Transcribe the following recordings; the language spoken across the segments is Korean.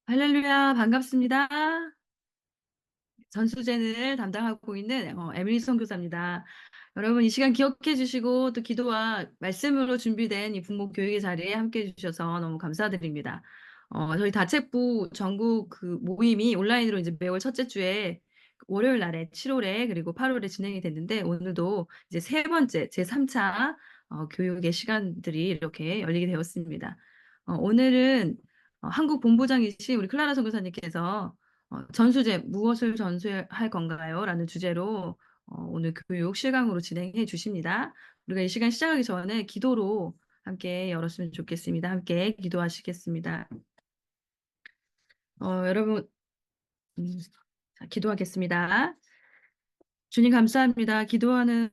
할렐루야, 반갑습니다. 전수제를 담당하고 있는 에밀리 선교사입니다. 여러분, 이 시간 기억해 주시고 또 기도와 말씀으로 준비된 이 부모 교육의 자리에 함께 해주셔서 너무 감사드립니다. 저희 다책부 전국 그 모임이 온라인으로 이제 매월 첫째 주에 월요일 날에 7월에 그리고 8월에 진행이 됐는데 오늘도 이제 세 번째 제3차 교육의 시간들이 이렇게 열리게 되었습니다. 오늘은 한국 본부장이신 우리 클라라 선교사님께서 전수제 무엇을 전수할 건가요? 라는 주제로 오늘 교육 실강으로 진행해 주십니다. 우리가 이 시간 시작하기 전에 기도로 함께 열었으면 좋겠습니다. 함께 기도하시겠습니다. 여러분, 음, 자, 기도하겠습니다. 주님 감사합니다. 기도하는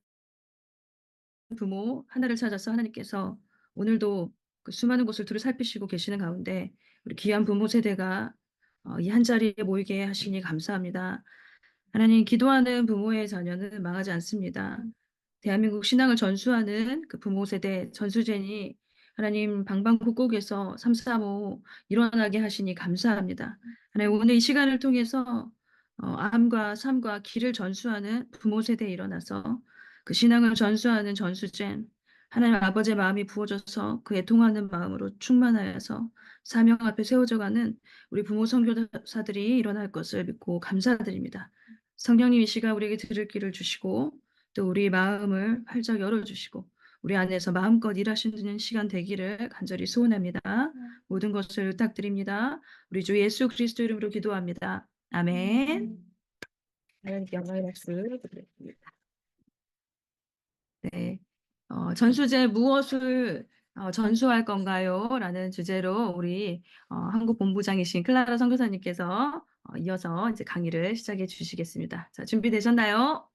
부모 하나를 찾아서 하나님께서 오늘도 그 수많은 곳을 두루 살피시고 계시는 가운데 우리 귀한 부모 세대가 이 한 자리에 모이게 하시니 감사합니다. 하나님, 기도하는 부모의 자녀는 망하지 않습니다. 대한민국 신앙을 전수하는 그 부모 세대 전수제니 하나님 방방곡곡에서 335 일어나게 하시니 감사합니다. 하나님, 오늘 이 시간을 통해서 암과 삶과 길을 전수하는 부모 세대에 일어나서 그 신앙을 전수하는 전수제 하나님 아버지의 마음이 부어져서 그 애통하는 마음으로 충만하여서 사명 앞에 세워져가는 우리 부모 선교사들이 일어날 것을 믿고 감사드립니다. 성령님 이 시간 우리에게 들을 길을 주시고 또 우리 마음을 활짝 열어주시고 우리 안에서 마음껏 일하시는 시간 되기를 간절히 소원합니다. 모든 것을 부탁드립니다. 우리 주 예수 그리스도 이름으로 기도합니다. 아멘. 하나님께 영광의 말씀 드립니다. 네. 전수제 무엇을 전수할 건가요? 라는 주제로 우리 한국 본부장이신 클라라 선교사님께서 이어서 이제 강의를 시작해 주시겠습니다. 자, 준비되셨나요?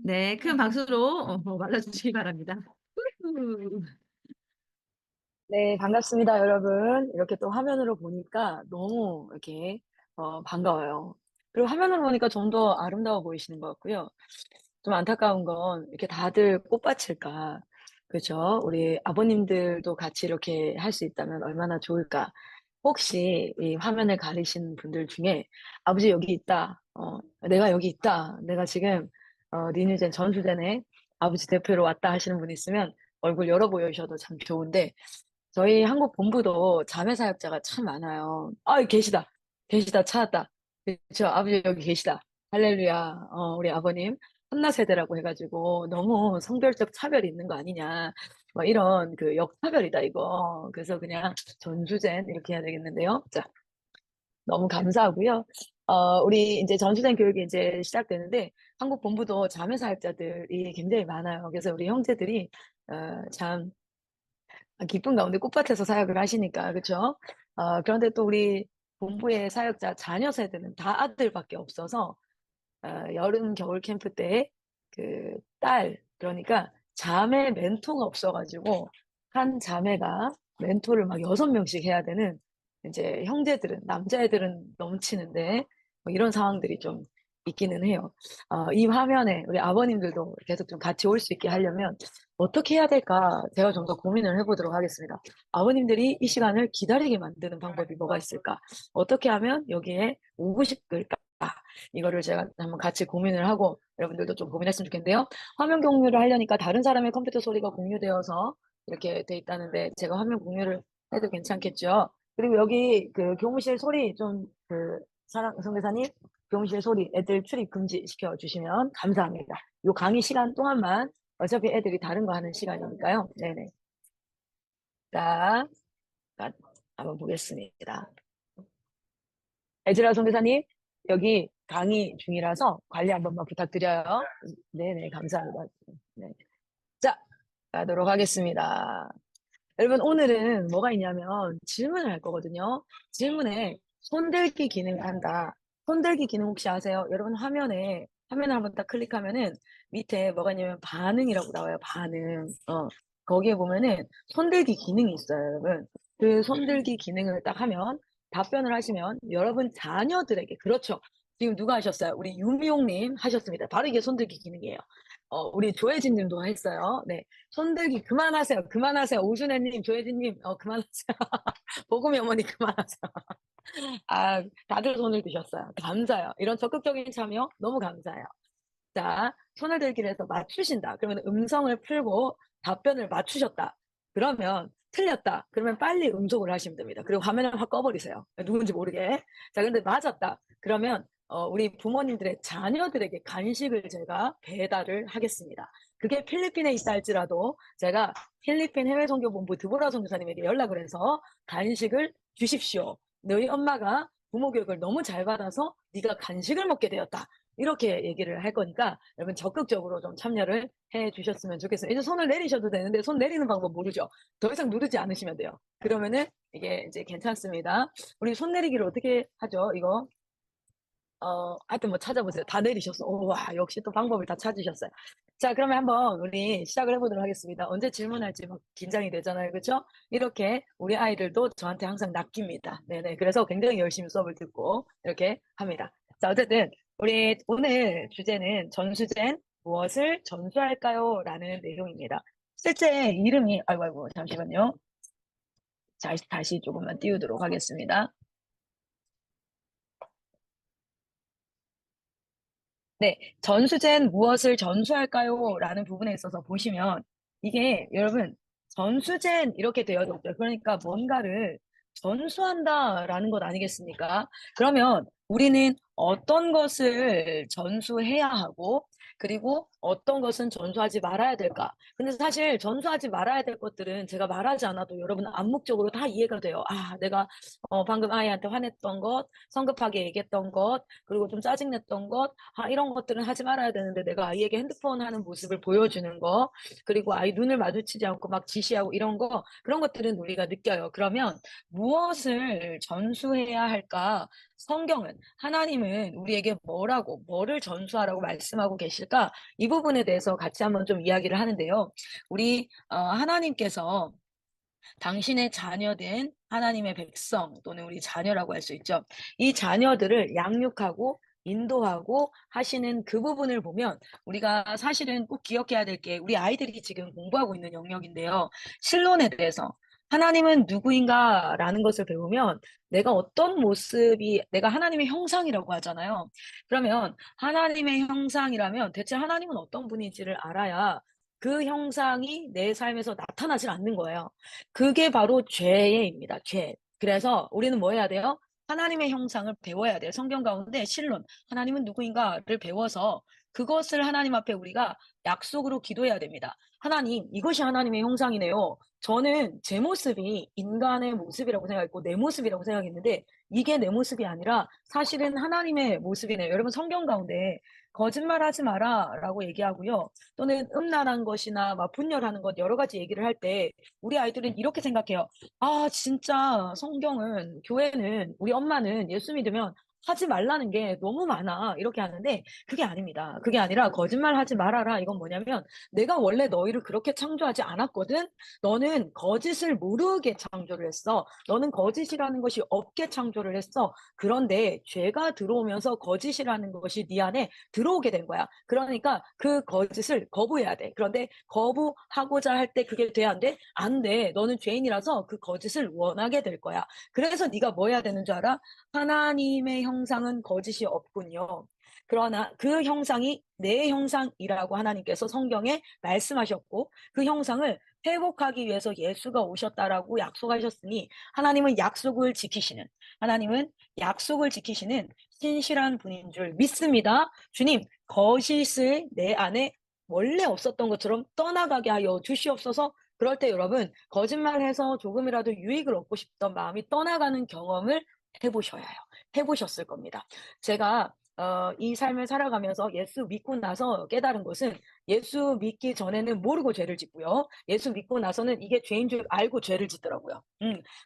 네, 큰 박수로 맞아주시기 바랍니다. 네, 반갑습니다, 여러분. 이렇게 또 화면으로 보니까 너무 이렇게 반가워요. 그리고 화면으로 보니까 좀 더 아름다워 보이시는 것 같고요. 좀 안타까운 건 이렇게 다들 꽃밭일까. 그렇죠? 우리 아버님들도 같이 이렇게 할 수 있다면 얼마나 좋을까. 혹시 이 화면을 가리신 분들 중에 아버지 여기 있다. 내가 여기 있다. 내가 지금 리뉴젠 전수전에 아버지 대표로 왔다 하시는 분 있으면 얼굴 열어 보여주셔도 참 좋은데 저희 한국 본부도 자매 사역자가 참 많아요. 아, 계시다. 계시다. 찾았다. 그렇죠. 아버지 여기 계시다. 할렐루야. 우리 아버님 한나 세대라고 해가지고 너무 성별적 차별이 있는 거 아니냐. 뭐 이런 그 역차별이다 이거. 그래서 그냥 전수젠 이렇게 해야 되겠는데요. 자, 너무 감사하고요. 우리 이제 전수된 교육이 이제 시작되는데 한국 본부도 자매 사역자들이 굉장히 많아요. 그래서 우리 형제들이 참 기쁜 가운데 꽃밭에서 사역을 하시니까 그렇죠? 그런데 또 우리 본부의 사역자 자녀 세대는 다 아들밖에 없어서 여름 겨울 캠프 때 그 딸 그러니까 자매 멘토가 없어가지고 한 자매가 멘토를 막 6명씩 해야 되는 이제 형제들은 남자애들은 넘치는데 뭐 이런 상황들이 좀 있기는 해요. 이 화면에 우리 아버님들도 계속 좀 같이 올 수 있게 하려면 어떻게 해야 될까 제가 좀 더 고민을 해보도록 하겠습니다. 아버님들이 이 시간을 기다리게 만드는 방법이 뭐가 있을까? 어떻게 하면 여기에 오고 싶을까? 이거를 제가 한번 같이 고민을 하고 여러분들도 좀 고민했으면 좋겠는데요. 화면 공유를 하려니까 다른 사람의 컴퓨터 소리가 공유되어서 이렇게 돼 있다는데 제가 화면 공유를 해도 괜찮겠죠? 그리고 여기 그 교무실 소리 좀 그 사랑 성대사님 교무실 소리 애들 출입 금지 시켜 주시면 감사합니다. 요 강의 시간 동안만 어차피 애들이 다른 거 하는 시간이니까요. 네네. 자, 한번 보겠습니다. 에즈라 선교사님, 여기 강의 중이라서 관리 한 번만 부탁드려요. 네네, 감사합니다. 네. 자, 가도록 하겠습니다. 여러분, 오늘은 뭐가 있냐면 질문을 할 거거든요. 질문에 손들기 기능을 한다. 손들기 기능 혹시 아세요? 여러분, 화면을 한번 딱 클릭하면은 밑에 뭐가 있냐면 반응이라고 나와요. 반응. 거기에 보면은 손들기 기능이 있어요, 여러분. 그 손들기 기능을 딱 하면 답변을 하시면 여러분 자녀들에게, 그렇죠. 지금 누가 하셨어요? 우리 유미용님 하셨습니다. 바로 이게 손들기 기능이에요. 우리 조혜진 님도 했어요. 네. 손들기 그만하세요. 그만하세요. 오준혜님, 조혜진님, 그만하세요. 복음이 어머니 그만하세요. 다들 손을 드셨어요. 감사해요. 이런 적극적인 참여 너무 감사해요. 자, 손을 들기로 해서 맞추신다. 그러면 음성을 풀고 답변을 맞추셨다. 그러면 틀렸다. 그러면 빨리 음속을 하시면 됩니다. 그리고 화면을 확 꺼버리세요. 누군지 모르게. 자, 근데 맞았다. 그러면 우리 부모님들의 자녀들에게 간식을 제가 배달을 하겠습니다. 그게 필리핀에 있다 할지라도 제가 필리핀 해외선교본부 드보라 선교사님에게 연락을 해서 간식을 주십시오. 너희 엄마가 부모 교육을 너무 잘 받아서 네가 간식을 먹게 되었다. 이렇게 얘기를 할 거니까 여러분 적극적으로 좀 참여를 해 주셨으면 좋겠어요. 이제 손을 내리셔도 되는데 손 내리는 방법 모르죠? 더 이상 누르지 않으시면 돼요. 그러면은 이게 이제 괜찮습니다. 우리 손 내리기를 어떻게 하죠? 이거 하여튼 뭐 찾아보세요. 다 내리셨어. 오, 와, 역시 또 방법을 다 찾으셨어요. 자, 그러면 한번 우리 시작을 해보도록 하겠습니다. 언제 질문할지 막 긴장이 되잖아요. 그렇죠? 이렇게 우리 아이들도 저한테 항상 낚입니다. 네네. 그래서 굉장히 열심히 수업을 듣고 이렇게 합니다. 자, 어쨌든 우리 오늘 주제는 전수제는 무엇을 전수할까요? 라는 내용입니다. 실제 이름이, 아이고, 아이고, 잠시만요. 다시 조금만 띄우도록 하겠습니다. 네, 전수제는 무엇을 전수할까요? 라는 부분에 있어서 보시면 이게 여러분 전수제는 이렇게 되어 있죠. 그러니까 뭔가를 전수한다라는 것 아니겠습니까? 그러면 우리는 어떤 것을 전수해야 하고 그리고 어떤 것은 전수하지 말아야 될까? 근데 사실 전수하지 말아야 될 것들은 제가 말하지 않아도 여러분 암묵적으로 다 이해가 돼요. 내가 방금 아이한테 화냈던 것, 성급하게 얘기했던 것, 그리고 좀 짜증냈던 것, 이런 것들은 하지 말아야 되는데 내가 아이에게 핸드폰 하는 모습을 보여주는 거, 그리고 아이 눈을 마주치지 않고 막 지시하고 이런 거, 그런 것들은 우리가 느껴요. 그러면 무엇을 전수해야 할까? 성경은, 하나님은 우리에게 뭐를 전수하라고 말씀하고 계실까? 이 부분에 대해서 같이 한번 좀 이야기를 하는데요. 우리, 하나님께서 당신의 자녀된 하나님의 백성 또는 우리 자녀라고 할 수 있죠. 이 자녀들을 양육하고 인도하고 하시는 그 부분을 보면 우리가 사실은 꼭 기억해야 될 게 우리 아이들이 지금 공부하고 있는 영역인데요. 신론에 대해서 하나님은 누구인가라는 것을 배우면 내가 어떤 모습이 내가 하나님의 형상이라고 하잖아요. 그러면 하나님의 형상이라면 대체 하나님은 어떤 분인지를 알아야 그 형상이 내 삶에서 나타나질 않는 거예요. 그게 바로 죄입니다. 죄. 그래서 우리는 뭐 해야 돼요? 하나님의 형상을 배워야 돼요. 성경 가운데 실론, 하나님은 누구인가를 배워서 그것을 하나님 앞에 우리가 약속으로 기도해야 됩니다. 하나님, 이것이 하나님의 형상이네요. 저는 제 모습이 인간의 모습이라고 생각했고 내 모습이라고 생각했는데 이게 내 모습이 아니라 사실은 하나님의 모습이네요. 여러분 성경 가운데 거짓말하지 마라라고 얘기하고요. 또는 음란한 것이나 막 분열하는 것 여러 가지 얘기를 할 때 우리 아이들은 이렇게 생각해요. 진짜 성경은 교회는 우리 엄마는 예수 믿으면 하지 말라는 게 너무 많아. 이렇게 하는데 그게 아닙니다. 그게 아니라 거짓말 하지 말아라. 이건 뭐냐면 내가 원래 너희를 그렇게 창조하지 않았거든. 너는 거짓을 모르게 창조를 했어. 너는 거짓이라는 것이 없게 창조를 했어. 그런데 죄가 들어오면서 거짓이라는 것이 네 안에 들어오게 된 거야. 그러니까 그 거짓을 거부해야 돼. 그런데 거부하고자 할 때 그게 돼, 안 돼? 안 돼. 너는 죄인이라서 그 거짓을 원하게 될 거야. 그래서 네가 뭐 해야 되는 줄 알아? 하나님의 형상은 거짓이 없군요. 그러나 그 형상이 내 형상이라고 하나님께서 성경에 말씀하셨고 그 형상을 회복하기 위해서 예수가 오셨다라고 약속하셨으니 하나님은 약속을 지키시는 신실한 분인 줄 믿습니다. 주님, 거짓을 내 안에 원래 없었던 것처럼 떠나가게 하여 주시옵소서. 그럴 때 여러분, 거짓말해서 조금이라도 유익을 얻고 싶던 마음이 떠나가는 경험을 해보셔야 해요. 해보셨을 겁니다. 제가 이 삶을 살아가면서 예수 믿고 나서 깨달은 것은 예수 믿기 전에는 모르고 죄를 짓고요. 예수 믿고 나서는 이게 죄인 줄 알고 죄를 짓더라고요.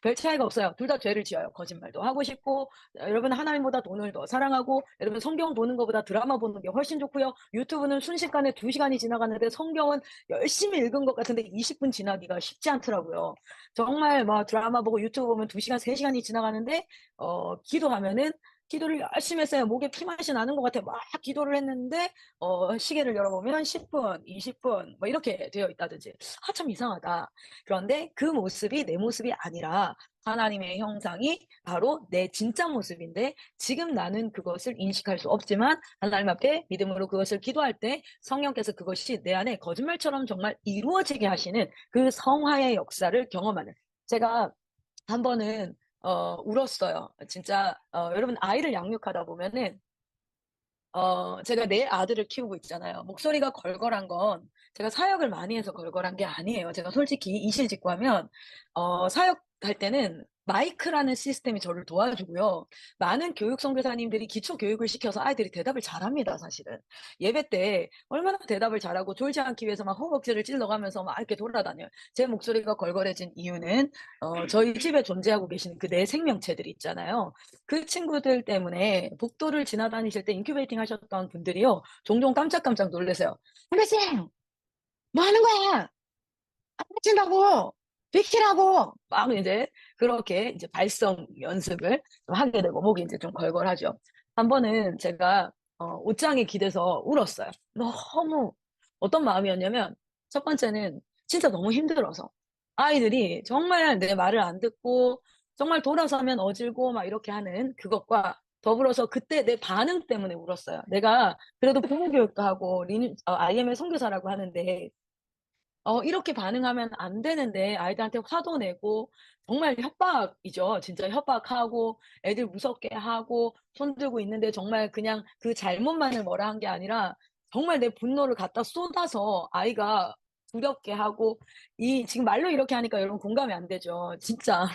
별 차이가 없어요. 둘 다 죄를 지어요. 거짓말도 하고 싶고, 여러분 하나님보다 돈을 더 사랑하고, 여러분 성경 보는 것보다 드라마 보는 게 훨씬 좋고요. 유튜브는 순식간에 2시간이 지나가는데 성경은 열심히 읽은 것 같은데 20분 지나기가 쉽지 않더라고요. 정말 막 드라마 보고 유튜브 보면 2시간, 3시간이 지나가는데, 기도하면은 기도를 열심히 했어요. 목에 피맛이 나는 것 같아. 막 기도를 했는데 시계를 열어보면 10분, 20분 뭐 이렇게 되어 있다든지. '아 참 이상하다.' 그런데 그 모습이 내 모습이 아니라 하나님의 형상이 바로 내 진짜 모습인데, 지금 나는 그것을 인식할 수 없지만 하나님 앞에 믿음으로 그것을 기도할 때 성령께서 그것이 내 안에 거짓말처럼 정말 이루어지게 하시는 그 성화의 역사를 경험하는. 제가 한 번은 울었어요. 진짜 여러분 아이를 양육하다 보면은 제가 내 아들을 키우고 있잖아요. 목소리가 걸걸한 건 제가 사역을 많이 해서 걸걸한 게 아니에요. 제가 솔직히 이실직고하면 사역할 때는 마이크라는 시스템이 저를 도와주고요. 많은 교육 선교사님들이 기초 교육을 시켜서 아이들이 대답을 잘합니다, 사실은. 예배 때 얼마나 대답을 잘하고 졸지 않기 위해서 막 허벅지를 찔러가면서 막 이렇게 돌아다녀요. 제 목소리가 걸걸해진 이유는 저희 집에 존재하고 계시는 그 내 생명체들이 있잖아요. 그 친구들 때문에 복도를 지나다니실 때 인큐베이팅 하셨던 분들이요, 종종 깜짝깜짝 놀라세요. "아저씨 뭐 하는 거야? 안 다친다고. 비키라고." 막 이제 그렇게 이제 발성 연습을 좀 하게 되고 목이 인제 좀 걸걸하죠. 한 번은 제가 옷장에 기대서 울었어요. 너무 어떤 마음이었냐면, 첫 번째는 진짜 너무 힘들어서. 아이들이 정말 내 말을 안 듣고 정말 돌아서면 어질고 막 이렇게 하는 그것과 더불어서 그때 내 반응 때문에 울었어요. 내가 그래도 부모 교육도 하고 IM의 선교사라고 하는데 이렇게 반응하면 안 되는데 아이들한테 화도 내고 정말 협박이죠. 진짜 협박하고 애들 무섭게 하고 손 들고 있는데 정말 그냥 그 잘못만을 뭐라 한 게 아니라 정말 내 분노를 갖다 쏟아서 아이가 두렵게 하고, 이 지금 말로 이렇게 하니까 여러분 공감이 안 되죠. 진짜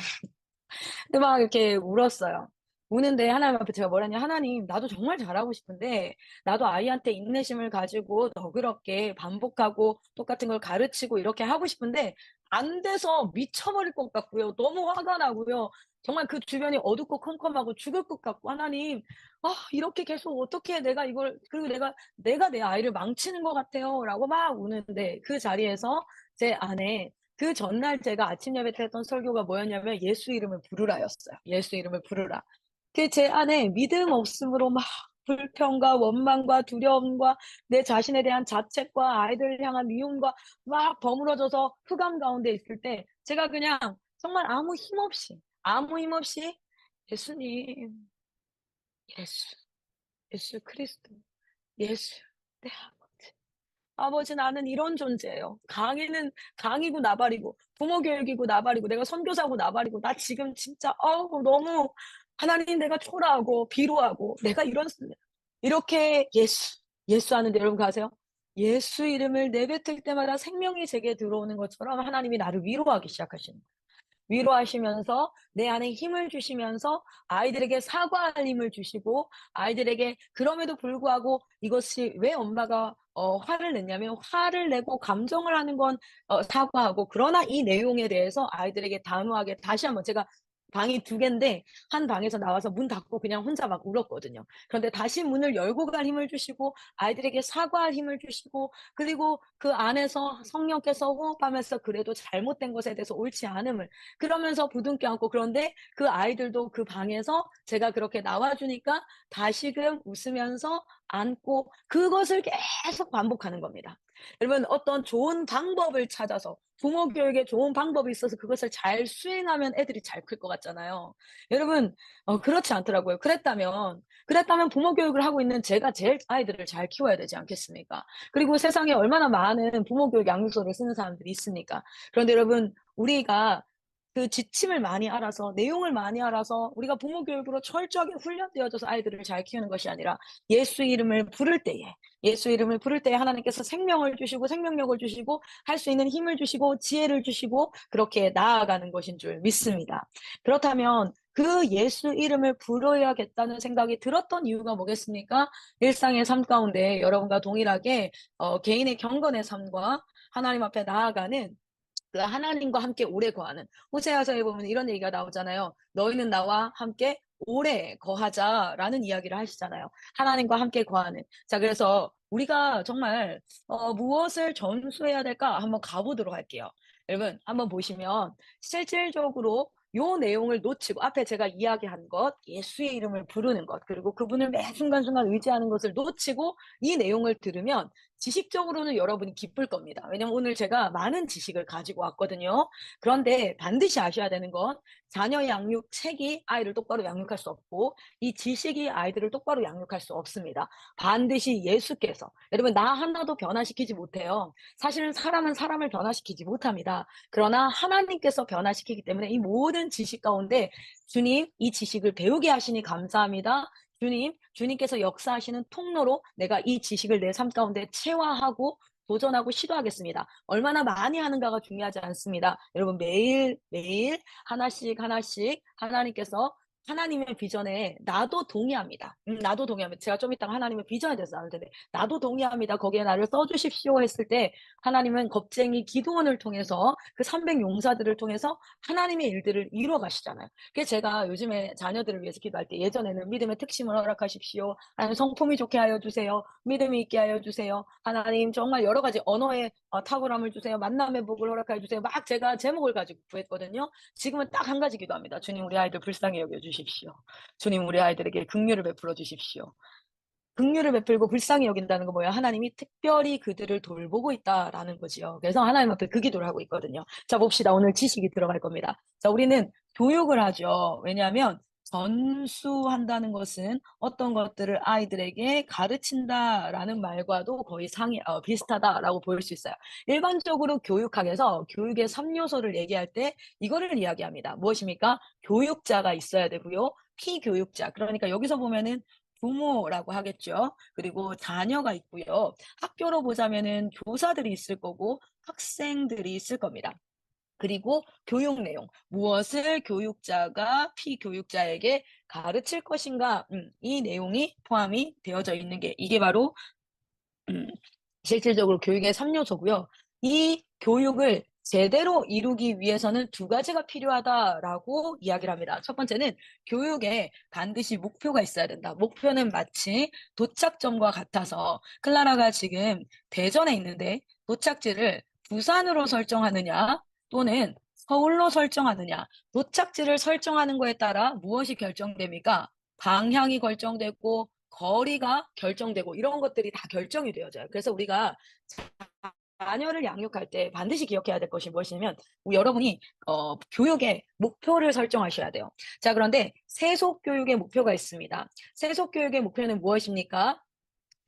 근데 막 이렇게 울었어요. 우는데 하나님 앞에 제가 뭐라 냐 "하나님, 나도 정말 잘하고 싶은데 나도 아이한테 인내심을 가지고 너그럽게 반복하고 똑같은 걸 가르치고 이렇게 하고 싶은데 안 돼서 미쳐버릴 것 같고요. 너무 화가 나고요. 정말 그 주변이 어둡고 컴컴하고 죽을 것 같고, 하나님, 이렇게 계속 어떻게 내가 이걸, 그리고 내가 내 아이를 망치는 것 같아요."라고 막 우는데, 그 자리에서 제 안에, 그 전날 제가 아침 예배 때 했던 설교가 뭐였냐면 "예수 이름을 부르라"였어요. "예수 이름을 부르라." 그 제 안에 믿음 없음으로 막 불평과 원망과 두려움과 내 자신에 대한 자책과 아이들을 향한 미움과 막 버무러져서 흑암 가운데 있을 때, 제가 그냥 정말 아무 힘 없이 "예수님, 예수, 예수 그리스도, 예수, 내 아버지." 아버지, 나는 이런 존재예요. 강이는 강이고 나발이고 부모 교육이고 나발이고 내가 선교사고 나발이고 나 지금 진짜 너무 하나님, 내가 초라하고 비루하고 내가 이렇게 예수 하는데, 여러분 가세요? 예수 이름을 내뱉을 때마다 생명이 제게 들어오는 것처럼 하나님이 나를 위로하기 시작하시는 거예요. 위로하시면서 내 안에 힘을 주시면서 아이들에게 사과할 힘을 주시고, 아이들에게 그럼에도 불구하고 이것이 왜 엄마가 화를 냈냐면, 화를 내고 감정을 하는 건 사과하고, 그러나 이 내용에 대해서 아이들에게 단호하게 다시 한번, 제가 방이 두 개인데 한 방에서 나와서 문 닫고 그냥 혼자 막 울었거든요. 그런데 다시 문을 열고 갈 힘을 주시고 아이들에게 사과할 힘을 주시고, 그리고 그 안에서 성령께서 호흡하면서 그래도 잘못된 것에 대해서 옳지 않음을 그러면서 부둥켜 안고, 그런데 그 아이들도 그 방에서 제가 그렇게 나와 주니까 다시금 웃으면서 안고, 그것을 계속 반복하는 겁니다. 여러분, 어떤 좋은 방법을 찾아서 부모 교육에 좋은 방법이 있어서 그것을 잘 수행하면 애들이 잘 클 것 같잖아요. 여러분, 그렇지 않더라고요. 그랬다면 부모 교육을 하고 있는 제가 제일 아이들을 잘 키워야 되지 않겠습니까? 그리고 세상에 얼마나 많은 부모 교육 양육서를 쓰는 사람들이 있습니까? 그런데 여러분, 우리가 그 지침을 많이 알아서 내용을 많이 알아서 우리가 부모 교육으로 철저하게 훈련되어져서 아이들을 잘 키우는 것이 아니라, 예수 이름을 부를 때에 예수 이름을 부를 때에 하나님께서 생명을 주시고 생명력을 주시고 할 수 있는 힘을 주시고 지혜를 주시고 그렇게 나아가는 것인 줄 믿습니다. 그렇다면 그 예수 이름을 부르야겠다는 생각이 들었던 이유가 뭐겠습니까? 일상의 삶 가운데 여러분과 동일하게 개인의 경건의 삶과 하나님 앞에 나아가는, 그 하나님과 함께 오래 거하는, 호세아서에 보면 이런 얘기가 나오잖아요. "너희는 나와 함께 오래 거하자"라는 이야기를 하시잖아요. 하나님과 함께 거하는. 자, 그래서 우리가 정말 무엇을 전수해야 될까 한번 가 보도록 할게요. 여러분 한번 보시면 실질적으로 요 내용을 놓치고 앞에 제가 이야기한 것, 예수의 이름을 부르는 것, 그리고 그분을 매 순간순간 의지하는 것을 놓치고 이 내용을 들으면 지식적으로는 여러분이 기쁠 겁니다. 왜냐면 오늘 제가 많은 지식을 가지고 왔거든요. 그런데 반드시 아셔야 되는 건 자녀 양육 책이 아이를 똑바로 양육할 수 없고 이 지식이 아이들을 똑바로 양육할 수 없습니다. 반드시 예수께서, 여러분 나 하나도 변화시키지 못해요. 사실은 사람은 사람을 변화시키지 못합니다. 그러나 하나님께서 변화시키기 때문에 이 모든 지식 가운데 주님 이 지식을 배우게 하시니 감사합니다. 주님, 주님께서 역사하시는 통로로 내가 이 지식을 내 삶 가운데 체화하고 도전하고 시도하겠습니다. 얼마나 많이 하는가가 중요하지 않습니다. 여러분 매일 매일 하나씩 하나씩 하나님께서 하나님의 비전에 나도 동의합니다. 나도 동의합니다. 제가 좀 이따가 하나님의 비전에 대해서 나눌 텐데 나도 동의합니다. 거기에 나를 써주십시오 했을 때 하나님은 겁쟁이 기도원을 통해서 그 300 용사들을 통해서 하나님의 일들을 이루어 가시잖아요. 그래서 제가 요즘에 자녀들을 위해서 기도할 때 예전에는 믿음의 특심을 허락하십시오. 하나님 성품이 좋게 하여 주세요. 믿음이 있게 하여 주세요. 하나님 정말 여러 가지 언어의 탁월함을 주세요. 만남의 복을 허락하여 주세요. 막 제가 제목을 가지고 구했거든요. 지금은 딱 한 가지 기도합니다. 주님 우리 아이들 불쌍히 여겨 주십시오. 주님 우리 아이들에게 긍휼을 베풀어 주십시오. 긍휼을 베풀고 불쌍히 여긴다는 건 뭐예요? 하나님이 특별히 그들을 돌보고 있다라는 거지요. 그래서 하나님 앞에 그 기도를 하고 있거든요. 자, 봅시다. 오늘 지식이 들어갈 겁니다. 자, 우리는 교육을 하죠. 왜냐하면 전수한다는 것은 어떤 것들을 아이들에게 가르친다라는 말과도 거의 비슷하다라고 보일 수 있어요. 일반적으로 교육학에서 교육의 3요소를 얘기할 때 이거를 이야기합니다. 무엇입니까? 교육자가 있어야 되고요. 피교육자. 그러니까 여기서 보면은 부모라고 하겠죠. 그리고 자녀가 있고요. 학교로 보자면은 교사들이 있을 거고 학생들이 있을 겁니다. 그리고 교육 내용, 무엇을 교육자가 피교육자에게 가르칠 것인가, 이 내용이 포함이 되어져 있는 게 이게 바로 음, 실질적으로 교육의 3요소고요. 이 교육을 제대로 이루기 위해서는 두 가지가 필요하다라고 이야기를 합니다. 첫 번째는 교육에 반드시 목표가 있어야 된다. 목표는 마치 도착점과 같아서 클라라가 지금 대전에 있는데 도착지를 부산으로 설정하느냐 또는 서울로 설정하느냐. 도착지를 설정하는 거에 따라 무엇이 결정됩니까? 방향이 결정되고 거리가 결정되고 이런 것들이 다 결정이 되어져요. 그래서 우리가 자녀를 양육할 때 반드시 기억해야 될 것이 무엇이냐면 여러분이 교육의 목표를 설정하셔야 돼요. 자, 그런데 세속 교육의 목표가 있습니다. 세속 교육의 목표는 무엇입니까?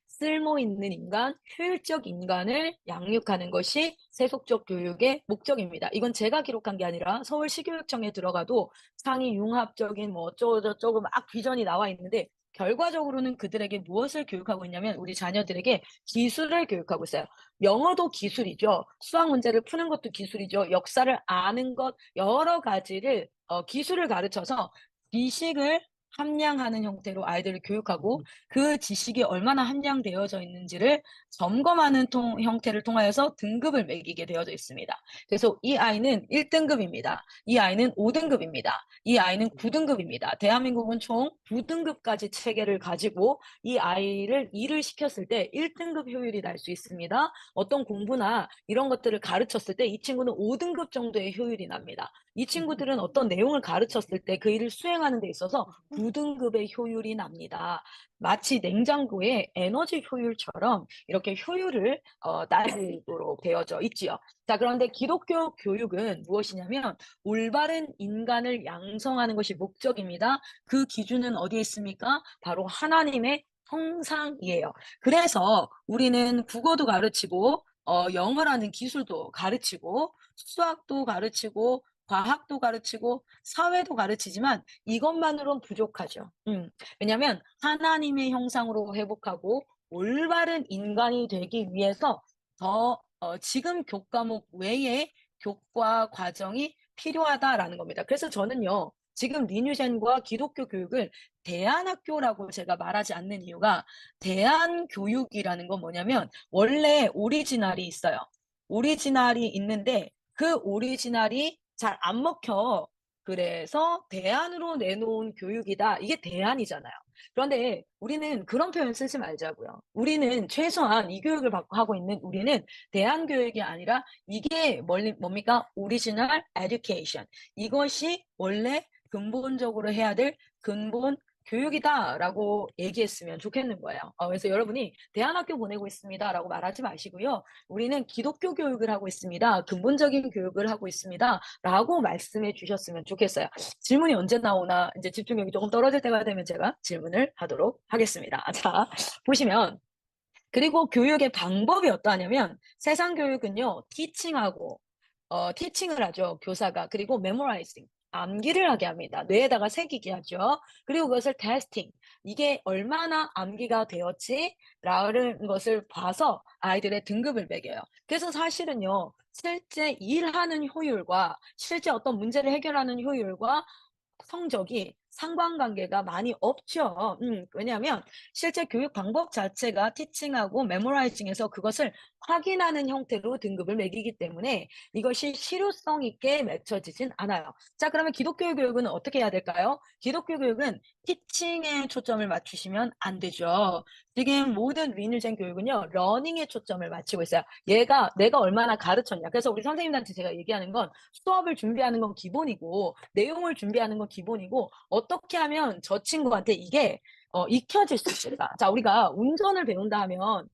쓸모 있는 인간, 효율적 인간을 양육하는 것이 세속적 교육의 목적입니다. 이건 제가 기록한 게 아니라 서울시교육청에 들어가도 상위 융합적인 뭐 어쩌고저쩌고 막 비전이 나와 있는데 결과적으로는 그들에게 무엇을 교육하고 있냐면 우리 자녀들에게 기술을 교육하고 있어요. 영어도 기술이죠. 수학 문제를 푸는 것도 기술이죠. 역사를 아는 것 여러 가지를 기술을 가르쳐서 지식을 함량하는 형태로 아이들을 교육하고 그 지식이 얼마나 함량되어져 있는지를 점검하는 형태를 통하여서 등급을 매기게 되어져 있습니다. 그래서 이 아이는 1등급입니다. 이 아이는 5등급입니다. 이 아이는 9등급입니다. 대한민국은 총 9등급까지 체계를 가지고 이 아이를 일을 시켰을 때 1등급 효율이 날 수 있습니다. 어떤 공부나 이런 것들을 가르쳤을 때 이 친구는 5등급 정도의 효율이 납니다. 이 친구들은 어떤 내용을 가르쳤을 때 그 일을 수행하는 데 있어서 9등급의 효율이 납니다. 마치 냉장고의 에너지 효율처럼 이렇게 효율을 따르도록 되어져 있지요. 자, 그런데 기독교 교육은 무엇이냐면 올바른 인간을 양성하는 것이 목적입니다. 그 기준은 어디에 있습니까? 바로 하나님의 형상이에요. 그래서 우리는 국어도 가르치고 영어라는 기술도 가르치고 수학도 가르치고 과학도 가르치고 사회도 가르치지만 이것만으로는 부족하죠. 왜냐하면 하나님의 형상으로 회복하고 올바른 인간이 되기 위해서 더 지금 교과목 외에 교과 과정이 필요하다라는 겁니다. 그래서 저는요. 지금 리뉴젠과 기독교 교육을 대안학교라고 제가 말하지 않는 이유가 대안교육이라는 건 뭐냐면 원래 오리지널이 있어요. 오리지널이 있는데 그 오리지널이 잘 안 먹혀. 그래서 대안으로 내놓은 교육이다. 이게 대안이잖아요. 그런데 우리는 그런 표현 쓰지 말자고요. 우리는 최소한 이 교육을 받고 하고 있는 우리는 대안 교육이 아니라 이게 뭡니까? 오리지널 에듀케이션. 이것이 원래 근본적으로 해야 될 근본 교육이다라고 얘기했으면 좋겠는 거예요. 그래서 여러분이 대안학교 보내고 있습니다라고 말하지 마시고요. 우리는 기독교 교육을 하고 있습니다. 근본적인 교육을 하고 있습니다라고 말씀해 주셨으면 좋겠어요. 질문이 언제 나오나 이제 집중력이 조금 떨어질 때가 되면 제가 질문을 하도록 하겠습니다. 자, 보시면 그리고 교육의 방법이 어떠하냐면 세상 교육은요, 티칭을 하죠, 교사가. 그리고 메모라이징, 암기를 하게 합니다. 뇌에다가 새기게 하죠. 그리고 그것을 테스팅, 이게 얼마나 암기가 되었지라는 것을 봐서 아이들의 등급을 매겨요. 그래서 사실은요, 실제 일하는 효율과 실제 어떤 문제를 해결하는 효율과 성적이 상관관계가 많이 없죠. 왜냐하면 실제 교육 방법 자체가 티칭하고 메모라이징해서 그것을 확인하는 형태로 등급을 매기기 때문에 이것이 실효성 있게 맺혀지진 않아요. 자, 그러면 기독교 교육은 어떻게 해야 될까요? 기독교 교육은 티칭에 초점을 맞추시면 안 되죠. 지금 모든 리뉴젠 교육은요, 러닝에 초점을 맞추고 있어요. 내가 얼마나 가르쳤냐. 그래서 우리 선생님들한테 제가 얘기하는 건 수업을 준비하는 건 기본이고, 내용을 준비하는 건 기본이고, 어떻게 하면 저 친구한테 이게 익혀질 수 있을까? 자, 우리가 운전을 배운다 하면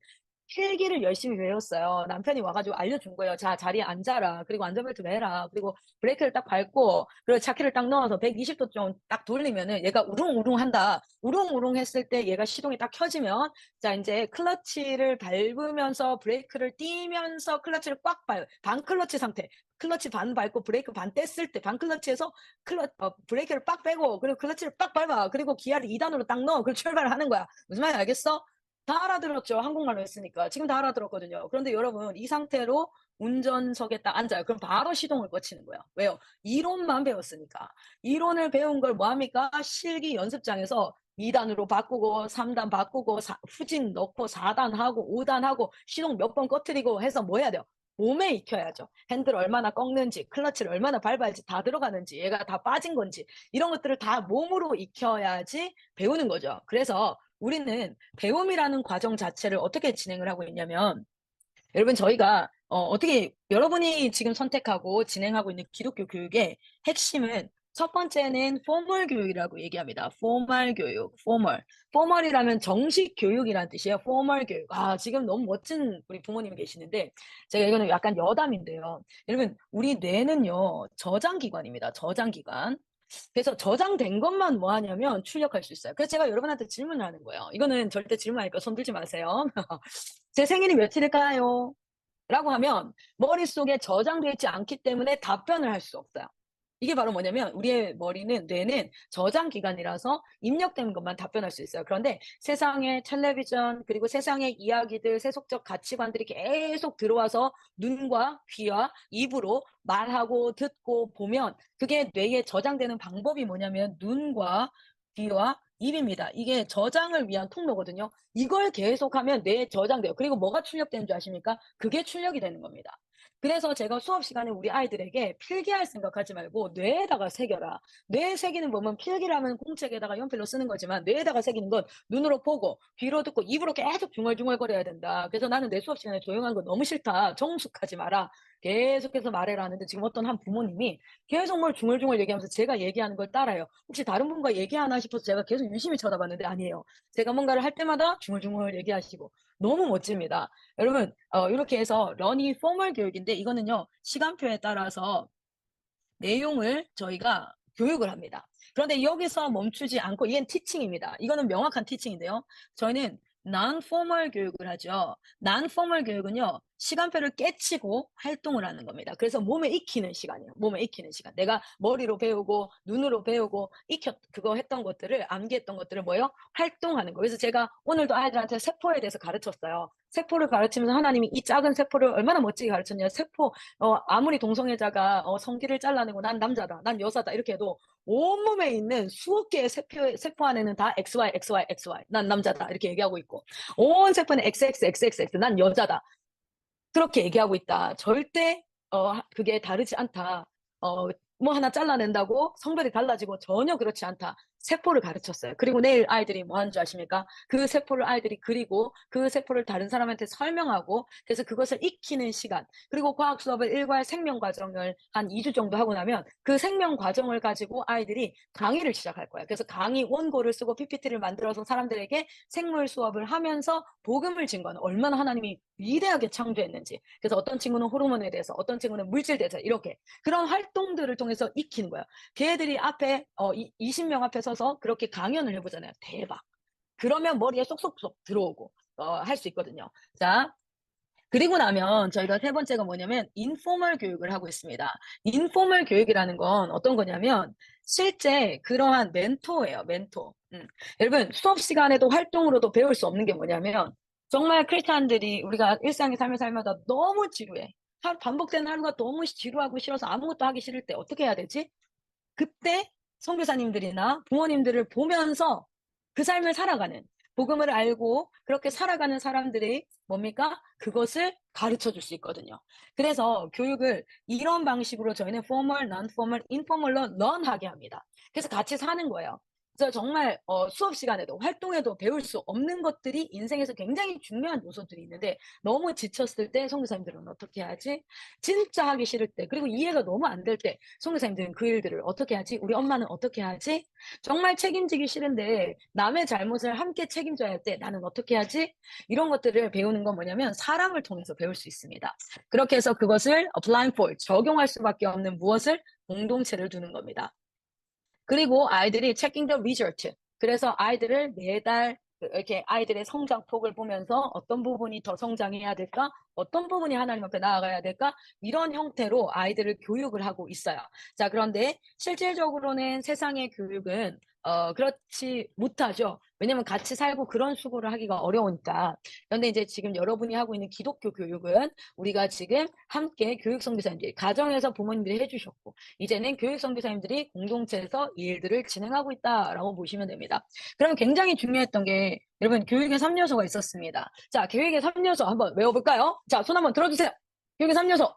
필기를 열심히 외웠어요. 남편이 와가지고 알려준 거예요. 자, 자리에 앉아라. 그리고 안전벨트 매라. 그리고 브레이크를 딱 밟고, 그리고 차키를 딱 넣어서 120도 좀 딱 돌리면은 얘가 우릉우릉 한다. 우릉우릉 했을 때 얘가 시동이 딱 켜지면, 자, 이제 클러치를 밟으면서 브레이크를 띄면서 클러치를 꽉 밟아요. 반클러치 상태. 클러치 반 밟고 브레이크 반 뗐을 때 반클러치에서 브레이크를 빡 빼고, 그리고 클러치를 빡 밟아. 그리고 기아를 2단으로 딱 넣어. 그리고 출발을 하는 거야. 무슨 말인지 알겠어? 다 알아들었죠. 한국말로 했으니까. 지금 다 알아들었거든요. 그런데 여러분, 이 상태로 운전석에 딱 앉아요. 그럼 바로 시동을 꺼치는 거예요. 왜요? 이론만 배웠으니까. 이론을 배운 걸 뭐합니까? 실기 연습장에서 2단으로 바꾸고 3단 바꾸고 후진 넣고 4단 하고 5단 하고 시동 몇 번 꺼트리고 해서 뭐 해야 돼요? 몸에 익혀야죠. 핸들 얼마나 꺾는지, 클러치를 얼마나 밟아야지 다 들어가는지, 얘가 다 빠진 건지, 이런 것들을 다 몸으로 익혀야지 배우는 거죠. 그래서 우리는 배움이라는 과정 자체를 어떻게 진행을 하고 있냐면, 여러분 저희가 어떻게 여러분이 지금 선택하고 진행하고 있는 기독교 교육의 핵심은 첫 번째는 포멀 교육이라고 얘기합니다. 포멀 교육, 포멀. 포멀이라면 정식 교육이라는 뜻이에요. 포멀 교육. 아, 지금 너무 멋진 우리 부모님이 계시는데 제가 이거는 약간 여담인데요. 여러분, 우리 뇌는요, 저장기관입니다. 저장기관. 그래서 저장된 것만 뭐 하냐면 출력할 수 있어요. 그래서 제가 여러분한테 질문을 하는 거예요. 이거는 절대 질문하니까 손 들지 마세요. 제 생일이 며칠일까요? 라고 하면 머릿속에 저장되어 있지 않기 때문에 답변을 할 수 없어요. 이게 바로 뭐냐면 우리의 뇌는 저장 기관이라서 입력된 것만 답변할 수 있어요. 그런데 세상의 텔레비전 그리고 세상의 이야기들, 세속적 가치관들이 계속 들어와서 눈과 귀와 입으로 말하고 듣고 보면 그게 뇌에 저장되는 방법이 뭐냐면 눈과 귀와 입입니다. 이게 저장을 위한 통로거든요. 이걸 계속하면 뇌에 저장돼요. 그리고 뭐가 출력되는 줄 아십니까? 그게 출력이 되는 겁니다. 그래서 제가 수업 시간에 우리 아이들에게 필기할 생각하지 말고 뇌에다가 새겨라. 뇌에 새기는 법은 필기라면 공책에다가 연필로 쓰는 거지만 뇌에다가 새기는 건 눈으로 보고 귀로 듣고 입으로 계속 중얼중얼거려야 된다. 그래서 나는 내 수업 시간에 조용한 거 너무 싫다. 정숙하지 마라. 계속해서 말해라 하는데 지금 어떤 한 부모님이 계속 뭘 중얼중얼 얘기하면서 제가 얘기하는 걸 따라요. 혹시 다른 분과 얘기하나 싶어서 제가 계속 유심히 쳐다봤는데 아니에요. 제가 뭔가를 할 때마다 중얼중얼 얘기하시고 너무 멋집니다. 여러분 이렇게 해서 러닝 포멀 교육인데 이거는요. 시간표에 따라서 내용을 저희가 교육을 합니다. 그런데 여기서 멈추지 않고 이건 티칭입니다. 이거는 명확한 티칭인데요. 저희는 non-formal 교육을 하죠. non-formal 교육은요. 시간표를 깨치고 활동을 하는 겁니다. 그래서 몸에 익히는 시간이에요. 몸에 익히는 시간. 내가 머리로 배우고 눈으로 배우고 그거 했던 것들을 암기했던 것들을 뭐예요? 활동하는 거. 그래서 제가 오늘도 아이들한테 세포에 대해서 가르쳤어요. 세포를 가르치면서 하나님이 이 작은 세포를 얼마나 멋지게 가르쳤냐. 세포 아무리 동성애자가 성기를 잘라내고 난 남자다, 난 여자다 이렇게 해도 온몸에 있는 수억 개의 세포 안에는 다 XY, XY, XY, 난 남자다 이렇게 얘기하고 있고 온 세포는 XX, XXX, 난 여자다 그렇게 얘기하고 있다. 절대 그게 다르지 않다. 뭐 하나 잘라낸다고 성별이 달라지고 전혀 그렇지 않다. 세포를 가르쳤어요. 그리고 내일 아이들이 뭐 하는 줄 아십니까? 그 세포를 아이들이 그리고 그 세포를 다른 사람한테 설명하고 그래서 그것을 익히는 시간. 그리고 과학 수업을 일괄 생명 과정을 한 2주 정도 하고 나면 그 생명 과정을 가지고 아이들이 강의를 시작할 거예요. 그래서 강의 원고를 쓰고 PPT를 만들어서 사람들에게 생물 수업을 하면서 복음을 진 거는 얼마나 하나님이 위대하게 창조했는지. 그래서 어떤 친구는 호르몬에 대해서, 어떤 친구는 물질에 대해서 이렇게 그런 활동들을 통해서 익히는 거예요. 걔들이 앞에 20명 앞에 서서 그렇게 강연을 해보잖아요. 대박. 그러면 머리에 쏙쏙쏙 들어오고 할 수 있거든요. 자, 그리고 나면 저희가 세 번째가 뭐냐면 인포멀 교육을 하고 있습니다. 인포멀 교육이라는 건 어떤 거냐면 실제 그러한 멘토예요. 멘토. 여러분 수업 시간에도 활동으로도 배울 수 없는 게 뭐냐면 정말 크리스찬들이 우리가 일상의 삶을 살마다 너무 지루해. 반복되는 하루가 너무 지루하고 싫어서 아무것도 하기 싫을 때 어떻게 해야 되지? 그때 선교사님들이나 부모님들을 보면서 그 삶을 살아가는 복음을 알고 그렇게 살아가는 사람들이 뭡니까? 그것을 가르쳐 줄 수 있거든요. 그래서 교육을 이런 방식으로 저희는 formal, non-formal, informal로 런하게 합니다. 그래서 같이 사는 거예요. 그래서 정말 수업 시간에도 활동에도 배울 수 없는 것들이 인생에서 굉장히 중요한 요소들이 있는데 너무 지쳤을 때 선교사님들은 어떻게 하지? 진짜 하기 싫을 때 그리고 이해가 너무 안 될 때 선교사님들은 그 일들을 어떻게 하지? 우리 엄마는 어떻게 하지? 정말 책임지기 싫은데 남의 잘못을 함께 책임져야 할 때 나는 어떻게 하지? 이런 것들을 배우는 건 뭐냐면 사람을 통해서 배울 수 있습니다. 그렇게 해서 그것을 blindfold, 적용할 수밖에 없는 무엇을? 공동체를 두는 겁니다. 그리고 아이들이 checking the result. 그래서 아이들을 매달 이렇게 아이들의 성장폭을 보면서 어떤 부분이 더 성장해야 될까? 어떤 부분이 하나님 앞에 나아가야 될까? 이런 형태로 아이들을 교육을 하고 있어요. 자, 그런데 실질적으로는 세상의 교육은 그렇지 못하죠. 왜냐면 같이 살고 그런 수고를 하기가 어려우니까. 그런데 이제 지금 여러분이 하고 있는 기독교 교육은 우리가 지금 함께 교육 선교사님들이 가정에서 부모님들이 해주셨고 이제는 교육 선교사님들이 공동체에서 이 일들을 진행하고 있다라고 보시면 됩니다. 그러면 굉장히 중요했던 게 여러분 교육의 3요소가 있었습니다. 자, 교육의 3요소 한번 외워볼까요? 자, 손 한번 들어주세요. 교육의 3요소.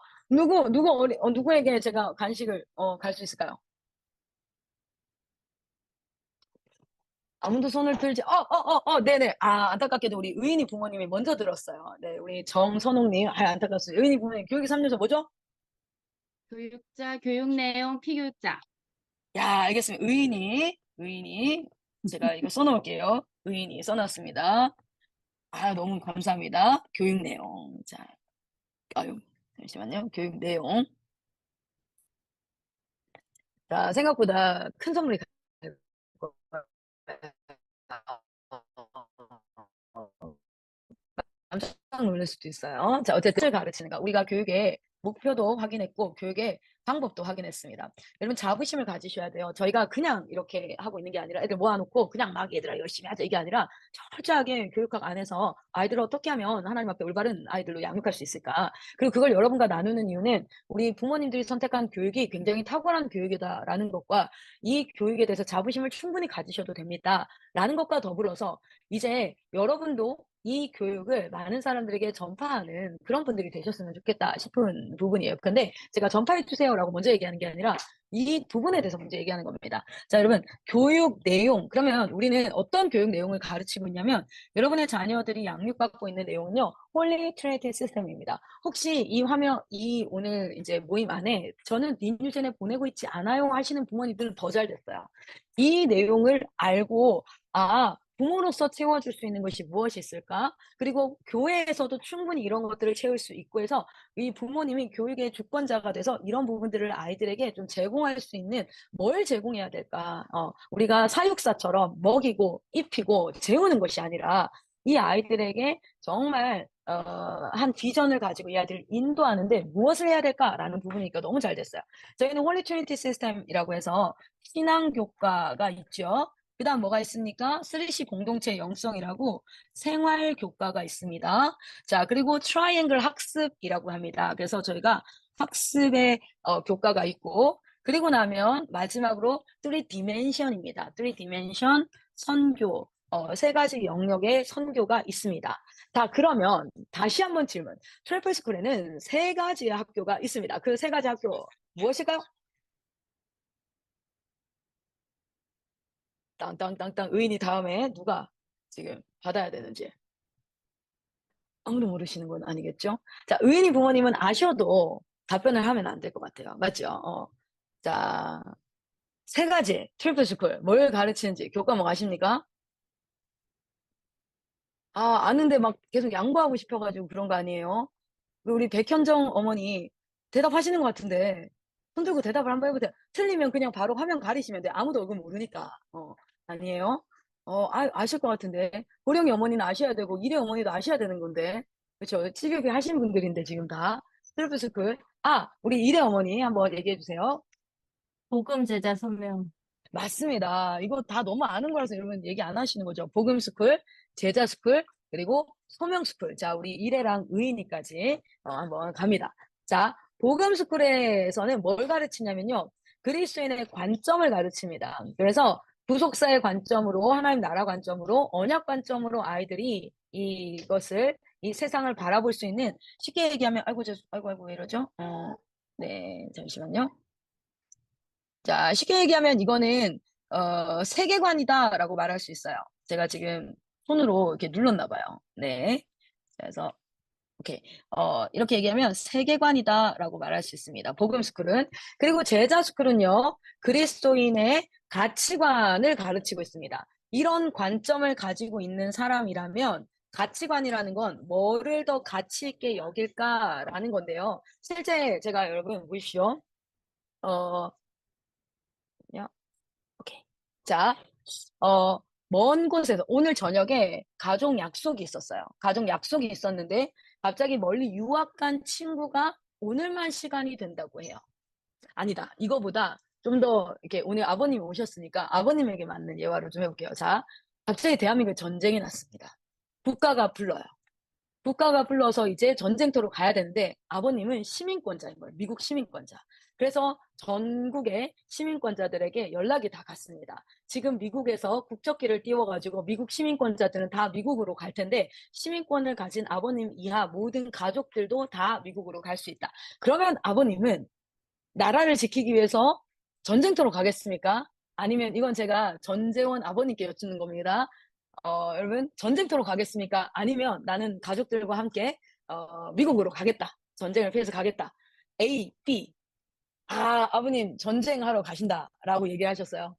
누구에게 제가 간식을 갈 수 있을까요? 아무도 손을 들지, 네네. 아, 안타깝게도 우리 의인이 부모님이 먼저 들었어요. 네, 우리 정선홍님, 안타깝습니다. 의인이 부모님, 교육의 3요소 뭐죠? 교육자, 교육 내용, 피교육자. 야, 알겠습니다. 의인이, 제가 이거 써놓을게요. 의인이 써놨습니다. 아, 너무 감사합니다. 교육 내용. 자, 아유, 잠시만요. 교육 내용. 자, 생각보다 큰 선물이 갈 거예요. 깜짝 놀랄 수도 있어요. 자, 어쨌든 가르치는 거. 우리가 교육의 목표도 확인했고, 교육의 방법도 확인했습니다. 여러분, 자부심을 가지셔야 돼요. 저희가 그냥 이렇게 하고 있는 게 아니라 애들 모아놓고 그냥 막 얘들아 열심히 하자 이게 아니라 철저하게 교육학 안에서 아이들을 어떻게 하면 하나님 앞에 올바른 아이들로 양육할 수 있을까. 그리고 그걸 여러분과 나누는 이유는 우리 부모님들이 선택한 교육이 굉장히 탁월한 교육이다라는 것과 이 교육에 대해서 자부심을 충분히 가지셔도 됩니다. 라는 것과 더불어서 이제 여러분도 이 교육을 많은 사람들에게 전파하는 그런 분들이 되셨으면 좋겠다 싶은 부분이에요. 근데 제가 전파해 주세요라고 먼저 얘기하는 게 아니라 이 부분에 대해서 먼저 얘기하는 겁니다. 자, 여러분, 교육 내용. 그러면 우리는 어떤 교육 내용을 가르치고 있냐면 여러분의 자녀들이 양육받고 있는 내용은요. 홀리 트리니티 시스템입니다. 혹시 이 화면, 이 오늘 이제 모임 안에 저는 린유젠에 보내고 있지 않아요 하시는 부모님들은 더 잘 됐어요. 이 내용을 알고 부모로서 채워줄 수 있는 것이 무엇이 있을까? 그리고 교회에서도 충분히 이런 것들을 채울 수 있고 해서 이 부모님이 교육의 주권자가 돼서 이런 부분들을 아이들에게 좀 제공할 수 있는 뭘 제공해야 될까? 우리가 사육사처럼 먹이고 입히고 재우는 것이 아니라 이 아이들에게 정말 한 비전을 가지고 이 아이들을 인도하는데 무엇을 해야 될까라는 부분이니까 너무 잘 됐어요. 저희는 홀리 트리니티 시스템이라고 해서 신앙 교과가 있죠. 그 다음 뭐가 있습니까? 3C 공동체 영성이라고 생활 교과가 있습니다. 자, 그리고 트라이앵글 학습이라고 합니다. 그래서 저희가 학습의 교과가 있고, 그리고 나면 마지막으로 3디멘션입니다. 3디멘션 선교, 세 가지 영역의 선교가 있습니다. 자, 그러면 다시 한번 질문. 트래플 스쿨에는 세 가지의 학교가 있습니다. 그 세 가지 학교 무엇일까요? 땅땅땅땅 의인이 다음에 누가 지금 받아야 되는지 아무도 모르시는 건 아니겠죠? 자, 의인이 부모님은 아셔도 답변을 하면 안 될 것 같아요. 맞죠? 자, 세 가지 트리플 스쿨 뭘 가르치는지 교과목 아십니까? 아는데 막 계속 양보하고 싶어가지고 그런 거 아니에요? 우리 백현정 어머니 대답하시는 것 같은데 손 들고 대답을 한번 해보세요. 틀리면 그냥 바로 화면 가리시면 돼. 아무도 얼굴 모르니까. 아니에요? 아실 것 같은데. 보령이 어머니는 아셔야 되고 이래 어머니도 아셔야 되는 건데. 그렇죠? 집교육 하시는 분들인데 지금 다. 트리플 스쿨. 우리 이래 어머니 한번 얘기해 주세요. 복음 제자 소명. 맞습니다. 이거 다 너무 아는 거라서 여러분 얘기 안 하시는 거죠. 복음 스쿨, 제자 스쿨, 그리고 소명 스쿨. 자, 우리 이래랑 의인이까지 한번 갑니다. 자, 복음 스쿨에서는 뭘 가르치냐면요. 그리스도인의 관점을 가르칩니다. 그래서 부속사의 관점으로, 하나님 나라 관점으로, 언약 관점으로 아이들이 이 세상을 바라볼 수 있는, 쉽게 얘기하면, 아이고, 왜 이러죠? 네, 잠시만요. 자, 쉽게 얘기하면 이거는 세계관이다라고 말할 수 있어요. 제가 지금 손으로 이렇게 눌렀나 봐요. 네. 그래서 오케이. 이렇게 얘기하면 세계관이다라고 말할 수 있습니다. 복음 스쿨은. 그리고 제자 스쿨은요. 그리스도인의 가치관을 가르치고 있습니다. 이런 관점을 가지고 있는 사람이라면 가치관이라는 건 뭐를 더 가치 있게 여길까라는 건데요. 실제 제가 여러분 보십시오. 오케이. 자, 먼 곳에서 오늘 저녁에 가족 약속이 있었어요. 가족 약속이 있었는데 갑자기 멀리 유학 간 친구가 오늘만 시간이 된다고 해요. 아니다. 이거보다 좀 더 이렇게 오늘 아버님이 오셨으니까 아버님에게 맞는 예화를 좀 해볼게요. 자, 갑자기 대한민국에 전쟁이 났습니다. 국가가 불러요. 국가가 불러서 이제 전쟁터로 가야 되는데 아버님은 시민권자인 거예요. 미국 시민권자. 그래서 전국의 시민권자들에게 연락이 다 갔습니다. 지금 미국에서 국적기를 띄워가지고 미국 시민권자들은 다 미국으로 갈 텐데 시민권을 가진 아버님 이하 모든 가족들도 다 미국으로 갈 수 있다. 그러면 아버님은 나라를 지키기 위해서 전쟁터로 가겠습니까? 아니면 이건 제가 전재원 아버님께 여쭙는 겁니다. 여러분 전쟁터로 가겠습니까? 아니면 나는 가족들과 함께 미국으로 가겠다. 전쟁을 피해서 가겠다. A, B. 아버님 전쟁하러 가신다라고 얘기하셨어요.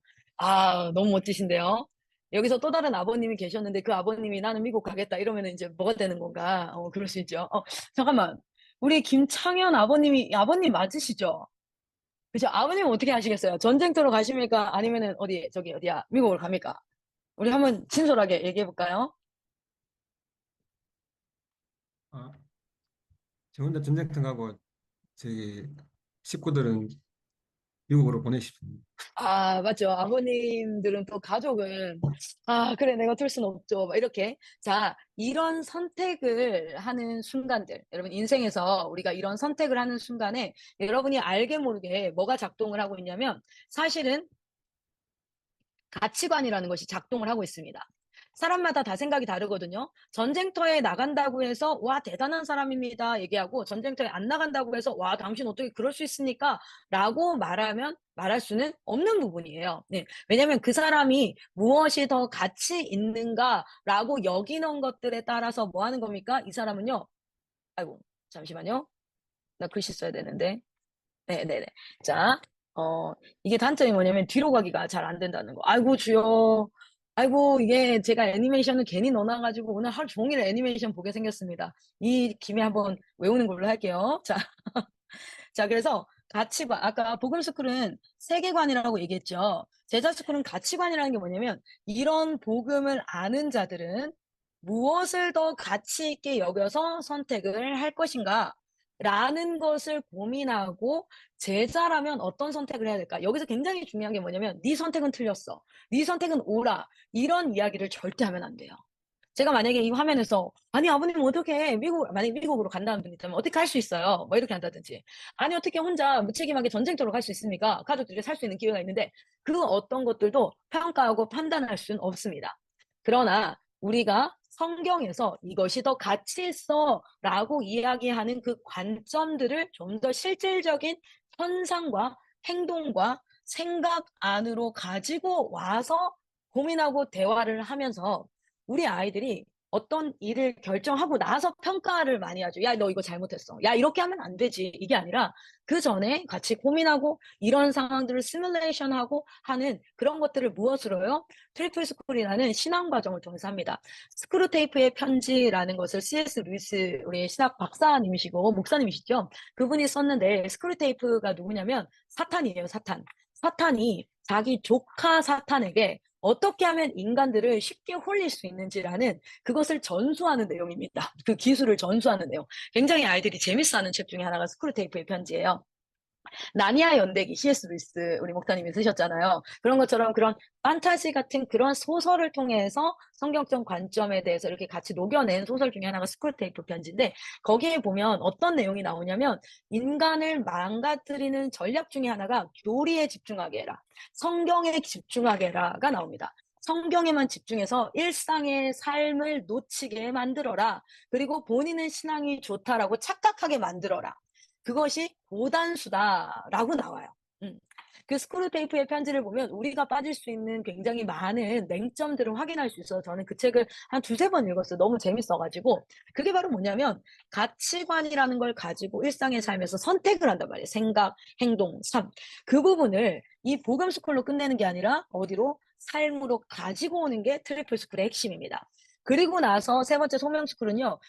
너무 멋지신데요. 여기서 또 다른 아버님이 계셨는데 그 아버님이 나는 미국 가겠다 이러면 이제 뭐가 되는 건가? 그럴 수 있죠. 잠깐만. 우리 김창현 아버님 맞으시죠? 그죠? 아버님은 어떻게 하시겠어요? 전쟁터로 가십니까? 아니면은 어디야? 미국으로 갑니까? 우리 한번 진솔하게 얘기해 볼까요? 아, 저 혼자 전쟁터 가고 저기 식구들은 미국으로 보내십시오. 맞죠. 아버님들은 또 가족은, 그래, 내가 둘 수는 없죠. 막 이렇게. 자, 이런 선택을 하는 순간들. 여러분, 인생에서 우리가 이런 선택을 하는 순간에 여러분이 알게 모르게 뭐가 작동을 하고 있냐면 사실은 가치관이라는 것이 작동을 하고 있습니다. 사람마다 다 생각이 다르거든요. 전쟁터에 나간다고 해서 와 대단한 사람입니다 얘기하고 전쟁터에 안 나간다고 해서 와 당신 어떻게 그럴 수 있습니까? 라고 말할 수는 없는 부분이에요. 네. 왜냐하면 그 사람이 무엇이 더 가치 있는가라고 여기는 것들에 따라서 뭐 하는 겁니까? 이 사람은요. 아이고 잠시만요. 나 글씨 써야 되는데. 네네네. 자, 이게 단점이 뭐냐면 뒤로 가기가 잘 안 된다는 거. 아이고, 주여. 아이고, 이게 제가 애니메이션을 괜히 넣어놔가지고 오늘 하루 종일 애니메이션 보게 생겼습니다. 이 김에 한번 외우는 걸로 할게요. 자, 자, 그래서 가치관. 아까 복음스쿨은 세계관이라고 얘기했죠. 제자스쿨은 가치관이라는 게 뭐냐면 이런 복음을 아는 자들은 무엇을 더 가치 있게 여겨서 선택을 할 것인가? 라는 것을 고민하고 제자라면 어떤 선택을 해야 될까? 여기서 굉장히 중요한 게 뭐냐면 네 선택은 틀렸어. 네 선택은 옳아. 이런 이야기를 절대 하면 안 돼요. 제가 만약에 이 화면에서 아니 아버님 어떻게 만약에 미국으로 간다는 분이 있다면 어떻게 할 수 있어요? 뭐 이렇게 한다든지 아니 어떻게 혼자 무책임하게 전쟁터로 갈 수 있습니까? 가족들이 살 수 있는 기회가 있는데 그 어떤 것들도 평가하고 판단할 수는 없습니다. 그러나 우리가 성경에서 이것이 더 가치 있어 라고 이야기하는 그 관점들을 좀 더 실질적인 현상과 행동과 생각 안으로 가지고 와서 고민하고 대화를 하면서 우리 아이들이 어떤 일을 결정하고 나서 평가를 많이 하죠. 야, 너 이거 잘못했어. 야, 이렇게 하면 안 되지. 이게 아니라 그 전에 같이 고민하고 이런 상황들을 시뮬레이션하고 하는 그런 것들을 무엇으로요? 트리플 스쿨이라는 신앙 과정을 통해서 합니다. 스크루테이프의 편지라는 것을 C.S. 루이스 우리 신학 박사님이시고 목사님이시죠. 그분이 썼는데 스크루테이프가 누구냐면 사탄이에요. 사탄. 사탄이 자기 조카 사탄에게 어떻게 하면 인간들을 쉽게 홀릴 수 있는지라는 그것을 전수하는 내용입니다. 그 기술을 전수하는 내용. 굉장히 아이들이 재밌어하는 책 중에 하나가 스크루테이프의 편지예요. 나니아 연대기 C.S. 루이스 우리 목사님이 쓰셨잖아요. 그런 것처럼 그런 판타지 같은 그런 소설을 통해서 성경적 관점에 대해서 이렇게 같이 녹여낸 소설 중에 하나가 스크루테이프 편지인데 거기에 보면 어떤 내용이 나오냐면 인간을 망가뜨리는 전략 중에 하나가 교리에 집중하게 해라. 성경에 집중하게 해라가 나옵니다. 성경에만 집중해서 일상의 삶을 놓치게 만들어라. 그리고 본인은 신앙이 좋다라고 착각하게 만들어라. 그것이 고단수다라고 나와요. 그 스크루테이프의 편지를 보면 우리가 빠질 수 있는 굉장히 많은 맹점들을 확인할 수 있어서 저는 그 책을 한 두세 번 읽었어요. 너무 재밌어가지고. 그게 바로 뭐냐면 가치관이라는 걸 가지고 일상의 삶에서 선택을 한단 말이에요. 생각, 행동, 삶. 그 부분을 이 복음 스쿨로 끝내는 게 아니라 어디로? 삶으로 가지고 오는 게 트리플 스쿨의 핵심입니다. 그리고 나서 세 번째 소명 스쿨은요.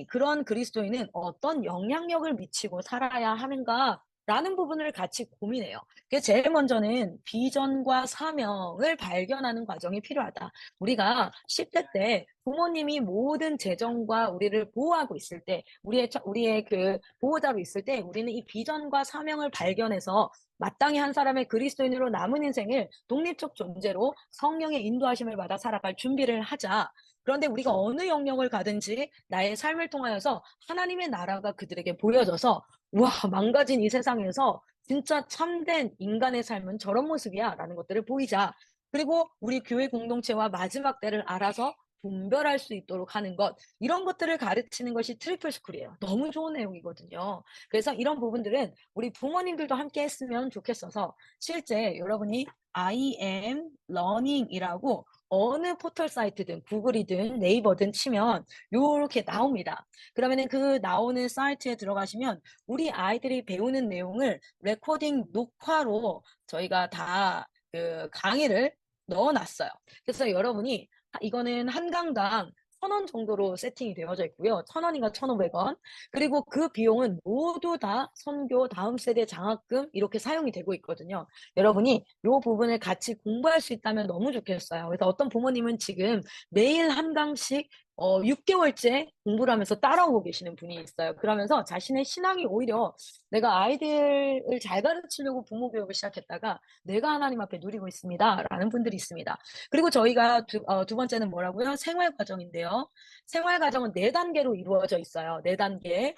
그런 그리스도인은 어떤 영향력을 미치고 살아야 하는가 라는 부분을 같이 고민해요. 그래서 제일 먼저는 비전과 사명을 발견하는 과정이 필요하다. 우리가 10대 때 부모님이 모든 재정과 우리를 보호하고 있을 때, 우리의 그 보호자로 있을 때 우리는 이 비전과 사명을 발견해서 마땅히 한 사람의 그리스도인으로 남은 인생을 독립적 존재로 성령의 인도하심을 받아 살아갈 준비를 하자. 그런데 우리가 어느 영역을 가든지 나의 삶을 통하여서 하나님의 나라가 그들에게 보여져서 와, 망가진 이 세상에서 진짜 참된 인간의 삶은 저런 모습이야 라는 것들을 보이자. 그리고 우리 교회 공동체와 마지막 때를 알아서 분별할 수 있도록 하는 것. 이런 것들을 가르치는 것이 트리플 스쿨이에요. 너무 좋은 내용이거든요. 그래서 이런 부분들은 우리 부모님들도 함께 했으면 좋겠어서 실제 여러분이 I am learning이라고 어느 포털 사이트든 구글이든 네이버든 치면 이렇게 나옵니다. 그러면은 그 나오는 사이트에 들어가시면 우리 아이들이 배우는 내용을 레코딩 녹화로 저희가 다 그 강의를 넣어놨어요. 그래서 여러분이 이거는 한 강당 1,000원 정도로 세팅이 되어져 있고요. 1,000원인가 1,500원. 그리고 그 비용은 모두 다 선교 다음 세대 장학금 이렇게 사용이 되고 있거든요. 여러분이 이 부분을 같이 공부할 수 있다면 너무 좋겠어요. 그래서 어떤 부모님은 지금 매일 한 강씩 6개월째 공부를 하면서 따라오고 계시는 분이 있어요. 그러면서 자신의 신앙이 오히려 내가 아이들을 잘 가르치려고 부모 교육을 시작했다가 내가 하나님 앞에 누리고 있습니다. 라는 분들이 있습니다. 그리고 저희가 두 번째는 뭐라고요? 생활 과정인데요. 생활 과정은 4단계로 이루어져 있어요. 4단계.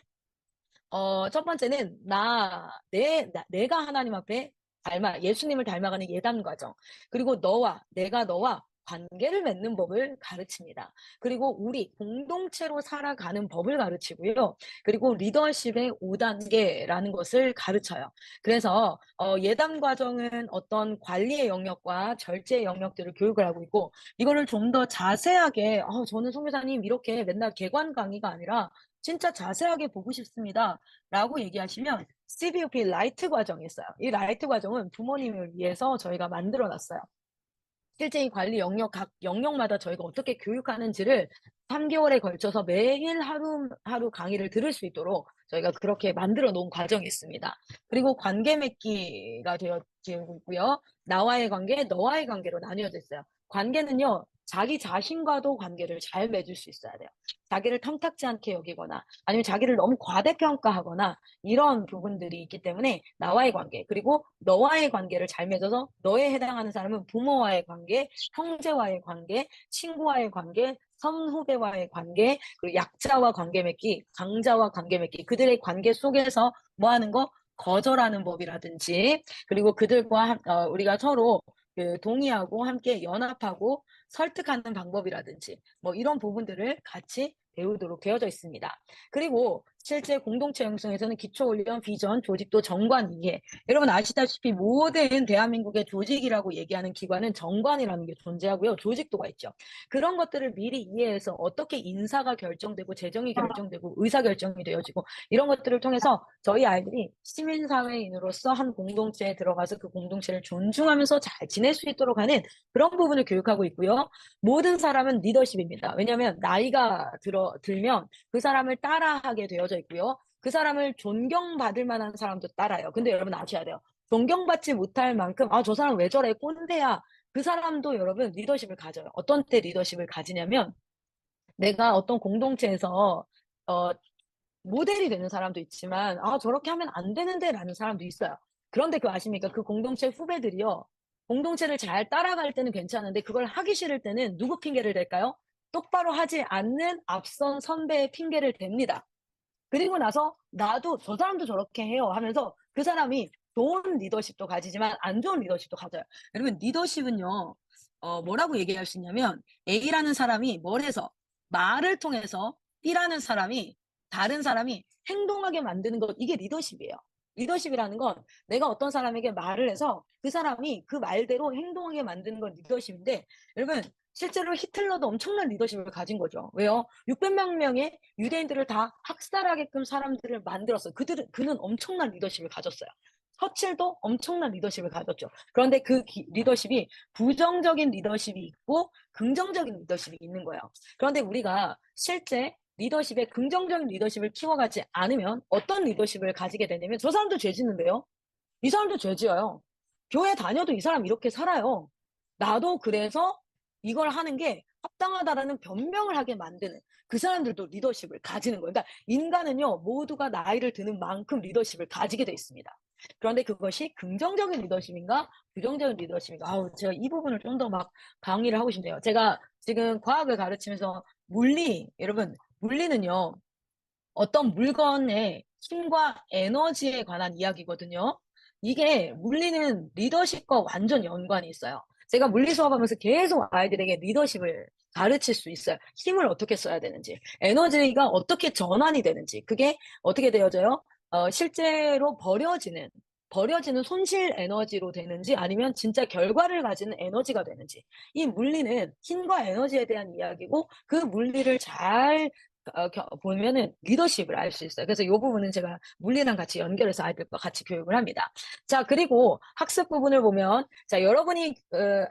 첫 번째는 내가 하나님 앞에 예수님을 닮아가는 예단 과정. 그리고 내가 너와 관계를 맺는 법을 가르칩니다. 그리고 우리 공동체로 살아가는 법을 가르치고요. 그리고 리더십의 5단계라는 것을 가르쳐요. 그래서 예단 과정은 어떤 관리의 영역과 절제의 영역들을 교육을 하고 있고 이거를 좀 더 자세하게 저는 송교사님 이렇게 맨날 개관 강의가 아니라 진짜 자세하게 보고 싶습니다. 라고 얘기하시면 CBOP 라이트 과정이 있어요. 이 라이트 과정은 부모님을 위해서 저희가 만들어 놨어요. 실제 이 관리 영역, 각 영역마다 저희가 어떻게 교육하는지를 3개월에 걸쳐서 매일 하루 강의를 들을 수 있도록 저희가 그렇게 만들어 놓은 과정이 있습니다. 그리고 관계 맺기가 되어지고 있고요. 나와의 관계, 너와의 관계로 나뉘어져 있어요. 관계는요, 자기 자신과도 관계를 잘 맺을 수 있어야 돼요. 자기를 탐탁지 않게 여기거나 아니면 자기를 너무 과대평가하거나 이런 부분들이 있기 때문에 나와의 관계 그리고 너와의 관계를 잘 맺어서 너에 해당하는 사람은 부모와의 관계, 형제와의 관계, 친구와의 관계, 선후배와의 관계, 그리고 약자와 관계 맺기, 강자와 관계 맺기 그들의 관계 속에서 뭐 하는 거? 거절하는 법이라든지 그리고 그들과 우리가 서로 동의하고 함께 연합하고 설득하는 방법이라든지 뭐 이런 부분들을 같이 배우도록 되어져 있습니다. 그리고 실제 공동체 형성에서는 기초훈련, 비전, 조직도 정관 이해. 여러분 아시다시피 모든 대한민국의 조직이라고 얘기하는 기관은 정관이라는 게 존재하고요. 조직도가 있죠. 그런 것들을 미리 이해해서 어떻게 인사가 결정되고 재정이 결정되고 의사결정이 되어지고 이런 것들을 통해서 저희 아이들이 시민사회인으로서 한 공동체에 들어가서 그 공동체를 존중하면서 잘 지낼 수 있도록 하는 그런 부분을 교육하고 있고요. 모든 사람은 리더십입니다. 왜냐하면 나이가 들면 그 사람을 따라하게 되어져 있고요. 그 사람을 존경받을 만한 사람도 따라요. 근데 여러분 아셔야 돼요. 존경받지 못할 만큼 저 사람 왜 저래 꼰대야. 그 사람도 여러분 리더십을 가져요. 어떤 때 리더십을 가지냐면 내가 어떤 공동체에서 모델이 되는 사람도 있지만 저렇게 하면 안 되는데 라는 사람도 있어요. 그런데 그거 아십니까? 그 공동체 후배들이요. 공동체를 잘 따라갈 때는 괜찮은데 그걸 하기 싫을 때는 누구 핑계를 댈까요? 똑바로 하지 않는 앞선 선배의 핑계를 댑니다. 그리고 나서 나도 저 사람도 저렇게 해요 하면서 그 사람이 좋은 리더십도 가지지만 안 좋은 리더십도 가져요. 여러분 리더십은요. 뭐라고 얘기할 수 있냐면 A라는 사람이 뭘 해서 말을 통해서 B라는 사람이 다른 사람이 행동하게 만드는 것 이게 리더십이에요. 리더십이라는 건 내가 어떤 사람에게 말을 해서 그 사람이 그 말대로 행동하게 만드는 건 리더십인데 여러분 실제로 히틀러도 엄청난 리더십을 가진 거죠. 왜요? 600만 명의 유대인들을 다 학살하게끔 사람들을 만들었어요. 그는 엄청난 리더십을 가졌어요. 처칠도 엄청난 리더십을 가졌죠. 그런데 그 리더십이 부정적인 리더십이 있고 긍정적인 리더십이 있는 거예요. 그런데 우리가 실제 리더십에 긍정적인 리더십을 키워가지 않으면 어떤 리더십을 가지게 되냐면 저 사람도 죄 짓는데요. 이 사람도 죄 지어요. 교회 다녀도 이 사람 이렇게 살아요. 나도 그래서 이걸 하는 게 합당하다라는 변명을 하게 만드는 그 사람들도 리더십을 가지는 거예요. 그러니까 인간은요 모두가 나이를 드는 만큼 리더십을 가지게 돼 있습니다. 그런데 그것이 긍정적인 리더십인가 부정적인 리더십인가 제가 이 부분을 좀 더 막 강의를 하고 싶네요. 제가 지금 과학을 가르치면서 여러분 물리는요 어떤 물건의 힘과 에너지에 관한 이야기거든요. 이게 물리는 리더십과 완전 연관이 있어요. 제가 물리 수업하면서 계속 아이들에게 리더십을 가르칠 수 있어요. 힘을 어떻게 써야 되는지, 에너지가 어떻게 전환이 되는지, 그게 어떻게 되어져요? 실제로 버려지는 손실 에너지로 되는지 아니면 진짜 결과를 가지는 에너지가 되는지. 이 물리는 힘과 에너지에 대한 이야기고 그 물리를 잘 보면은 리더십을 알 수 있어요. 그래서 이 부분은 제가 물리랑 같이 연결해서 아이들과 같이 교육을 합니다. 자, 그리고 학습 부분을 보면, 자, 여러분이,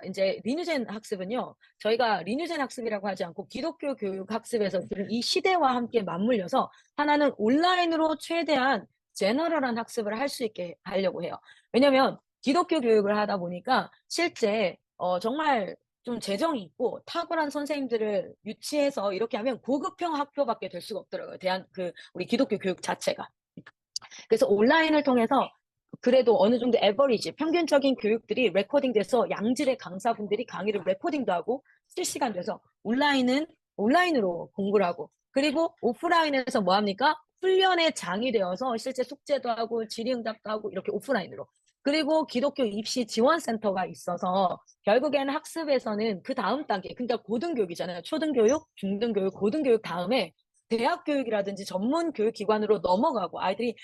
이제 리뉴젠 학습은요, 저희가 리뉴젠 학습이라고 하지 않고 기독교 교육 학습에서 이 시대와 함께 맞물려서 하나는 온라인으로 최대한 제너럴한 학습을 할 수 있게 하려고 해요. 왜냐면 기독교 교육을 하다 보니까 실제, 정말 좀 재정이 있고 탁월한 선생님들을 유치해서 이렇게 하면 고급형 학교밖에 될 수가 없더라고요. 우리 기독교 교육 자체가. 그래서 온라인을 통해서 그래도 어느 정도 에버리지, 평균적인 교육들이 레코딩돼서 양질의 강사분들이 강의를 레코딩도 하고 실시간 돼서 온라인으로 공부를 하고 그리고 오프라인에서 뭐 합니까? 훈련의 장이 되어서 실제 숙제도 하고 질의응답도 하고 이렇게 오프라인으로. 그리고 기독교 입시 지원센터가 있어서 결국에는 학습에서는 그 다음 단계, 그러니까 고등교육이잖아요. 초등교육, 중등교육, 고등교육 다음에 대학교육이라든지 전문 교육기관으로 넘어가고 아이들이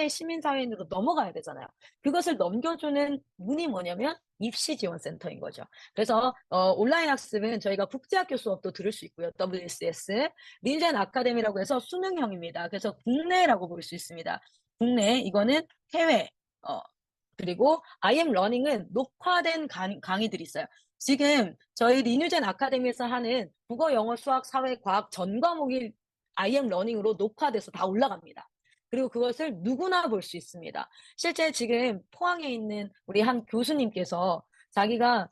시민사회인으로 넘어가야 되잖아요. 그것을 넘겨주는 문이 뭐냐면 입시지원센터인 거죠. 그래서 온라인 학습은 저희가 국제학교 수업도 들을 수 있고요. WSS, 린젠 아카데미라고 해서 수능형입니다. 그래서 국내라고 볼 수 있습니다. 국내, 이거는 해외, 그리고 IM 러닝은 녹화된 강의들이 있어요. 지금 저희 리뉴젠 아카데미에서 하는 국어, 영어, 수학, 사회, 과학 전 과목이 IM 러닝으로 녹화돼서 다 올라갑니다. 그리고 그것을 누구나 볼 수 있습니다. 실제 지금 포항에 있는 우리 한 교수님께서 자기가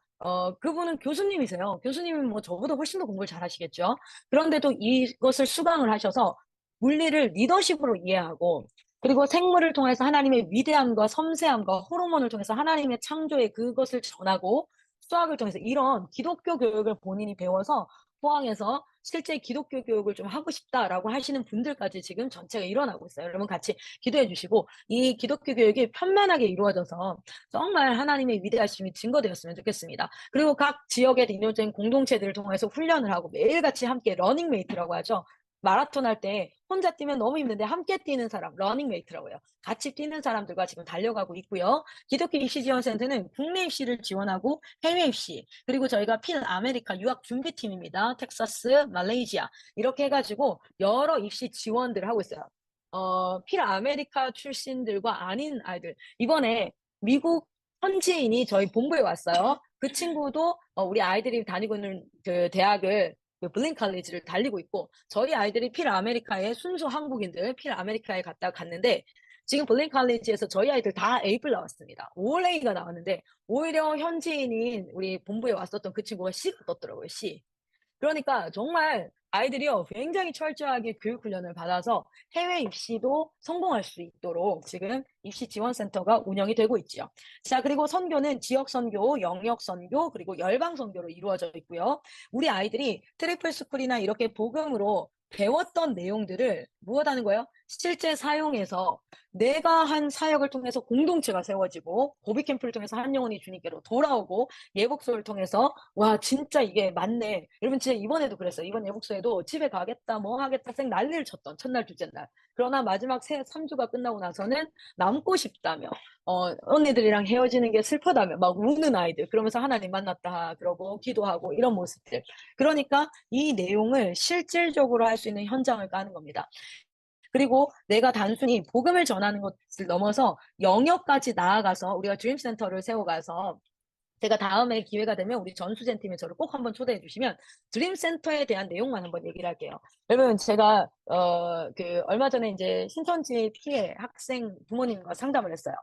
그분은 교수님이세요. 교수님은 뭐 저보다 훨씬 더 공부를 잘하시겠죠. 그런데도 이것을 수강을 하셔서 물리를 리더십으로 이해하고 그리고 생물을 통해서 하나님의 위대함과 섬세함과 호르몬을 통해서 하나님의 창조의 그것을 전하고 수학을 통해서 이런 기독교 교육을 본인이 배워서 포항에서 실제 기독교 교육을 좀 하고 싶다라고 하시는 분들까지 지금 전체가 일어나고 있어요. 여러분 같이 기도해 주시고 이 기독교 교육이 편만하게 이루어져서 정말 하나님의 위대하심이 증거되었으면 좋겠습니다. 그리고 각 지역의 리뉴젠 공동체들을 통해서 훈련을 하고 매일같이 함께 러닝메이트라고 하죠. 마라톤 할 때 혼자 뛰면 너무 힘든데 함께 뛰는 사람, 러닝메이트라고 해요. 같이 뛰는 사람들과 지금 달려가고 있고요. 기독교 입시 지원센터는 국내 입시를 지원하고 해외 입시, 그리고 저희가 필 아메리카 유학 준비팀입니다. 텍사스, 말레이시아 이렇게 해가지고 여러 입시 지원들을 하고 있어요. 필 아메리카 출신들과 아닌 아이들, 이번에 미국 현지인이 저희 본부에 왔어요. 그 친구도 우리 아이들이 다니고 있는 그 대학을, 그 블린 칼리지를 달리고 있고, 저희 아이들이 필 아메리카의 순수 한국인들 필 아메리카에 갔는데, 지금 블린 칼리지에서 저희 아이들 다 A플 나왔습니다. 올 A가 나왔는데, 오히려 현지인인 우리 본부에 왔었던 그 친구가 C가 떴더라고요. C. 그러니까 정말 아이들이요, 굉장히 철저하게 교육 훈련을 받아서 해외 입시도 성공할 수 있도록 지금 입시 지원센터가 운영이 되고 있지요. 자, 그리고 선교는 지역 선교, 영역 선교, 그리고 열방 선교로 이루어져 있고요. 우리 아이들이 트리플 스쿨이나 이렇게 복음으로 배웠던 내용들을 무엇하는 거예요? 실제 사용해서 내가 한 사역을 통해서 공동체가 세워지고, 고비 캠프를 통해서 한 영혼이 주님께로 돌아오고, 예복소를 통해서 와 진짜 이게 맞네. 여러분 진짜 이번에도 그랬어요. 이번 예복소에도 집에 가겠다 뭐 하겠다 생 난리를 쳤던 첫날 둘째 날. 그러나 마지막 3주가 끝나고 나서는 남고 싶다며 언니들이랑 헤어지는 게 슬프다며 막 우는 아이들, 그러면서 하나님 만났다 그러고 기도하고 이런 모습들. 그러니까 이 내용을 실질적으로 할 수 있는 현장을 까는 겁니다. 그리고 내가 단순히 복음을 전하는 것을 넘어서 영역까지 나아가서 우리가 드림센터를 세워가서, 제가 다음에 기회가 되면 우리 전수진 팀에 저를 꼭 한번 초대해 주시면 드림센터에 대한 내용만 한번 얘기를 할게요. 여러분 제가 얼마 전에 이제 신천지 피해 학생 부모님과 상담을 했어요.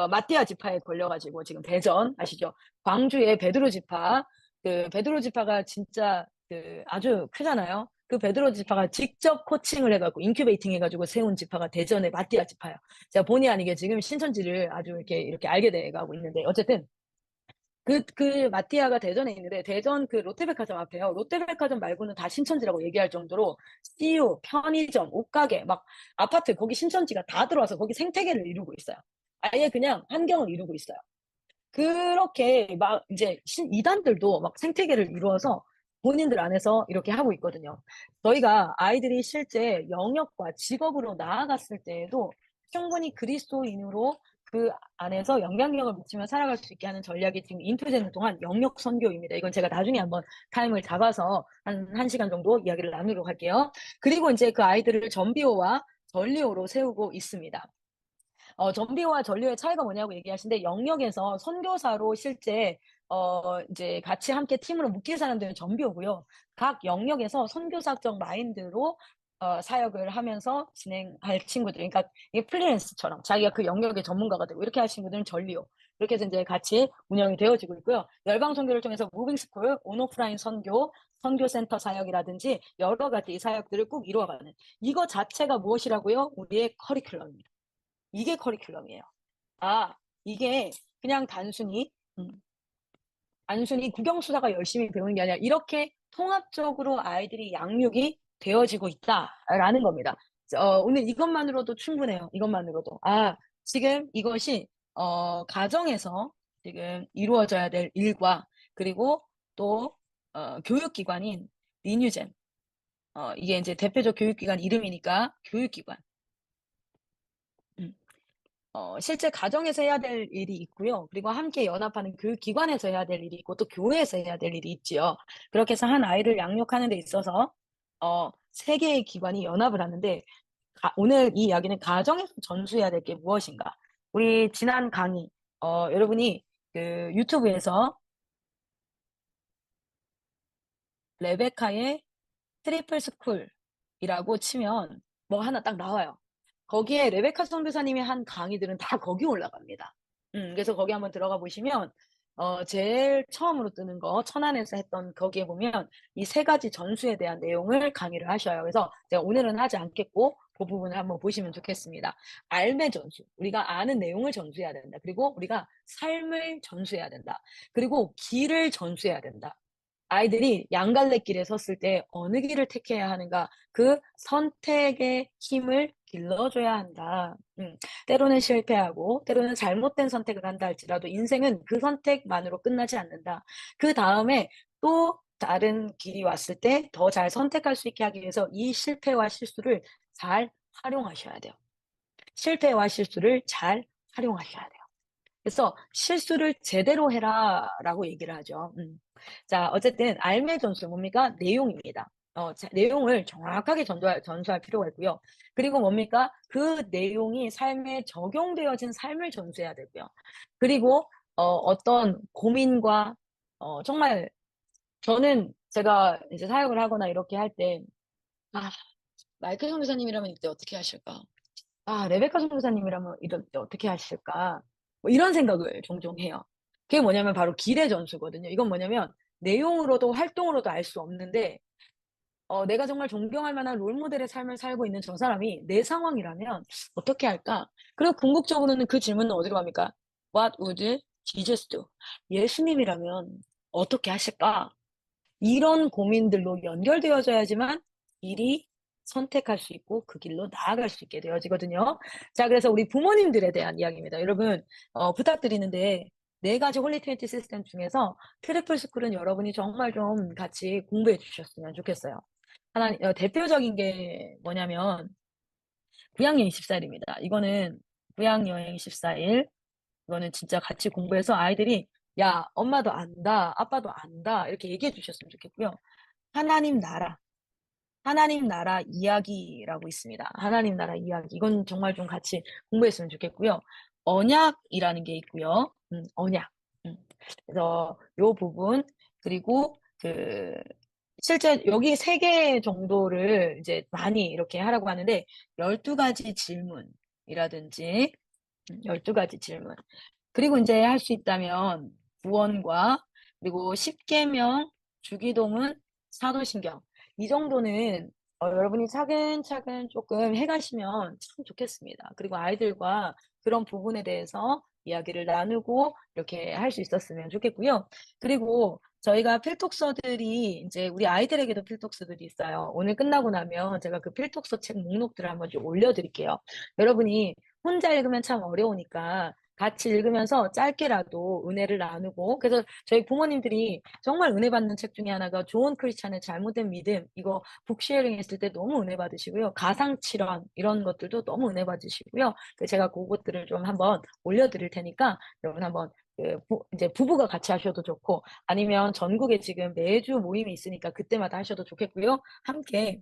마띠아 지파에 걸려가지고 지금 대전 아시죠? 광주의 베드로 지파, 그 베드로 지파가 진짜 그 아주 크잖아요. 그 베드로 지파가 직접 코칭을 해갖고 인큐베이팅 해가지고 세운 지파가 대전의 마띠아 지파예요. 제가 본의 아니게 지금 신천지를 아주 이렇게 알게 돼가고 있는데, 어쨌든 그 마티아가 대전에 있는데, 대전 그 롯데백화점 앞에요. 롯데백화점 말고는 다 신천지라고 얘기할 정도로 CU, 편의점, 옷가게, 막 아파트, 거기 신천지가 다 들어와서 거기 생태계를 이루고 있어요. 아예 그냥 환경을 이루고 있어요. 그렇게 막 이제 이단들도 막 생태계를 이루어서 본인들 안에서 이렇게 하고 있거든요. 저희가 아이들이 실제 영역과 직업으로 나아갔을 때에도 충분히 그리스도인으로 그 안에서 영향력을 미치며 살아갈 수 있게 하는 전략이 지금 인투되는 동안 영역 선교입니다. 이건 제가 나중에 한번 타임을 잡아서 한 1시간 정도 이야기를 나누도록 할게요. 그리고 이제 그 아이들을 전비호와 전리호로 세우고 있습니다. 전비호와 전리호의 차이가 뭐냐고 얘기하시는데, 영역에서 선교사로 실제 이제 같이 함께 팀으로 묶일 사람들은 전비호고요. 각 영역에서 선교사적 마인드로 사역을 하면서 진행할 친구들, 그러니까 이게 프리랜스처럼 자기가 그 영역의 전문가가 되고 이렇게 할 친구들은 전리호. 이렇게 해서 이제 같이 운영이 되어지고 있고요. 열방 선교를 통해서 무빙스쿨, 온오프라인 선교, 선교센터 사역이라든지 여러 가지 사역들을 꼭 이루어가는, 이거 자체가 무엇이라고요? 우리의 커리큘럼입니다. 이게 커리큘럼이에요. 아, 이게 그냥 단순히 국영수다가 열심히 배우는 게 아니라 이렇게 통합적으로 아이들이 양육이 되어지고 있다라는 겁니다. 오늘 이것만으로도 충분해요. 이것만으로도. 지금 이것이 가정에서 지금 이루어져야 될 일과, 그리고 또 교육기관인 리뉴젠, 이게 이제 대표적 교육기관 이름이니까 교육기관. 실제 가정에서 해야 될 일이 있고요. 그리고 함께 연합하는 교육기관에서 해야 될 일이 있고, 또 교회에서 해야 될 일이 있지요. 그렇게 해서 한 아이를 양육하는 데 있어서 3개의 기관이 연합을 하는데, 오늘 이 이야기는 가정에서 전수해야 될 게 무엇인가. 우리 지난 강의, 여러분이 그 유튜브에서 레베카의 트리플 스쿨이라고 치면 뭐 하나 딱 나와요. 거기에 레베카 선교사님이 한 강의들은 다 거기 올라갑니다. 그래서 거기 한번 들어가 보시면 제일 처음으로 뜨는 거, 천안에서 했던 거기에 보면 이 3가지 전수에 대한 내용을 강의를 하셔요. 그래서 제가 오늘은 하지 않겠고 그 부분을 한번 보시면 좋겠습니다. 알매 전수, 우리가 아는 내용을 전수해야 된다. 그리고 우리가 삶을 전수해야 된다. 그리고 길을 전수해야 된다. 아이들이 양갈래길에 섰을 때 어느 길을 택해야 하는가, 그 선택의 힘을 길러줘야 한다. 때로는 실패하고 때로는 잘못된 선택을 한다 할지라도 인생은 그 선택만으로 끝나지 않는다. 그 다음에 또 다른 길이 왔을 때 더 잘 선택할 수 있게 하기 위해서 이 실패와 실수를 잘 활용하셔야 돼요. 실패와 실수를 잘 활용하셔야 돼요. 그래서 실수를 제대로 해라라고 얘기를 하죠. 자, 어쨌든 알매 전술 뭡니까? 내용입니다. 내용을 정확하게 전수할 필요가 있고요. 그리고 뭡니까? 그 내용이 삶에 적용되어진 삶을 전수해야 되고요. 그리고 어떤 고민과 정말 저는 제가 이제 사역을 하거나 이렇게 할 때, 마이클 선교사님이라면 이때 어떻게 하실까? 레베카 선교사님이라면 이럴 때 어떻게 하실까? 뭐 이런 생각을 종종 해요. 그게 뭐냐면 바로 길의 전수거든요. 이건 뭐냐면 내용으로도 활동으로도 알 수 없는데, 내가 정말 존경할 만한 롤모델의 삶을 살고 있는 저 사람이 내 상황이라면 어떻게 할까? 그리고 궁극적으로는 그 질문은 어디로 갑니까? What would Jesus do? 예수님이라면 어떻게 하실까? 이런 고민들로 연결되어져야지만 일이 선택할 수 있고 그 길로 나아갈 수 있게 되어지거든요. 자, 그래서 우리 부모님들에 대한 이야기입니다. 여러분, 부탁드리는데, 네 가지 홀리20 시스템 중에서 트리플 스쿨은 여러분이 정말 좀 같이 공부해 주셨으면 좋겠어요. 대표적인 게 뭐냐면, 구약여행 14일입니다. 이거는 구약여행 14일, 이거는 진짜 같이 공부해서 아이들이 야, 엄마도 안다, 아빠도 안다, 이렇게 얘기해 주셨으면 좋겠고요. 하나님 나라, 하나님 나라 이야기라고 있습니다. 하나님 나라 이야기. 이건 정말 좀 같이 공부했으면 좋겠고요. 언약이라는 게 있고요. 언약. 그래서 요 부분, 그리고 실제 여기 3개 정도를 이제 많이 이렇게 하라고 하는데, 12가지 질문이라든지, 12가지 질문. 그리고 이제 할 수 있다면 구원과 그리고 십계명, 주기도문, 사도신경 이 정도는 여러분이 차근차근 조금 해가시면 참 좋겠습니다. 그리고 아이들과 그런 부분에 대해서 이야기를 나누고 이렇게 할 수 있었으면 좋겠고요. 그리고 저희가 필독서들이 이제 우리 아이들에게도 필독서들이 있어요. 오늘 끝나고 나면 제가 그 필독서 책 목록들을 한번 좀 올려드릴게요. 여러분이 혼자 읽으면 참 어려우니까 같이 읽으면서 짧게라도 은혜를 나누고, 그래서 저희 부모님들이 정말 은혜 받는 책 중에 하나가 좋은 크리스찬의 잘못된 믿음, 이거 북쉐어링 했을 때 너무 은혜 받으시고요. 가상칠언 이런 것들도 너무 은혜 받으시고요. 제가 그것들을 좀 한번 올려드릴 테니까 여러분 한번 이제 부부가 같이 하셔도 좋고, 아니면 전국에 지금 매주 모임이 있으니까 그때마다 하셔도 좋겠고요. 함께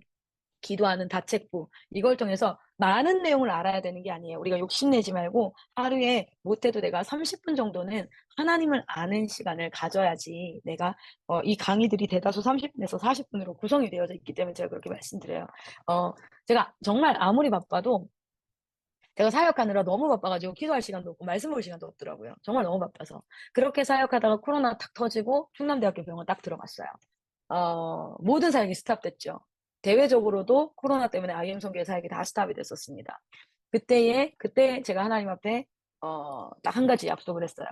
기도하는 다책부, 이걸 통해서 많은 내용을 알아야 되는 게 아니에요. 우리가 욕심내지 말고 하루에 못해도 내가 30분 정도는 하나님을 아는 시간을 가져야지. 내가 이 강의들이 대다수 30분에서 40분으로 구성이 되어져 있기 때문에 제가 그렇게 말씀드려요. 제가 정말 아무리 바빠도 제가 사역하느라 너무 바빠가지고 기도할 시간도 없고 말씀 볼 시간도 없더라고요. 정말 너무 바빠서. 그렇게 사역하다가 코로나 탁 터지고 충남대학교 병원 딱 들어갔어요. 모든 사역이 스탑됐죠. 대외적으로도 코로나 때문에 IM 선교의 사역이 다 스탑이 됐었습니다. 그때 제가 하나님 앞에 딱 한 가지 약속을 했어요.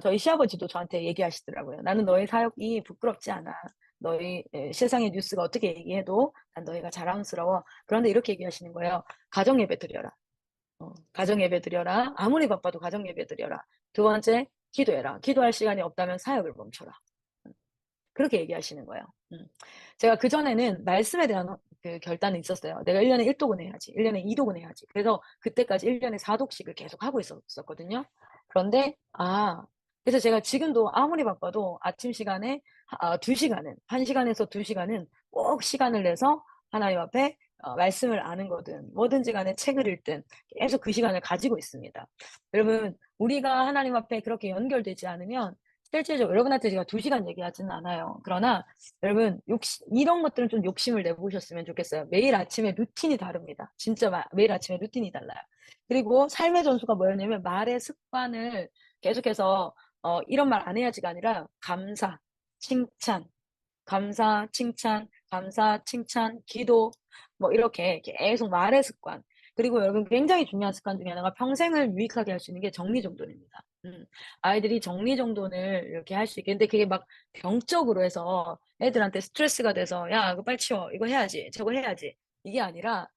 저희 시아버지도 저한테 얘기하시더라고요. 나는 너의 사역이 부끄럽지 않아. 너희 세상의 뉴스가 어떻게 얘기해도 난 너희가 자랑스러워. 그런데 이렇게 얘기하시는 거예요. 가정 예배 드려라. 가정 예배 드려라. 아무리 바빠도 가정 예배 드려라. 두 번째, 기도해라. 기도할 시간이 없다면 사역을 멈춰라. 그렇게 얘기하시는 거예요. 제가 그전에는 말씀에 대한 그 결단은 있었어요. 내가 1년에 1독은 해야지. 1년에 2독은 해야지. 그래서 그때까지 1년에 4독씩을 계속 하고 있었거든요. 그런데, 그래서 제가 지금도 아무리 바빠도 아침 시간에 2시간은, 1시간에서 2시간은 꼭 시간을 내서 하나님 앞에 말씀을 아는 거든, 뭐든지 간에 책을 읽든 계속 그 시간을 가지고 있습니다. 여러분, 우리가 하나님 앞에 그렇게 연결되지 않으면 실제적으로 여러분한테 제가 2시간 얘기하지는 않아요. 그러나 여러분 이런 것들은 좀 욕심을 내보셨으면 좋겠어요. 매일 아침에 루틴이 다릅니다. 진짜 매일 아침에 루틴이 달라요. 그리고 삶의 전수가 뭐였냐면 말의 습관을 계속해서 이런 말 안 해야지가 아니라 감사, 칭찬, 감사, 칭찬, 감사, 칭찬, 기도 뭐 이렇게 계속 말의 습관. 그리고 여러분 굉장히 중요한 습관 중에 하나가 평생을 유익하게 할 수 있는 게 정리정돈입니다. 아이들이 정리정돈을 이렇게 할 수 있겠는데 그게 막 병적으로 해서 애들한테 스트레스가 돼서 야 이거 빨리 치워 이거 해야지 저거 해야지 이게 아니라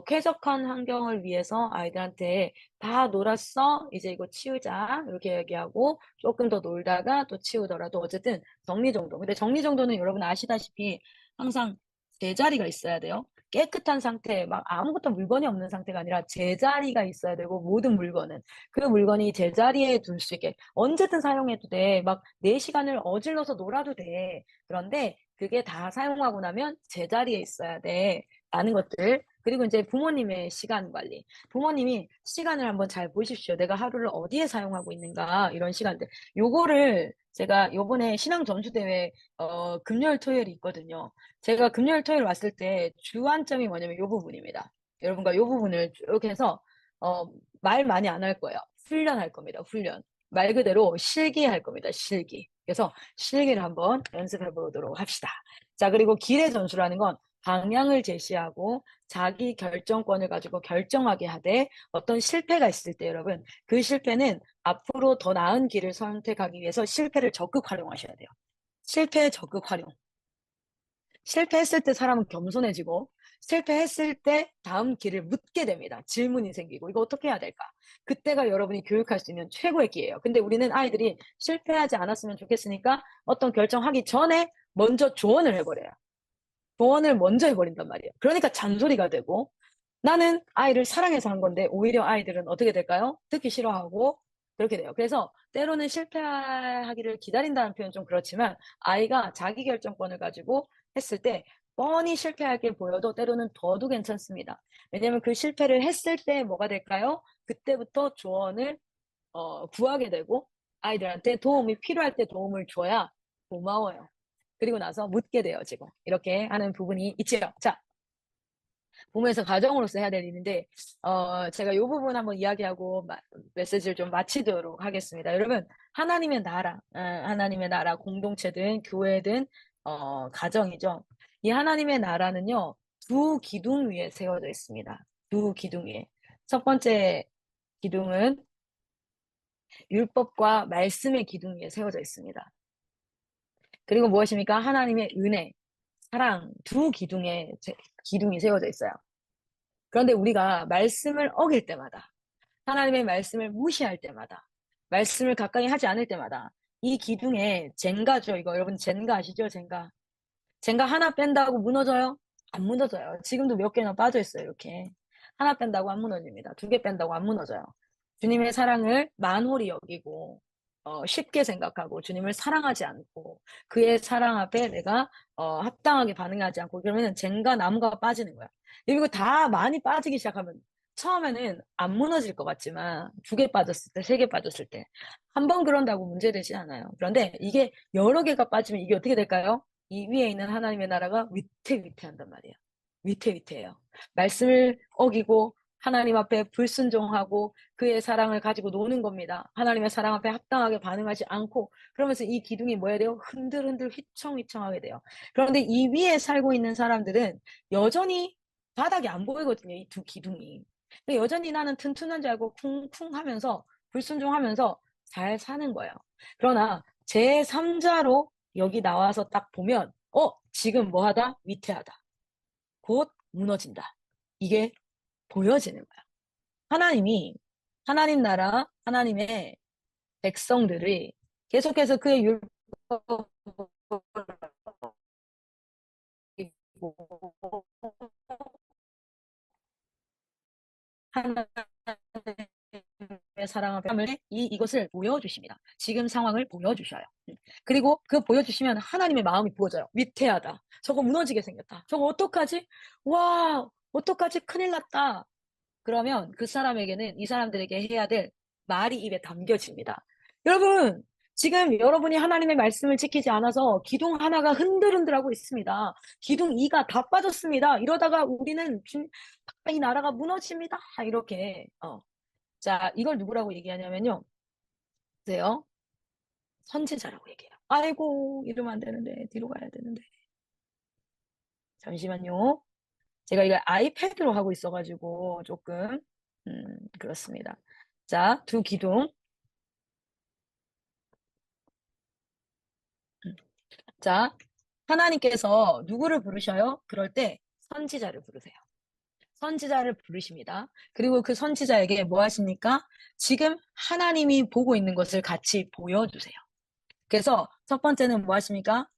쾌적한 환경을 위해서 아이들한테 다 놀았어. 이제 이거 치우자. 이렇게 얘기하고 조금 더 놀다가 또 치우더라도 어쨌든 정리정돈. 근데 정리정돈은 여러분 아시다시피 항상 제자리가 있어야 돼요. 깨끗한 상태, 막 아무것도 물건이 없는 상태가 아니라 제자리가 있어야 되고 모든 물건은 그 물건이 제자리에 둘 수 있게 언제든 사용해도 돼. 막 내 시간을 어질러서 놀아도 돼. 그런데 그게 다 사용하고 나면 제자리에 있어야 돼. 라는 것들. 그리고 이제 부모님의 시간 관리. 부모님이 시간을 한번 잘 보십시오. 내가 하루를 어디에 사용하고 있는가, 이런 시간들. 요거를 제가 요번에 신앙 전수대회, 금요일, 토요일이 있거든요. 제가 금요일, 토요일 왔을 때 주안점이 뭐냐면 요 부분입니다. 여러분과 요 부분을 쭉 해서, 어, 말 많이 안 할 거예요. 훈련할 겁니다. 훈련. 말 그대로 실기할 겁니다. 실기. 그래서 실기를 한번 연습해 보도록 합시다. 자, 그리고 길의 전수라는 건 방향을 제시하고 자기 결정권을 가지고 결정하게 하되 어떤 실패가 있을 때 여러분 그 실패는 앞으로 더 나은 길을 선택하기 위해서 실패를 적극 활용하셔야 돼요. 실패의 적극 활용. 실패했을 때 사람은 겸손해지고 실패했을 때 다음 길을 묻게 됩니다. 질문이 생기고 이거 어떻게 해야 될까? 그때가 여러분이 교육할 수 있는 최고의 기회예요. 근데 우리는 아이들이 실패하지 않았으면 좋겠으니까 어떤 결정하기 전에 먼저 조언을 해버려요. 조언을 먼저 해버린단 말이에요. 그러니까 잔소리가 되고 나는 아이를 사랑해서 한 건데 오히려 아이들은 어떻게 될까요? 듣기 싫어하고 그렇게 돼요. 그래서 때로는 실패하기를 기다린다는 표현 좀 그렇지만 아이가 자기 결정권을 가지고 했을 때 뻔히 실패할 게 보여도 때로는 더도 괜찮습니다. 왜냐하면 그 실패를 했을 때 뭐가 될까요? 그때부터 조언을 구하게 되고 아이들한테 도움이 필요할 때 도움을 줘야 고마워요. 그리고 나서 묻게 돼요, 지금. 이렇게 하는 부분이 있지요. 자, 부모에서 가정으로서 해야 될 일인데, 제가 이 부분 한번 이야기하고 메시지를 좀 마치도록 하겠습니다. 여러분, 하나님의 나라, 하나님의 나라, 공동체든, 교회든, 가정이죠. 이 하나님의 나라는요, 두 기둥 위에 세워져 있습니다. 두 기둥 위에. 첫 번째 기둥은 율법과 말씀의 기둥 위에 세워져 있습니다. 그리고 무엇입니까? 하나님의 은혜, 사랑, 두 기둥이 세워져 있어요. 그런데 우리가 말씀을 어길 때마다, 하나님의 말씀을 무시할 때마다, 말씀을 가까이 하지 않을 때마다, 이 기둥에 젠가죠. 이거 여러분 젠가 아시죠? 젠가. 젠가 하나 뺀다고 무너져요? 안 무너져요. 지금도 몇 개나 빠져 있어요. 이렇게. 하나 뺀다고 안 무너집니다. 두 개 뺀다고 안 무너져요. 주님의 사랑을 만홀히 여기고 쉽게 생각하고 주님을 사랑하지 않고 그의 사랑 앞에 내가 합당하게 반응하지 않고 그러면 젠가 나무가 빠지는 거야. 그리고 다 많이 빠지기 시작하면 처음에는 안 무너질 것 같지만 두 개 빠졌을 때, 세 개 빠졌을 때 한 번 그런다고 문제되지 않아요. 그런데 이게 여러 개가 빠지면 이게 어떻게 될까요? 이 위에 있는 하나님의 나라가 위태위태한단 말이에요. 위태위태해요. 말씀을 어기고 하나님 앞에 불순종하고 그의 사랑을 가지고 노는 겁니다. 하나님의 사랑 앞에 합당하게 반응하지 않고 그러면서 이 기둥이 뭐야 돼요? 흔들흔들 휘청휘청하게 돼요. 그런데 이 위에 살고 있는 사람들은 여전히 바닥이 안 보이거든요. 이 두 기둥이. 근데 여전히 나는 튼튼한 줄 알고 쿵쿵 하면서 불순종하면서 잘 사는 거예요. 그러나 제3자로 여기 나와서 딱 보면 지금 뭐하다? 위태하다. 곧 무너진다. 이게 보여지는 거야. 하나님 나라, 하나님의 백성들이 계속해서 그의 율법을 어기고 하나님의 사랑을 이것을 보여주십니다. 지금 상황을 보여주셔요. 그리고 그 보여주시면 하나님의 마음이 부어져요. 위태하다. 저거 무너지게 생겼다. 저거 어떡하지? 와, 어떡하지? 큰일 났다. 그러면 그 사람에게는 이 사람들에게 해야 될 말이 입에 담겨집니다. 여러분, 지금 여러분이 하나님의 말씀을 지키지 않아서 기둥 하나가 흔들흔들하고 있습니다. 기둥 2가 다 빠졌습니다. 이러다가 우리는 이 나라가 무너집니다. 이렇게. 자, 이걸 누구라고 얘기하냐면요. 보세요. 선지자라고 얘기해요. 아이고, 이러면 안 되는데, 뒤로 가야 되는데. 잠시만요. 제가 이거 아이패드로 하고 있어가지고 조금 그렇습니다. 자, 두 기둥. 자, 하나님께서 누구를 부르셔요? 그럴 때 선지자를 부르세요. 선지자를 부르십니다. 그리고 그 선지자에게 뭐 하십니까? 지금 하나님이 보고 있는 것을 같이 보여주세요. 그래서 첫 번째는 뭐 하십니까?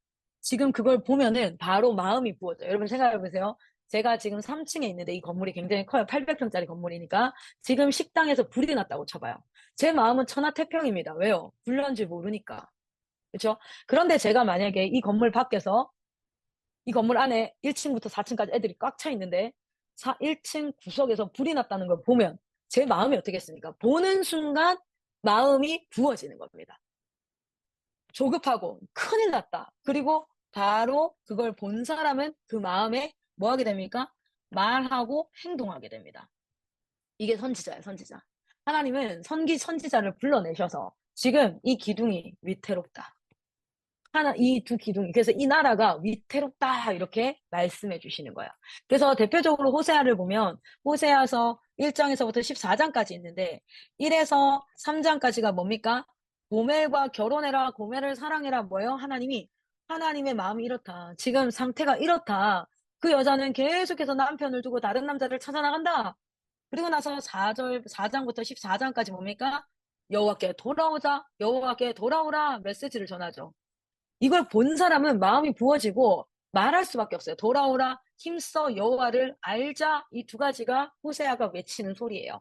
지금 그걸 보면은 바로 마음이 부어져요. 여러분 생각해 보세요. 제가 지금 3층에 있는데 이 건물이 굉장히 커요. 800평짜리 건물이니까 지금 식당에서 불이 났다고 쳐봐요. 제 마음은 천하태평입니다. 왜요? 불난지 모르니까. 그렇죠? 그런데 제가 만약에 이 건물 밖에서 이 건물 안에 1층부터 4층까지 애들이 꽉 차 있는데 1층 구석에서 불이 났다는 걸 보면 제 마음이 어떻겠습니까? 보는 순간 마음이 부어지는 겁니다. 조급하고 큰일 났다. 그리고 바로 그걸 본 사람은 그 마음에 뭐 하게 됩니까? 말하고 행동하게 됩니다. 이게 선지자예요, 선지자. 하나님은 선지자를 불러내셔서 지금 이 기둥이 위태롭다. 이 두 기둥이. 그래서 이 나라가 위태롭다. 이렇게 말씀해 주시는 거예요. 그래서 대표적으로 호세아를 보면 호세아서 1장에서부터 14장까지 있는데 1에서 3장까지가 뭡니까? 고멜과 결혼해라. 고멜을 사랑해라. 뭐예요? 하나님의 마음이 이렇다. 지금 상태가 이렇다. 그 여자는 계속해서 남편을 두고 다른 남자를 찾아 나간다. 그리고 나서 4장부터 14장까지 뭡니까? 여호와께 돌아오자. 여호와께 돌아오라. 메시지를 전하죠. 이걸 본 사람은 마음이 부어지고 말할 수밖에 없어요. 돌아오라, 힘써 여호와를 알자. 이 두 가지가 호세아가 외치는 소리예요.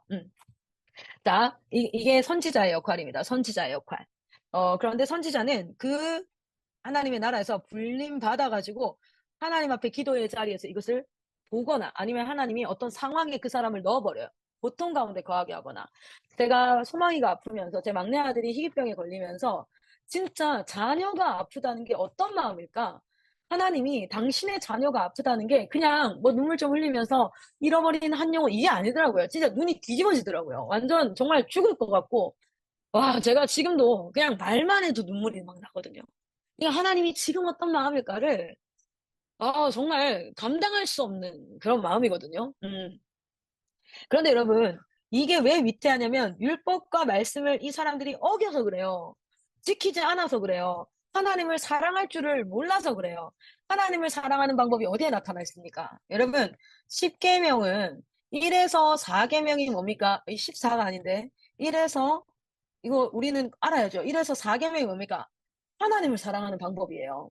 자, 이게 선지자의 역할입니다. 선지자의 역할. 그런데 선지자는 그 하나님의 나라에서 불림 받아가지고 하나님 앞에 기도의 자리에서 이것을 보거나 아니면 하나님이 어떤 상황에 그 사람을 넣어버려요. 고통 가운데 거하게 하거나. 제가 소망이가 아프면서 제 막내 아들이 희귀병에 걸리면서 진짜 자녀가 아프다는 게 어떤 마음일까? 하나님이 당신의 자녀가 아프다는 게 그냥 뭐 눈물 좀 흘리면서 잃어버린 한 영혼 이게 아니더라고요. 진짜 눈이 뒤집어지더라고요. 완전 정말 죽을 것 같고 와 제가 지금도 그냥 말만 해도 눈물이 막 나거든요. 그러니까 하나님이 지금 어떤 마음일까를 정말 감당할 수 없는 그런 마음이거든요. 그런데 여러분, 이게 왜 위태하냐면 율법과 말씀을 이 사람들이 어겨서 그래요. 지키지 않아서 그래요. 하나님을 사랑할 줄을 몰라서 그래요. 하나님을 사랑하는 방법이 어디에 나타나 있습니까? 여러분, 10계명은 1에서 4계명이 뭡니까? 14가 아닌데 1에서 이거 우리는 알아야죠. 1에서 4계명이 뭡니까? 하나님을 사랑하는 방법이에요.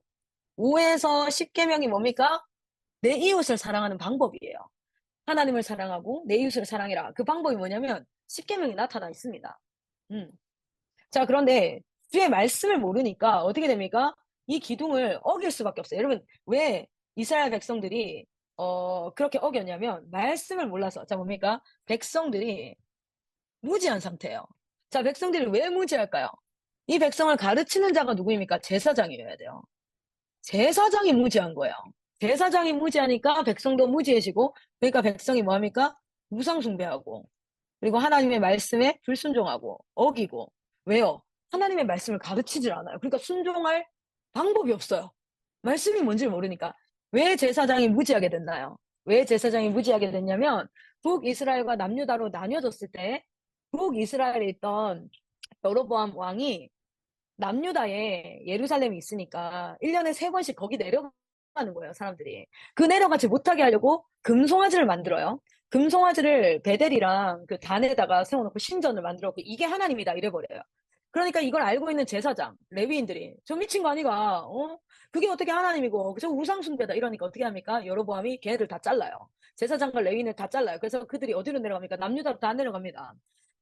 5에서 10계명이 뭡니까? 내 이웃을 사랑하는 방법이에요. 하나님을 사랑하고 내 이웃을 사랑해라. 그 방법이 뭐냐면 10계명이 나타나 있습니다. 자, 그런데 주의 말씀을 모르니까 어떻게 됩니까? 이 기둥을 어길 수밖에 없어요. 여러분, 왜 이스라엘 백성들이 그렇게 어겼냐면 말씀을 몰라서. 자, 뭡니까? 백성들이 무지한 상태예요. 자, 백성들이 왜 무지할까요? 이 백성을 가르치는 자가 누구입니까? 제사장이어야 돼요. 제사장이 무지한 거예요. 제사장이 무지하니까 백성도 무지해지고 그러니까 백성이 뭐합니까? 우상 숭배하고 그리고 하나님의 말씀에 불순종하고 어기고 왜요? 하나님의 말씀을 가르치질 않아요. 그러니까 순종할 방법이 없어요. 말씀이 뭔지를 모르니까 왜 제사장이 무지하게 됐나요? 왜 제사장이 무지하게 됐냐면 북이스라엘과 남유다로 나뉘어졌을 때 북이스라엘에 있던 여로보암 왕이 남유다에 예루살렘이 있으니까 1년에 3번씩 거기 내려가는 거예요, 사람들이. 그 내려가지 못하게 하려고 금송아지를 만들어요. 금송아지를 베델이랑 그 단에다가 세워놓고 신전을 만들었고 이게 하나님이다 이래버려요. 그러니까 이걸 알고 있는 제사장, 레위인들이 저 미친 거 아니가? 그게 어떻게 하나님이고 저 우상숭배다 이러니까 어떻게 합니까? 여로보암이 걔네들 다 잘라요. 제사장과 레위인을 다 잘라요. 그래서 그들이 어디로 내려갑니까? 남유다로 다 내려갑니다.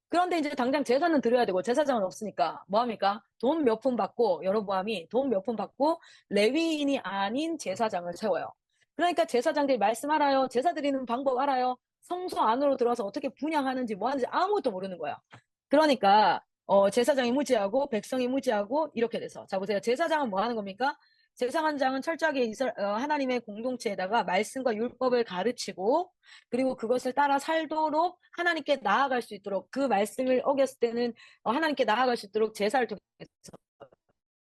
그런데 이제 당장 제사는 드려야 되고 제사장은 없으니까 뭐 합니까? 돈 몇 푼 받고 여로보암이 돈 몇 푼 받고 레위인이 아닌 제사장을 세워요. 그러니까 제사장들이 말씀 알아요. 제사 드리는 방법 알아요. 성소 안으로 들어와서 어떻게 분향하는지 뭐 하는지 아무것도 모르는 거야. 그러니까 제사장이 무지하고 백성이 무지하고 이렇게 돼서 자 보세요. 제사장은 뭐 하는 겁니까? 제사장은 철저하게 하나님의 공동체에다가 말씀과 율법을 가르치고 그리고 그것을 따라 살도록 하나님께 나아갈 수 있도록 그 말씀을 어겼을 때는 하나님께 나아갈 수 있도록 제사를 통해서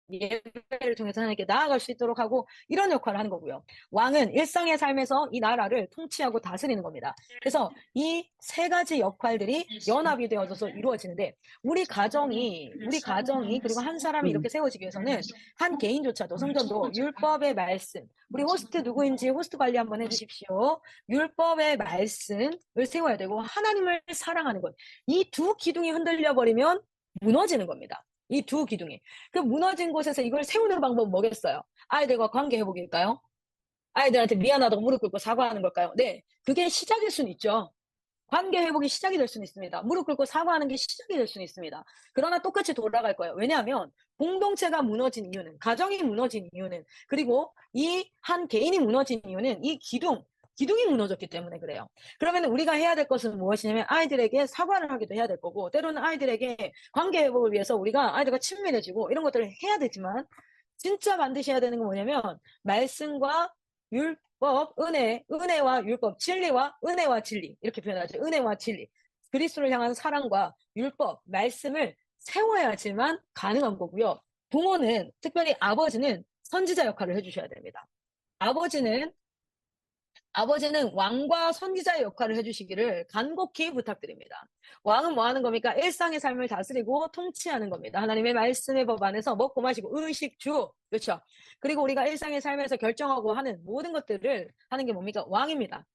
예배를 통해서 하나님께 나아갈 수 있도록 하고 이런 역할을 하는 거고요. 왕은 일상의 삶에서 이 나라를 통치하고 다스리는 겁니다. 그래서 이 세 가지 역할들이 연합이 되어져서 이루어지는데 우리 가정이 그리고 한 사람이 이렇게 세워지기 위해서는 한 개인조차도 성전도 율법의 말씀, 우리 호스트 누구인지 호스트 관리 한번 해주십시오. 율법의 말씀을 세워야 되고 하나님을 사랑하는 것. 이 두 기둥이 흔들려 버리면 무너지는 겁니다. 이 두 기둥이. 그 무너진 곳에서 이걸 세우는 방법은 뭐겠어요? 아이들과 관계 회복일까요? 아이들한테 미안하다고 무릎 꿇고 사과하는 걸까요? 네. 그게 시작일 수는 있죠. 관계 회복이 시작이 될 수는 있습니다. 무릎 꿇고 사과하는 게 시작이 될 수는 있습니다. 그러나 똑같이 돌아갈 거예요. 왜냐하면 공동체가 무너진 이유는, 가정이 무너진 이유는, 그리고 이 한 개인이 무너진 이유는 이 기둥이 무너졌기 때문에 그래요. 그러면 우리가 해야 될 것은 무엇이냐면 아이들에게 사과를 하기도 해야 될 거고, 때로는 아이들에게 관계 회복을 위해서 우리가 아이들과 친밀해지고 이런 것들을 해야 되지만, 진짜 반드시 해야 되는 건 뭐냐면 말씀과 율법, 은혜와 율법, 진리와 은혜와 진리 이렇게 표현하죠. 은혜와 진리, 그리스도를 향한 사랑과 율법, 말씀을 세워야지만 가능한 거고요. 부모는, 특별히 아버지는 선지자 역할을 해주셔야 됩니다. 아버지는 왕과 선지자의 역할을 해주시기를 간곡히 부탁드립니다. 왕은 뭐 하는 겁니까? 일상의 삶을 다스리고 통치하는 겁니다. 하나님의 말씀의 법 안에서 먹고 마시고 의식주, 그렇죠? 그리고 우리가 일상의 삶에서 결정하고 하는 모든 것들을 하는 게 뭡니까? 왕입니다.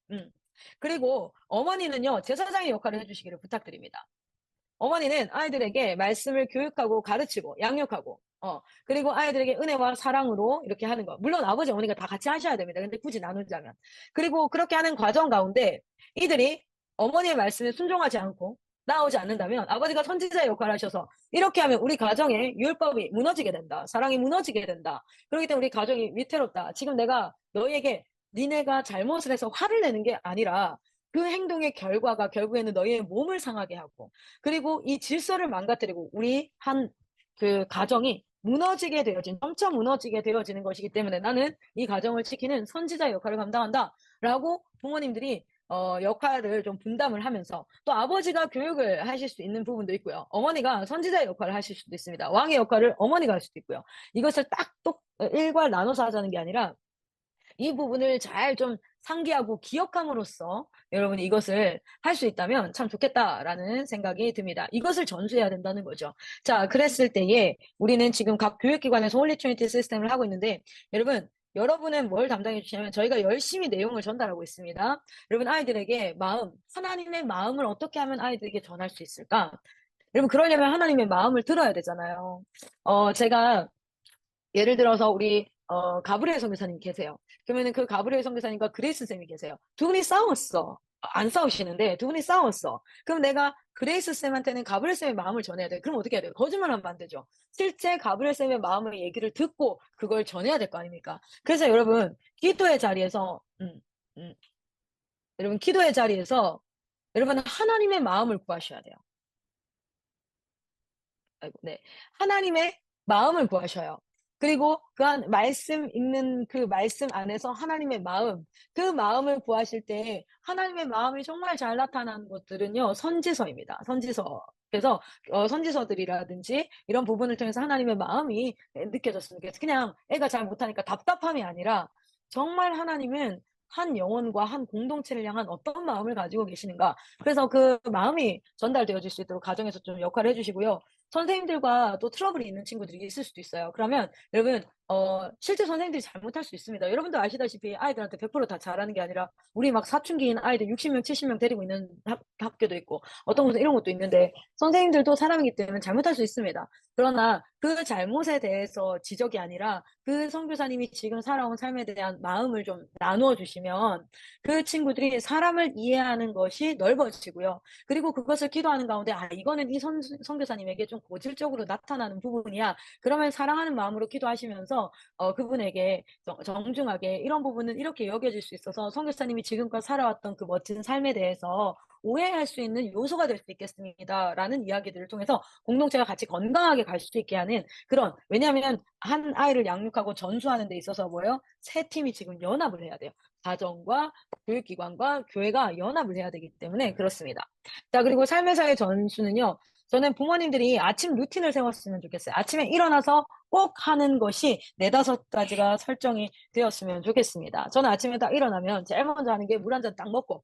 그리고 어머니는요, 제사장의 역할을 해주시기를 부탁드립니다. 어머니는 아이들에게 말씀을 교육하고 가르치고 양육하고 그리고 아이들에게 은혜와 사랑으로 이렇게 하는 거. 물론 아버지 어머니가 다 같이 하셔야 됩니다. 근데 굳이 나누자면. 그리고 그렇게 하는 과정 가운데 이들이 어머니의 말씀에 순종하지 않고 나오지 않는다면 아버지가 선지자의 역할을 하셔서 이렇게 하면 우리 가정의 율법이 무너지게 된다. 사랑이 무너지게 된다. 그렇기 때문에 우리 가정이 위태롭다. 지금 내가 너희에게 니네가 잘못을 해서 화를 내는 게 아니라 그 행동의 결과가 결국에는 너희의 몸을 상하게 하고 그리고 이 질서를 망가뜨리고 우리 한 그 가정이 무너지게 되어진, 점차 무너지게 되어지는 것이기 때문에 나는 이 가정을 지키는 선지자의 역할을 감당한다 라고 부모님들이 역할을 좀 분담을 하면서 또 아버지가 교육을 하실 수 있는 부분도 있고요. 어머니가 선지자의 역할을 하실 수도 있습니다. 왕의 역할을 어머니가 할 수도 있고요. 이것을 딱 일괄 나눠서 하자는 게 아니라 이 부분을 잘 좀 상기하고 기억함으로써 여러분이 이것을 할 수 있다면 참 좋겠다라는 생각이 듭니다. 이것을 전수해야 된다는 거죠. 자, 그랬을 때에 우리는 지금 각 교육기관에서 홀리 트리니티 시스템을 하고 있는데 여러분은 뭘 담당해 주시냐면 저희가 열심히 내용을 전달하고 있습니다. 여러분 아이들에게 하나님의 마음을 어떻게 하면 아이들에게 전할 수 있을까? 여러분 그러려면 하나님의 마음을 들어야 되잖아요. 제가 예를 들어서 우리 가브리엘 선교사님 계세요. 그러면은 그 가브리엘 선교사님과 그레이스 쌤이 계세요. 두 분이 싸웠어. 안 싸우시는데 두 분이 싸웠어. 그럼 내가 그레이스 쌤한테는 가브리엘 쌤의 마음을 전해야 돼. 그럼 어떻게 해야 돼요? 거짓말하면 안 되죠. 실제 가브리엘 쌤의 마음의 얘기를 듣고 그걸 전해야 될 거 아닙니까? 그래서 여러분 기도의 자리에서 여러분은 하나님의 마음을 구하셔야 돼요. 네. 하나님의 마음을 구하셔요. 그리고 그 말씀 읽는 그 말씀 안에서 하나님의 마음, 그 마음을 구하실 때 하나님의 마음이 정말 잘 나타나는 것들은요, 선지서입니다. 선지서. 그래서 선지서들이라든지 이런 부분을 통해서 하나님의 마음이 느껴졌으면 좋겠어요. 그냥 애가 잘 못하니까 답답함이 아니라 정말 하나님은 한 영혼과 한 공동체를 향한 어떤 마음을 가지고 계시는가. 그래서 그 마음이 전달되어질 수 있도록 가정에서 좀 역할을 해주시고요. 선생님들과 또 트러블이 있는 친구들이 있을 수도 있어요. 그러면 여러분 실제 선생님들이 잘못할 수 있습니다. 여러분도 아시다시피 아이들한테 100% 다 잘하는 게 아니라 우리 막 사춘기인 아이들 60명, 70명 데리고 있는 학교도 있고 어떤 곳은 이런 것도 있는데 선생님들도 사람이기 때문에 잘못할 수 있습니다. 그러나 그 잘못에 대해서 지적이 아니라 그 선교사님이 지금 살아온 삶에 대한 마음을 좀 나누어 주시면 그 친구들이 사람을 이해하는 것이 넓어지고요. 그리고 그것을 기도하는 가운데 이거는 이 선교사님에게 좀 고질적으로 나타나는 부분이야. 그러면 사랑하는 마음으로 기도하시면서 그분에게 정중하게 이런 부분은 이렇게 여겨질 수 있어서 선교사님이 지금껏 살아왔던 그 멋진 삶에 대해서 오해할 수 있는 요소가 될 수 있겠습니다. 라는 이야기들을 통해서 공동체가 같이 건강하게 갈 수 있게 하는 그런, 왜냐하면 한 아이를 양육하고 전수하는 데 있어서 뭐예요? 세 팀이 지금 연합을 해야 돼요. 가정과 교육기관과 교회가 연합을 해야 되기 때문에 그렇습니다. 자, 그리고 삶에서의 전수는요. 저는 부모님들이 아침 루틴을 세웠으면 좋겠어요. 아침에 일어나서 꼭 하는 것이 4-5가지가 설정이 되었으면 좋겠습니다. 저는 아침에 딱 일어나면 제일 먼저 하는 게 물 한 잔 딱 먹고,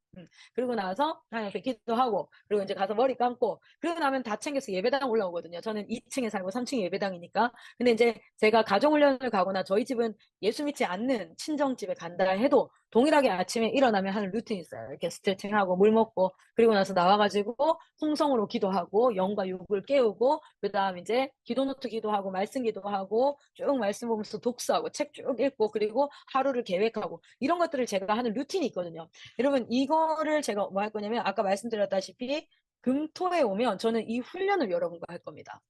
그리고 나서 하나님 앞에 기도하고, 그리고 이제 가서 머리 감고, 그러고 나면 다 챙겨서 예배당 올라오거든요. 저는 2층에 살고 3층이 예배당이니까. 근데 이제 제가 가정훈련을 가거나 저희 집은 예수 믿지 않는 친정집에 간다 해도 동일하게 아침에 일어나면 하는 루틴이 있어요. 이렇게 스트레칭하고 물 먹고, 그리고 나서 나와가지고 홍성으로 기도하고 영과 육을 깨우고, 그 다음 이제 기도노트 기도하고 말씀 기도하고 쭉 말씀 보면서 독서하고 책 쭉 읽고, 그리고 하루를 계획하고, 이런 것들을 제가 하는 루틴이 있거든요. 여러분, 이거를 제가 뭐 할 거냐면 아까 말씀드렸다시피 금토에 오면 저는 이 훈련을 여러분과 할 겁니다.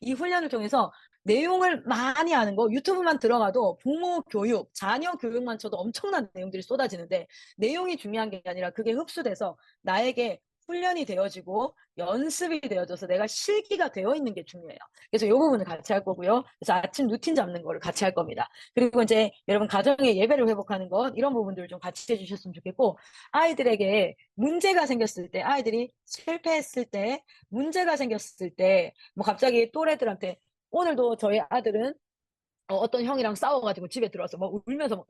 이 훈련을 통해서 내용을 많이 아는 거, 유튜브만 들어가도 부모 교육, 자녀 교육만 쳐도 엄청난 내용들이 쏟아지는데, 내용이 중요한 게 아니라 그게 흡수돼서 나에게 훈련이 되어지고 연습이 되어져서 내가 실기가 되어 있는 게 중요해요. 그래서 이 부분을 같이 할 거고요. 그래서 아침 루틴 잡는 거를 같이 할 겁니다. 그리고 이제 여러분 가정의 예배를 회복하는 것, 이런 부분들을 좀 같이 해주셨으면 좋겠고, 아이들에게 문제가 생겼을 때, 아이들이 실패했을 때, 문제가 생겼을 때, 뭐 갑자기 또래들한테, 오늘도 저희 아들은 어떤 형이랑 싸워가지고 집에 들어와서 막 울면서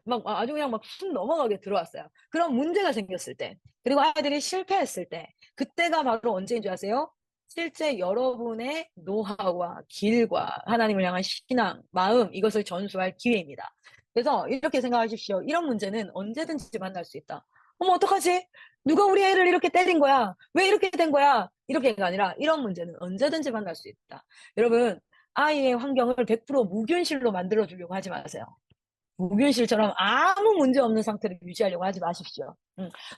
막 아주 그냥 막 쑥 넘어가게 들어왔어요. 그런 문제가 생겼을 때, 그리고 아이들이 실패했을 때, 그때가 바로 언제인 줄 아세요? 실제 여러분의 노하우와 길과 하나님을 향한 신앙, 마음, 이것을 전수할 기회입니다. 그래서 이렇게 생각하십시오. 이런 문제는 언제든지 만날 수 있다. 어머, 어떡하지? 누가 우리 애를 이렇게 때린 거야? 왜 이렇게 된 거야? 이렇게가 아니라 이런 문제는 언제든지 만날 수 있다. 여러분, 아이의 환경을 100% 무균실로 만들어 주려고 하지 마세요. 무균실처럼 아무 문제 없는 상태를 유지하려고 하지 마십시오.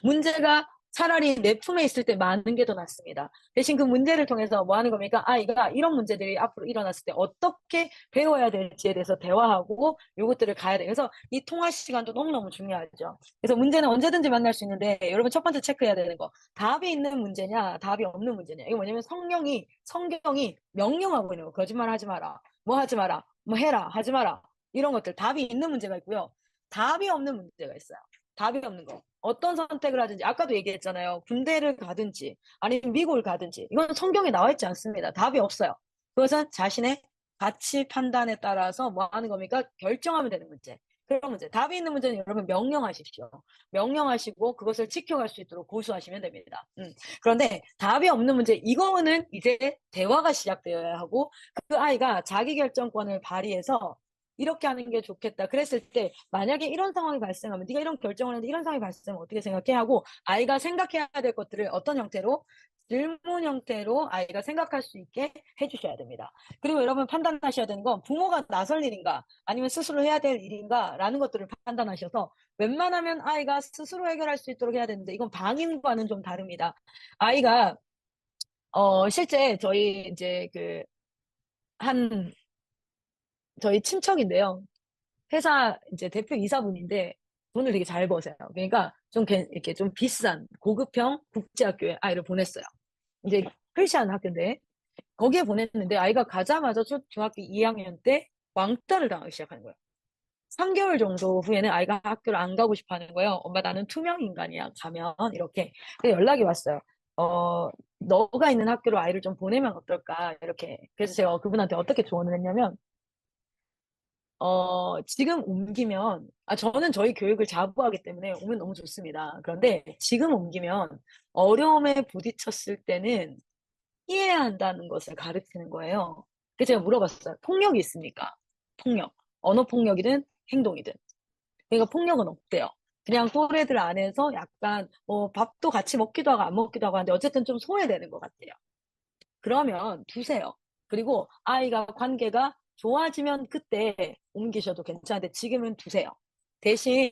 문제가 차라리 내 품에 있을 때 많은 게 더 낫습니다. 대신 그 문제를 통해서 뭐 하는 겁니까? 아이가 이런 문제들이 앞으로 일어났을 때 어떻게 배워야 될지에 대해서 대화하고 요것들을 가야 돼요. 그래서 이 통화 시간도 너무너무 중요하죠. 그래서 문제는 언제든지 만날 수 있는데, 여러분 첫 번째 체크해야 되는 거, 답이 있는 문제냐 답이 없는 문제냐. 이거 뭐냐면 성경이 명령하고 있는 거. 거짓말 하지 마라, 뭐 하지 마라, 뭐 해라, 하지 마라, 이런 것들, 답이 있는 문제가 있고요. 답이 없는 문제가 있어요. 답이 없는 거. 어떤 선택을 하든지, 아까도 얘기했잖아요. 군대를 가든지, 아니면 미국을 가든지, 이건 성경에 나와 있지 않습니다. 답이 없어요. 그것은 자신의 가치 판단에 따라서 뭐 하는 겁니까? 결정하면 되는 문제. 그런 문제. 답이 있는 문제는 여러분 명령하십시오. 명령하시고 그것을 지켜갈 수 있도록 고수하시면 됩니다. 그런데 답이 없는 문제, 이거는 이제 대화가 시작되어야 하고, 그 아이가 자기 결정권을 발휘해서 이렇게 하는 게 좋겠다 그랬을 때, 만약에 이런 상황이 발생하면, 네가 이런 결정을 했는데 이런 상황이 발생하면 어떻게 생각해? 하고 아이가 생각해야 될 것들을 어떤 형태로, 질문 형태로 아이가 생각할 수 있게 해주셔야 됩니다. 그리고 여러분 판단하셔야 되는 건, 부모가 나설 일인가 아니면 스스로 해야 될 일인가 라는 것들을 판단하셔서 웬만하면 아이가 스스로 해결할 수 있도록 해야 되는데, 이건 방임과는 좀 다릅니다. 아이가 실제 저희 이제 저희 친척인데요. 회사 이제 대표 이사분인데 돈을 되게 잘 버세요. 그러니까 좀 이렇게 좀 비싼 고급형 국제학교에 아이를 보냈어요. 이제 크리스찬 학교인데 거기에 보냈는데, 아이가 가자마자 중학교 2학년 때 왕따를 당하기 시작하는 거예요. 3개월 정도 후에는 아이가 학교를 안 가고 싶어 하는 거예요. 엄마, 나는 투명 인간이야, 가면. 이렇게. 그래서 연락이 왔어요. 너가 있는 학교로 아이를 좀 보내면 어떨까, 이렇게. 그래서 제가 그분한테 어떻게 조언을 했냐면, 지금 옮기면, 저는 저희 교육을 자부하기 때문에 오면 너무 좋습니다. 그런데 지금 옮기면 어려움에 부딪혔을 때는 피해야 한다는 것을 가르치는 거예요. 그래서 제가 물어봤어요. 폭력이 있습니까? 폭력. 언어 폭력이든 행동이든. 그러니까 폭력은 없대요. 그냥 또래들 안에서 약간 밥도 같이 먹기도 하고 안 먹기도 하고 하는데, 어쨌든 좀 소외되는 것 같아요. 그러면 두세요. 그리고 아이가 관계가 좋아지면 그때 옮기셔도 괜찮은데 지금은 두세요. 대신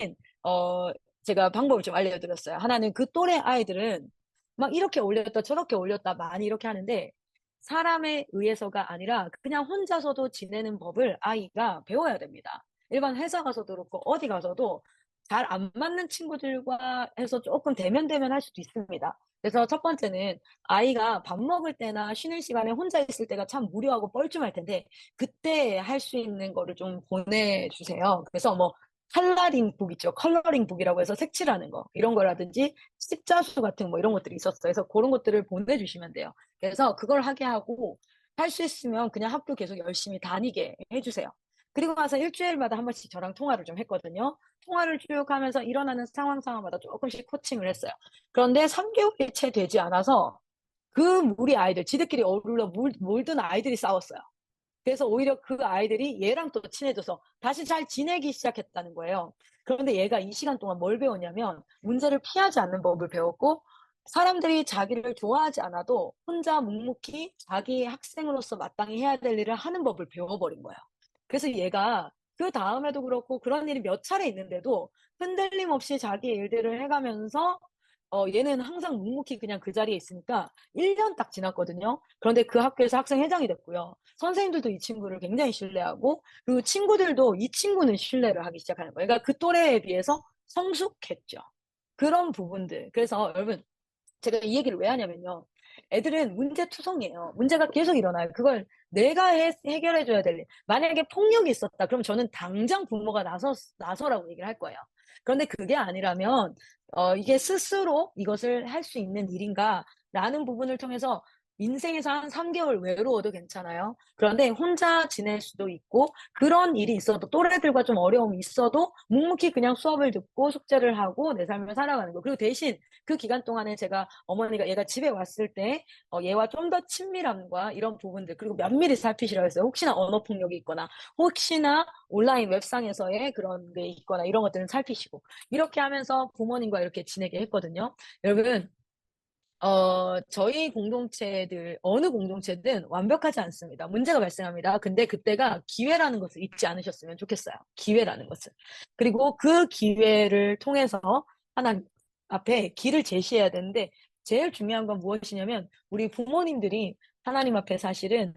제가 방법을 좀 알려드렸어요. 하나는, 그 또래 아이들은 막 이렇게 올렸다 저렇게 올렸다 많이 이렇게 하는데, 사람에 의해서가 아니라 그냥 혼자서도 지내는 법을 아이가 배워야 됩니다. 일반 회사 가서도 그렇고 어디 가서도 잘 안 맞는 친구들과 해서 조금 대면대면 할 수도 있습니다. 그래서 첫 번째는, 아이가 밥 먹을 때나 쉬는 시간에 혼자 있을 때가 참 무료하고 뻘쭘할 텐데, 그때 할 수 있는 거를 좀 보내주세요. 그래서 뭐 컬러링 북 있죠. 컬러링 북이라고 해서 색칠하는 거, 이런 거라든지 십자수 같은 뭐 이런 것들이 있었어요. 그래서 그런 것들을 보내주시면 돼요. 그래서 그걸 하게 하고, 할 수 있으면 그냥 학교 계속 열심히 다니게 해주세요. 그리고 나서 일주일마다 한 번씩 저랑 통화를 좀 했거든요. 통화를 쭉 하면서 일어나는 상황마다 조금씩 코칭을 했어요. 그런데 3개월이 채 되지 않아서 그 무리 아이들, 지들끼리 어울러 몰든 아이들이 싸웠어요. 그래서 오히려 그 아이들이 얘랑 또 친해져서 다시 잘 지내기 시작했다는 거예요. 그런데 얘가 이 시간 동안 뭘 배웠냐면 문제를 피하지 않는 법을 배웠고, 사람들이 자기를 좋아하지 않아도 혼자 묵묵히 자기 학생으로서 마땅히 해야 될 일을 하는 법을 배워버린 거예요. 그래서 얘가 그 다음에도 그렇고 그런 일이 몇 차례 있는데도 흔들림 없이 자기 일들을 해가면서 얘는 항상 묵묵히 그냥 그 자리에 있으니까 1년 딱 지났거든요. 그런데 그 학교에서 학생 회장이 됐고요. 선생님들도 이 친구를 굉장히 신뢰하고, 그리고 친구들도 이 친구는 신뢰를 하기 시작하는 거예요. 그러니까 그 또래에 비해서 성숙했죠. 그런 부분들. 그래서 여러분, 제가 이 얘기를 왜 하냐면요. 애들은 문제투성이에요. 문제가 계속 일어나요. 그걸 내가 해결해줘야 될 일. 만약에 폭력이 있었다. 그럼 저는 당장 부모가 나서라고 얘기를 할 거예요. 그런데 그게 아니라면, 이게 스스로 이것을 할 수 있는 일인가? 라는 부분을 통해서 인생에서 한 3개월 외로워도 괜찮아요. 그런데 혼자 지낼 수도 있고, 그런 일이 있어도, 또래들과 좀 어려움이 있어도 묵묵히 그냥 수업을 듣고 숙제를 하고 내 삶을 살아가는 거. 그리고 대신 그 기간 동안에 제가 어머니가 얘가 집에 왔을 때 얘와 좀 더 친밀함과 이런 부분들, 그리고 면밀히 살피시라고 했어요. 혹시나 언어 폭력이 있거나 혹시나 온라인 웹상에서의 그런 게 있거나 이런 것들은 살피시고, 이렇게 하면서 부모님과 이렇게 지내게 했거든요. 여러분, 저희 공동체들, 어느 공동체든 완벽하지 않습니다. 문제가 발생합니다. 근데 그때가 기회라는 것을 잊지 않으셨으면 좋겠어요. 기회라는 것을. 그리고 그 기회를 통해서 하나님 앞에 길을 제시해야 되는데, 제일 중요한 건 무엇이냐면, 우리 부모님들이 하나님 앞에 사실은,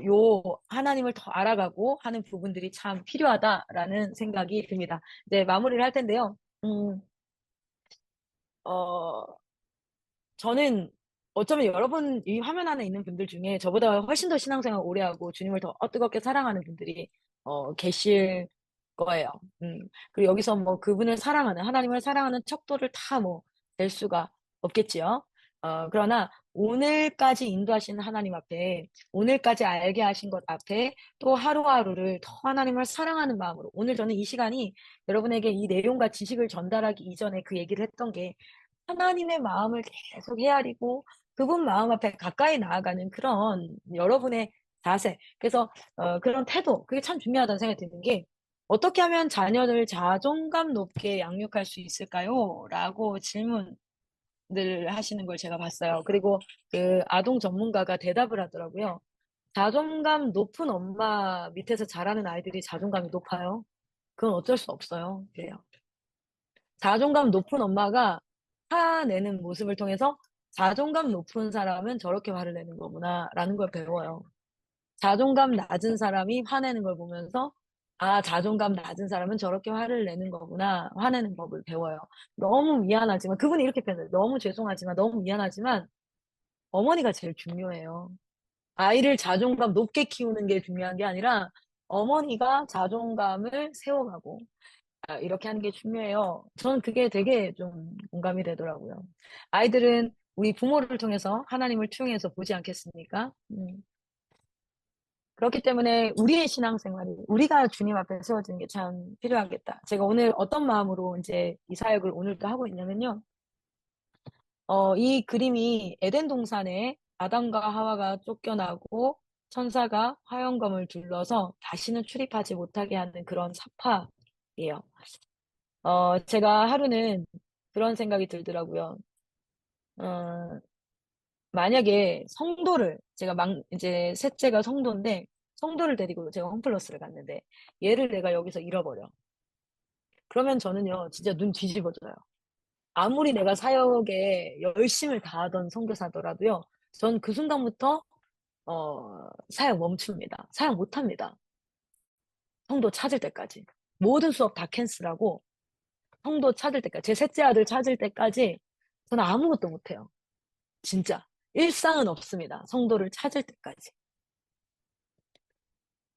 요 하나님을 더 알아가고 하는 부분들이 참 필요하다라는 생각이 듭니다. 이제 마무리를 할 텐데요. 어, 저는 어쩌면 여러분, 이 화면 안에 있는 분들 중에 저보다 훨씬 더 신앙생활 오래 하고 주님을 더 뜨겁게 사랑하는 분들이 계실 거예요. 그리고 여기서 뭐 그분을 사랑하는, 하나님을 사랑하는 척도를 다 뭐 될 수가 없겠지요. 그러나 오늘까지 인도하신 하나님 앞에, 오늘까지 알게 하신 것 앞에 또 하루하루를 더 하나님을 사랑하는 마음으로, 오늘 저는 이 시간이 여러분에게 이 내용과 지식을 전달하기 이전에 그 얘기를 했던 게, 하나님의 마음을 계속 헤아리고 그분 마음 앞에 가까이 나아가는 그런 여러분의 자세, 그래서 그런 태도, 그게 참 중요하다는 생각이 드는 게, 어떻게 하면 자녀를 자존감 높게 양육할 수 있을까요? 라고 질문을 하시는 걸 제가 봤어요. 그리고 그 아동 전문가가 대답을 하더라고요. 자존감 높은 엄마 밑에서 자라는 아이들이 자존감이 높아요. 그건 어쩔 수 없어요. 그래요. 자존감 높은 엄마가 화내는 모습을 통해서 자존감 높은 사람은 저렇게 화를 내는 거구나 라는 걸 배워요. 자존감 낮은 사람이 화내는 걸 보면서, 아, 자존감 낮은 사람은 저렇게 화를 내는 거구나, 화내는 법을 배워요. 너무 미안하지만, 그분이 이렇게 표현해요. 너무 죄송하지만, 너무 미안하지만 어머니가 제일 중요해요. 아이를 자존감 높게 키우는 게 중요한 게 아니라 어머니가 자존감을 세워가고, 이렇게 하는 게 중요해요. 저는 그게 되게 좀 공감이 되더라고요. 아이들은 우리 부모를 통해서 하나님을 투영해서 보지 않겠습니까? 그렇기 때문에 우리의 신앙생활이, 우리가 주님 앞에 세워지는 게 참 필요하겠다. 제가 오늘 어떤 마음으로 이제 이 사역을 오늘도 하고 있냐면요. 이 그림이 에덴 동산에 아담과 하와가 쫓겨나고 천사가 화영검을 둘러서 다시는 출입하지 못하게 하는 그런 사파예요. 제가 하루는 그런 생각이 들더라고요. 어, 만약에 성도를, 제가 이제 셋째가 성도인데, 성도를 데리고 제가 홈플러스를 갔는데, 얘를 내가 여기서 잃어버려. 그러면 저는요, 진짜 눈 뒤집어져요. 아무리 내가 사역에 열심을 다하던 선교사더라도요, 전 그 순간부터, 사역 멈춥니다. 사역 못합니다. 성도 찾을 때까지. 모든 수업 다 캔슬하고, 성도 찾을 때까지, 제 셋째 아들 찾을 때까지 저는 아무것도 못해요. 진짜. 일상은 없습니다. 성도를 찾을 때까지.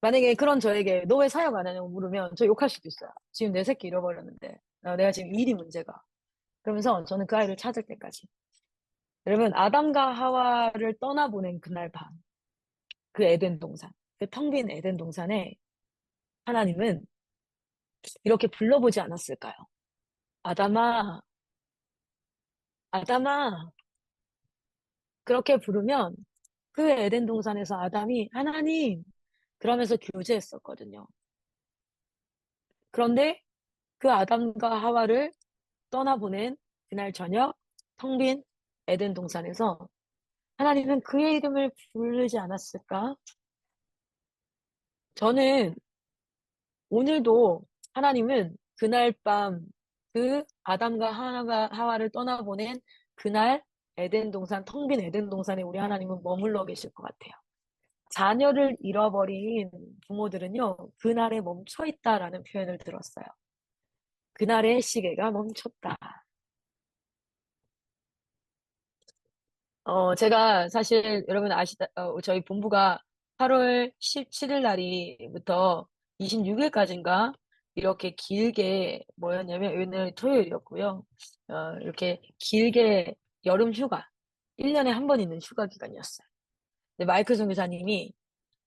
만약에 그런 저에게 너 왜 사역 안 하냐고 물으면 저 욕할 수도 있어요. 지금 내 새끼 잃어버렸는데 내가 지금 일이 문제가. 그러면서 저는 그 아이를 찾을 때까지. 여러분, 아담과 하와를 떠나보낸 그날 밤, 그 에덴 동산, 그 텅 빈 에덴 동산에 하나님은 이렇게 불러보지 않았을까요? 아담아, 아담아. 그렇게 부르면 그 에덴 동산에서 아담이 하나님 그러면서 교제했었거든요. 그런데 그 아담과 하와를 떠나보낸 그날 저녁 텅 빈 에덴 동산에서 하나님은 그의 이름을 부르지 않았을까? 저는 오늘도 하나님은 그날 밤 그 아담과 하와를 떠나보낸 그날 에덴 동산, 텅 빈 에덴 동산에 우리 하나님은 머물러 계실 것 같아요. 자녀를 잃어버린 부모들은요, 그날에 멈춰 있다라는 표현을 들었어요. 그날의 시계가 멈췄다. 제가 사실 여러분 저희 본부가 8월 17일 날이부터 26일까지인가 이렇게 길게 뭐였냐면 오늘 토요일이었고요. 이렇게 길게 여름 휴가, 1년에 한 번 있는 휴가 기간이었어요. 근데 마이클 선교사님이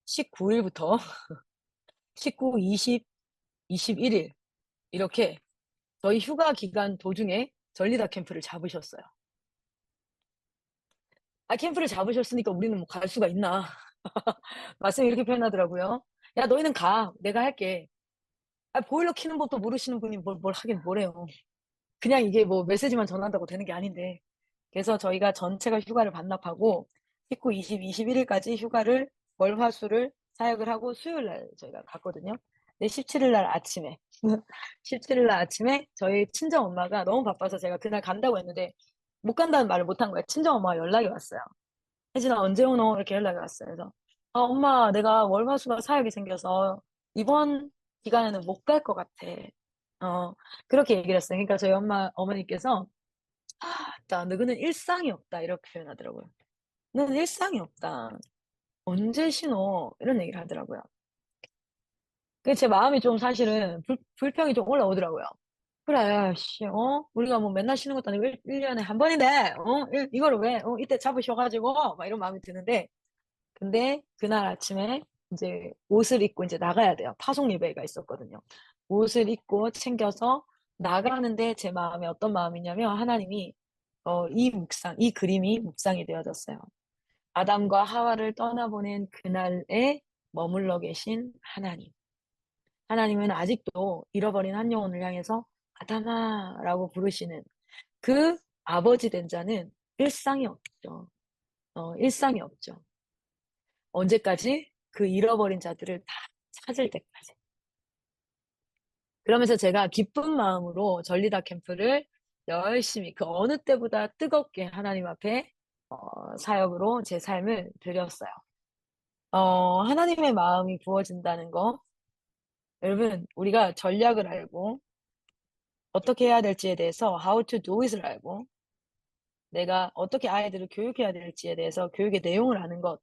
19일부터 19, 20, 21일 이렇게 저희 휴가 기간 도중에 전리다 캠프를 잡으셨어요. 캠프를 잡으셨으니까 우리는 뭐 갈 수가 있나? 말씀이 이렇게 표현하더라고요. 야, 너희는 가. 내가 할게. 보일러 켜는 법도 모르시는 분이 뭘 하긴 뭐래요. 그냥 이게 뭐 메시지만 전한다고 되는 게 아닌데. 그래서 저희가 전체가 휴가를 반납하고 19, 20, 21일까지 휴가를 월화수를 사역을 하고 수요일 날 저희가 갔거든요. 근데 17일 날 아침에 17일 날 아침에 저희 친정 엄마가 너무 바빠서 제가 그날 간다고 했는데 못 간다는 말을 못 한 거예요. 친정 엄마가 연락이 왔어요. 혜진아 언제 오노? 이렇게 연락이 왔어요. 그래서 엄마 내가 월화수가 사역이 생겨서 이번 기간에는 못 갈 것 같아. 그렇게 얘기를 했어요. 그러니까 저희 어머니께서 너는 일상이 없다 이렇게 표현하더라고요. 너는 일상이 없다. 언제 신어? 이런 얘기를 하더라고요. 제 마음이 좀 사실은 불평이 좀 올라오더라고요. 그래, 씨, 우리가 뭐 맨날 쉬는 것도 아니고 1년에 한 번인데, 이거를 왜, 이때 잡으셔가지고, 막 이런 마음이 드는데, 근데 그날 아침에 이제 옷을 입고 이제 나가야 돼요. 파송 예배가 있었거든요. 옷을 입고 챙겨서 나가는데 제 마음에 어떤 마음이냐면 하나님이 이 그림이 묵상이 되어졌어요. 아담과 하와를 떠나보낸 그날에 머물러 계신 하나님. 하나님은 아직도 잃어버린 한 영혼을 향해서 아담아라고 부르시는 그 아버지 된 자는 일상이 없죠. 일상이 없죠. 언제까지? 그 잃어버린 자들을 다 찾을 때까지. 그러면서 제가 기쁜 마음으로 전리다 캠프를 열심히 그 어느 때보다 뜨겁게 하나님 앞에 사역으로 제 삶을 드렸어요. 하나님의 마음이 부어진다는 거, 여러분 우리가 전략을 알고 어떻게 해야 될지에 대해서 how to do it을 알고 내가 어떻게 아이들을 교육해야 될지에 대해서 교육의 내용을 아는 것,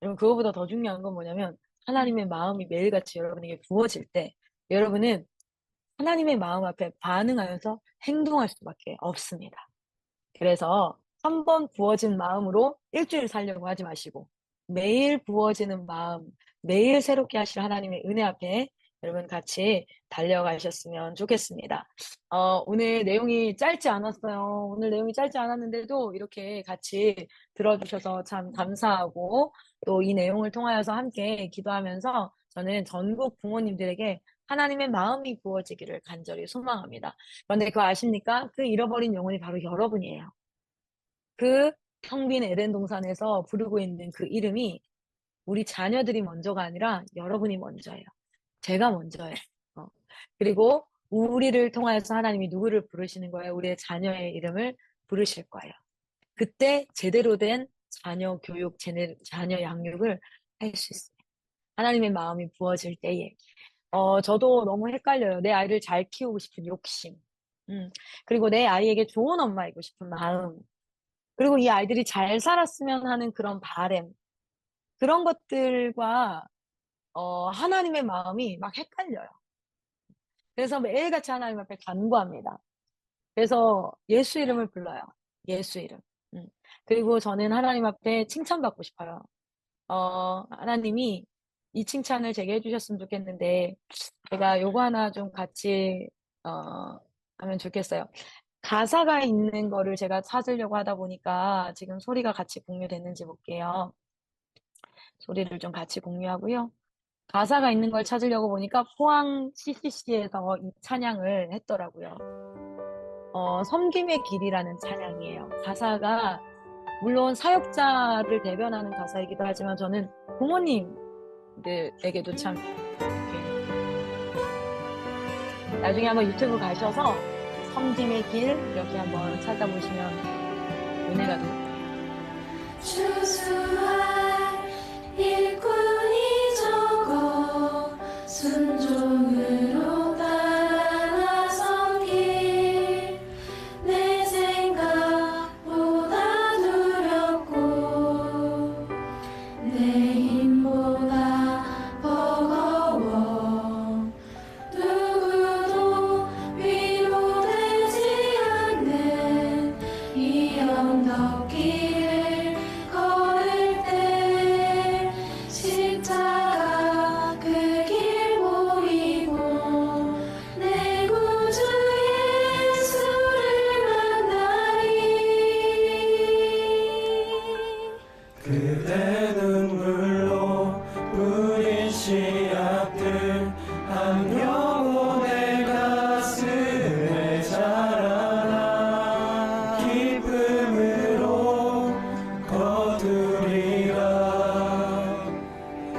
여러분 그거보다 더 중요한 건 뭐냐면 하나님의 마음이 매일같이 여러분에게 부어질 때 여러분은 하나님의 마음 앞에 반응하여서 행동할 수밖에 없습니다. 그래서 한 번 부어진 마음으로 일주일 살려고 하지 마시고 매일 부어지는 마음, 매일 새롭게 하실 하나님의 은혜 앞에 여러분 같이 달려가셨으면 좋겠습니다. 오늘 내용이 짧지 않았어요. 오늘 내용이 짧지 않았는데도 이렇게 같이 들어주셔서 참 감사하고 또 이 내용을 통하여서 함께 기도하면서 저는 전국 부모님들에게 하나님의 마음이 부어지기를 간절히 소망합니다. 그런데 그거 아십니까? 그 잃어버린 영혼이 바로 여러분이에요. 그 텅 빈 에덴 동산에서 부르고 있는 그 이름이 우리 자녀들이 먼저가 아니라 여러분이 먼저예요. 제가 먼저예요. 그리고 우리를 통하여서 하나님이 누구를 부르시는 거예요? 우리의 자녀의 이름을 부르실 거예요. 그때 제대로 된 자녀 교육, 자녀 양육을 할 수 있어요. 하나님의 마음이 부어질 때에. 저도 너무 헷갈려요. 내 아이를 잘 키우고 싶은 욕심. 그리고 내 아이에게 좋은 엄마이고 싶은 마음. 그리고 이 아이들이 잘 살았으면 하는 그런 바램. 그런 것들과, 하나님의 마음이 막 헷갈려요. 그래서 매일같이 하나님 앞에 간구합니다. 그래서 예수 이름을 불러요. 예수 이름. 그리고 저는 하나님 앞에 칭찬받고 싶어요. 하나님이 이 칭찬을 제게 해주셨으면 좋겠는데, 제가 요거 하나 좀 같이, 하면 좋겠어요. 가사가 있는 거를 제가 찾으려고 하다 보니까 지금 소리가 같이 공유됐는지 볼게요. 소리를 좀 같이 공유하고요. 가사가 있는 걸 찾으려고 보니까 포항 CCC에서 이 찬양을 했더라고요. 섬김의 길이라는 찬양이에요. 가사가 물론 사역자를 대변하는 가사이기도 하지만 저는 부모님들에게도 참 이렇게 나중에 한번 유튜브 가셔서 섬김의 길 이렇게 한번 찾아보시면 은혜가 됩니다. 추수할 일꾼이 적어 순종으로 따라 나서길 내 생각보다 두렵고 내 힘보다 버거워 누구도 위로되지 않는 이 언덕길을 걸을 때 십자가 그 길 보이고 내 구주 예수를 만나리. 그대 눈물로 뿌린 씨앗들 한 영혼의 가슴에 자라나 기쁨으로 거두리라.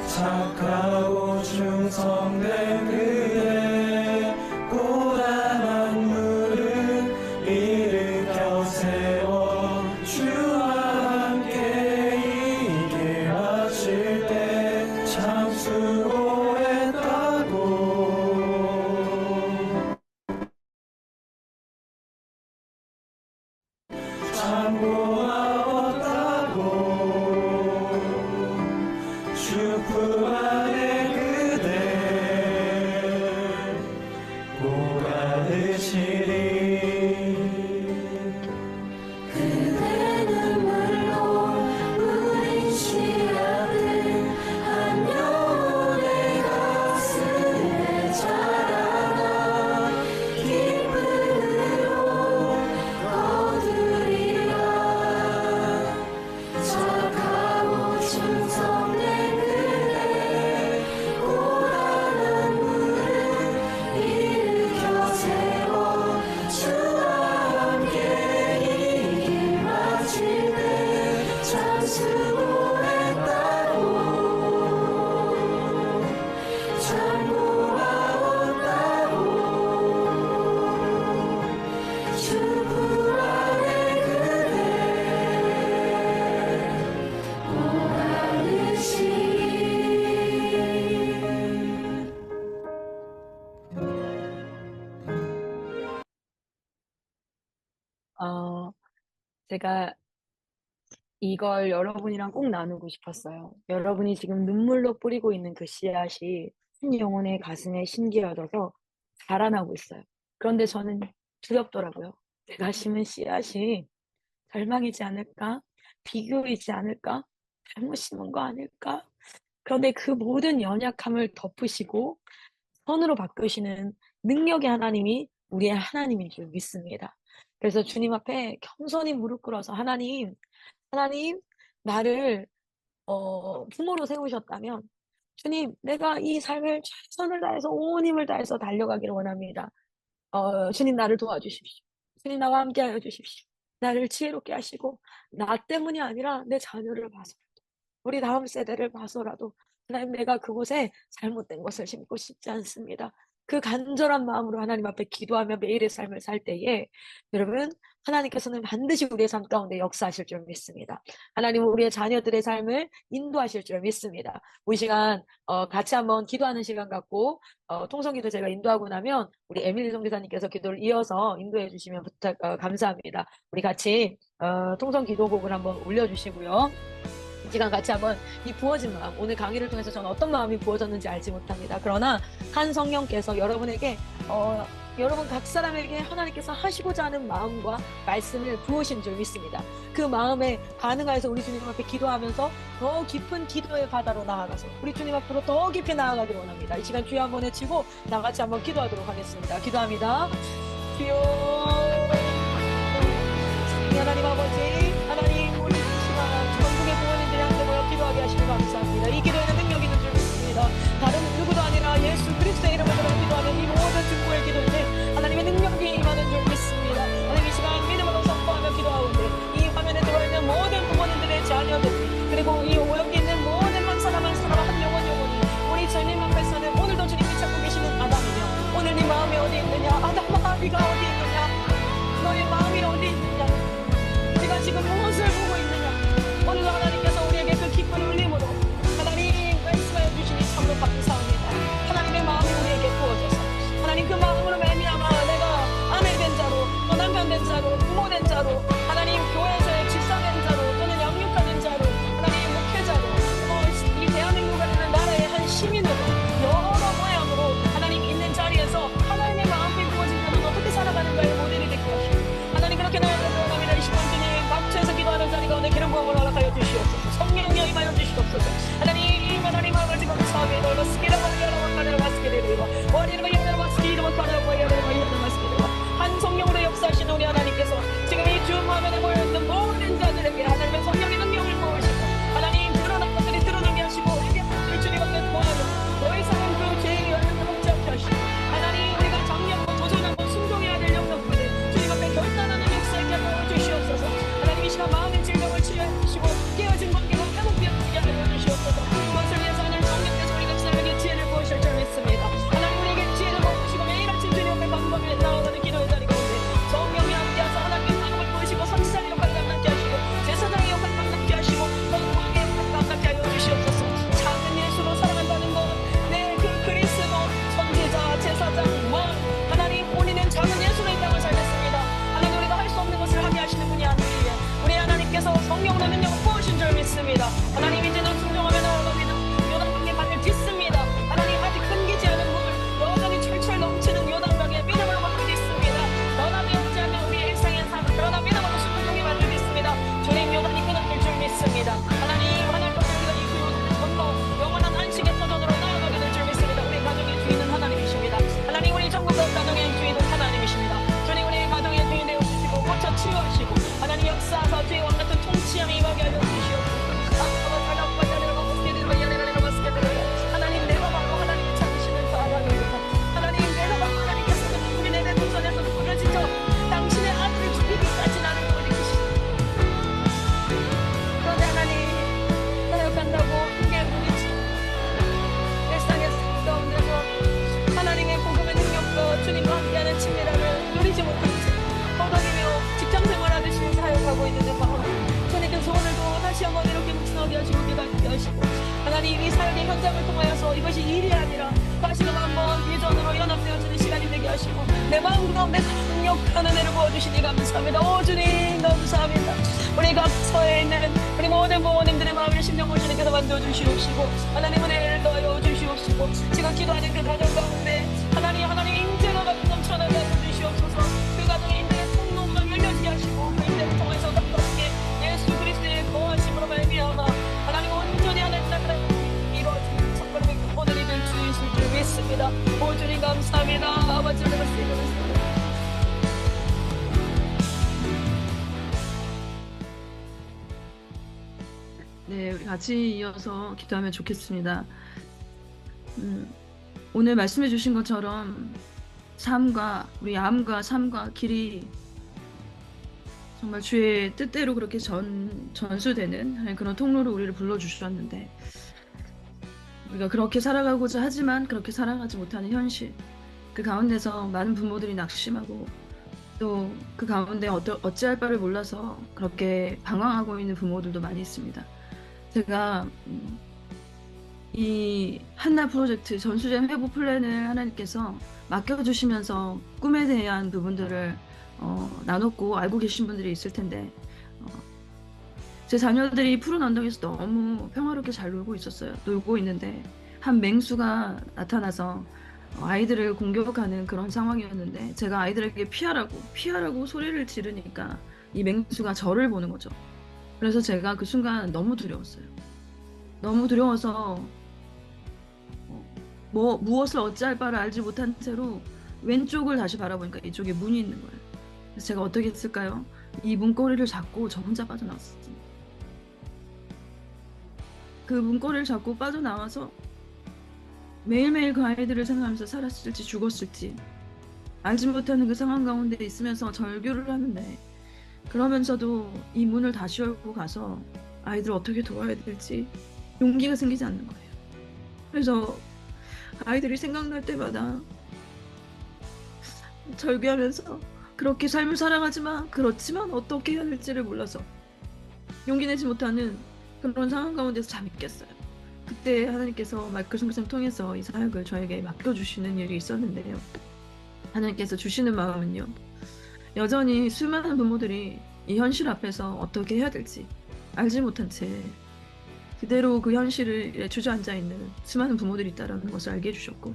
착하고 충성된 그대 고단한 무릎 일으켜 세워 주와 함께 이 길 마칠 때 참 수고했다고 참 고마웠다고 주품 안에 그대 꼭 안으시리. 그대 눈물로 뿌린 씨앗들 한 영혼의 가슴에 자라나 기쁨으로 거두리라. 착하고 충성된 그대 고단한 무릎 일으켜 세워 주와 함께 이 길 마칠 때 참 수고했다고 참 고마웠다고 주품 안에 그대 꼭 안으시리. 제가 이걸 여러분이랑 꼭 나누고 싶었어요. 여러분이 지금 눈물로 뿌리고 있는 그 씨앗이 한 영혼의 가슴에 심기어져서 자라나고 있어요. 그런데 저는 두렵더라고요. 내가 심은 씨앗이 절망이지 않을까? 비교이지 않을까? 잘못 심은 거 아닐까? 그런데 그 모든 연약함을 덮으시고 선으로 바꾸시는 능력의 하나님이 우리의 하나님인 줄 믿습니다. 그래서 주님 앞에 겸손히 무릎 꿇어서 하나님, 나를 부모로 세우셨다면 주님, 내가 이 삶을 최선을 다해서 온 힘을 다해서 달려가기를 원합니다. 주님, 나를 도와주십시오. 주님, 나와 함께 하여 주십시오. 나를 지혜롭게 하시고 나 때문이 아니라 내 자녀를 봐서라도 우리 다음 세대를 봐서라도 하나님, 내가 그곳에 잘못된 것을 심고 싶지 않습니다. 그 간절한 마음으로 하나님 앞에 기도하며 매일의 삶을 살 때에 여러분, 하나님께서는 반드시 우리의 삶 가운데 역사하실 줄 믿습니다. 하나님은 우리의 자녀들의 삶을 인도하실 줄 믿습니다. 우리 시간 같이 한번 기도하는 시간 갖고 통성기도 제가 인도하고 나면 우리 에밀리 선교사님께서 기도를 이어서 인도해 주시면 감사합니다. 우리 같이 통성기도곡을 한번 올려주시고요. 이 시간 같이 한번 이 부어진 마음, 오늘 강의를 통해서 저는 어떤 마음이 부어졌는지 알지 못합니다. 그러나 한 성령께서 여러분에게 여러분 각 사람에게 하나님께서 하시고자 하는 마음과 말씀을 부으신 줄 믿습니다. 그 마음에 반응하여서 우리 주님 앞에 기도하면서 더 깊은 기도의 바다로 나아가서 우리 주님 앞으로 더 깊이 나아가기를 원합니다. 이 시간 주여 한번 외치고 나같이 한번 기도하도록 하겠습니다. 기도합니다. 주여, 하나님 아버지, 하나님 우리 이 시간 전국의 부모님들이 함께 모여 기도하게 하시니 감사합니다. 이 기도에는 능력이 있는 줄 믿습니다. 다른 누구도 아니라 예수 그리스도의 이름으로 기도하는 이 모든 중보의 기도에는 하나님의 능력이 임하는 줄 믿습니다. 하나님 이 시간 믿음으로 선포하며 기도하오는데 이 화면에 들어있는 모든 부모님들의 자녀들 그리고 이 오역에 있는 모든 한 사람 한 사람 한 영혼 영혼이 우리 주님 앞에서는 오늘도 주님이 찾고 계시는 아담이며 오늘 네 마음이 어디 있느냐, 아담아 네가 어디 있느냐, 너의 마음이 어디 있느냐, 네가 지금 무엇을 보고 있느냐. 오늘도 하나님께서 우리에게 그 기쁜 울림으로 하나님 말씀하여 주시니 참으로 감사합니다. 하나님의 마음이 우리에게 부어져서 하나님 그 마음으로 말미암아 내가 아내 된 자로 또 남편 된 자로 부모 된 자로 하나님 교회에서의 집사된 자로 또는 양육하는 자로 하나님 목회자로 또 이 대한민국에 있는 나라의 한 시민으로 여러 모양으로 하나님 있는 자리에서 하나님의 마음이 부어진 자는 어떻게 살아가는가의 모델이 되게 하시고 하나님 그렇게 나아가는 원합니다. 이 시간 주님 각처에서 기도하는 자리 가운데 기름 부음을 허락하여 주시옵소서. 성령이 임하여 주시옵소서. 하나님 아버지 감사합니다. 얼마 스키라 버리라고 하나님 마스키리로 와리르마 여러분 마스키리로 가라고 여러분 마스키리로 한 성령으로 역사하시는 우리 하나님께서 지금 이 줌 화면에 모여있는 모든 자들에게 하나님의 성령의 능력을 부으시고 하나님 드러난 것들이 드러나게 하시고 우리 주님 앞에 구하며 더 이상은 그 죄의 열매를 먹지 않게 하시고 하나님 우리가 장려하고 도전하고 순종해야 될 영역들을 주님 앞에 결단하는 역사 있게 하여 주시옵소서. 하나님 이 시간 마음의 질병을 치유해 주시고 깨어진 관계가 회복되게 하여 주시옵소서. 그것을 위해서 하나님 성령께서 우리 각 사람에게 지혜를 부으실 줄 믿습니다. 하나님 우리에게 지혜를 부으시고 매일 아침 주님 앞에 감사하며 나아가는 기도의 자리 가운데 성령이 함께하셔서 하나님의 마음을 부으시고 선지자의 역할을 감당케 하시고 제사장의 역할을 감당케 하시고 건강의 역할을 감당케 하여 주시옵소서. 작은 예수로 살아간다는 것내 그 그리스도 선지자 제사장 하나님 우리는 작은 예수로 이 땅을 살겠습니다. 하나님 우리가 할 수 없는 것을 하게 하시는 분이 아니기에 우리 하나님께서 성령으로 능력을 부으신 줄 믿습니다. 하나님 이제는 순종하며 나아갑니다. 요단강의 반을 딛습니다. 하나님 아직 끊기지 않은 물 여전히 철철 넘치는 요단강의 믿음으로 만들 있습니다. 변함이 없지 않는 우리의 일상의 삶 그러나 믿음으로 순종이 만들 있습니다. 주님 요단이 끊어질 줄 믿습니다. 하나님 우리가 이 요단을 건너 영원한 안식의 터전으로 나아가게 될 줄 믿습니다. 우리 가정의 주인은 하나님이십니다. 하나님 우리 전국 가정의 주인은 하나님이십니다. 주님 우리 가정의 주인 되어 주시고 고쳐 치유하시고 하나님 역사하사 주의 왕 같은 통치함이 임하게 하여 주시옵소서. 하나님 내가 바로 하나님이 찾으시는 그 아담입니다. 하나님 내가 바로 하나님께서 우리 내내 동선에서 부러지죠. 당신의 아들을 죽이기까지 나를 보내주시고 그런데 하나님 사역한다고 크게 부딪히고 일상의 삶 가운데서 하나님의 복음의 능력과 주님과 함께하는 친밀함을 누리지 못한 채 허덕이며 직장생활하듯이 사역하고 있는 내 마음 주님께서 오늘도 다시 한번 이렇게 묵상하게 하시고 깨닫게 하시고 하나님 이 사역의 현장을 통하여서 이것이 일이 아니라 다시금 한번 비전으로 연합되어지는 시간이 되게 하시고 내 마음 가운데 강력한 은혜를 부어주시니 감사합니다. 오 주님 감사합니다. 우리 각처에 있는 우리 모든 부모님들의 마음을 심령을 주님께서 만져주시옵시고 하나님 은혜를 더하여 주시옵시고 지금 기도하는 그 가정 가운데 하나님 인재가 넘쳐나게 하여 주시옵소서. 그 가정의 인재의 통로가 열려지게 하시고 그 인재를 통해서 함께 예수 그리스도의 거하심으로 말미암아 하나님 온전히 하나님 나라가 이루어지는 첫걸음의 오늘이 될 주 있을 줄 믿습니다. 오 주님 감사합니다. 아버지 은혜가 쓰이고 네, 우리 같이 이어서 기도하면 좋겠습니다. 오늘 말씀해 주신 것처럼 삶과 우리 암과 삶과 길이 정말 주의 뜻대로 그렇게 전수되는 하나님 그런 통로로 우리를 불러주셨는데 우리가 그렇게 살아가고자 하지만 그렇게 살아가지 못하는 현실 그 가운데서 많은 부모들이 낙심하고 또 그 가운데 어찌할 바를 몰라서 그렇게 방황하고 있는 부모들도 많이 있습니다. 제가 이 한나 프로젝트 전수된 회복 플랜을 하나님께서 맡겨주시면서 꿈에 대한 부분들을 나눴고 알고 계신 분들이 있을 텐데 제 자녀들이 푸른 언덕에서 너무 평화롭게 잘 놀고 있었어요. 놀고 있는데 한 맹수가 나타나서 아이들을 공격하는 그런 상황이었는데 제가 아이들에게 피하라고 소리를 지르니까 이 맹수가 저를 보는 거죠. 그래서 제가 그 순간 너무 두려웠어요. 너무 두려워서 무엇을 어찌할 바를 알지 못한 채로 왼쪽을 다시 바라보니까 이쪽에 문이 있는 거예요. 그래서 제가 어떻게 했을까요? 이 문고리를 잡고 저 혼자 빠져나왔습니다. 그 문고리를 잡고 빠져나와서 매일매일 그 아이들을 생각하면서 살았을지 죽었을지 알지 못하는 그 상황 가운데 있으면서 절규를 하는데, 그러면서도 이 문을 다시 열고 가서 아이들을 어떻게 도와야 될지 용기가 생기지 않는 거예요. 그래서 아이들이 생각날 때마다 절규하면서 그렇게 삶을 살아가지만 그렇지만 어떻게 해야 될지를 몰라서 용기 내지 못하는 그런 상황 가운데서 잠이 깼어요. 그때 하나님께서 마이클 선교사님 통해서 이 사역을 저에게 맡겨주시는 일이 있었는데요. 하나님께서 주시는 마음은요, 여전히 수많은 부모들이 이 현실 앞에서 어떻게 해야 될지 알지 못한 채 그대로 그 현실에 주저앉아 있는 수많은 부모들이 있다는 것을 알게 해주셨고,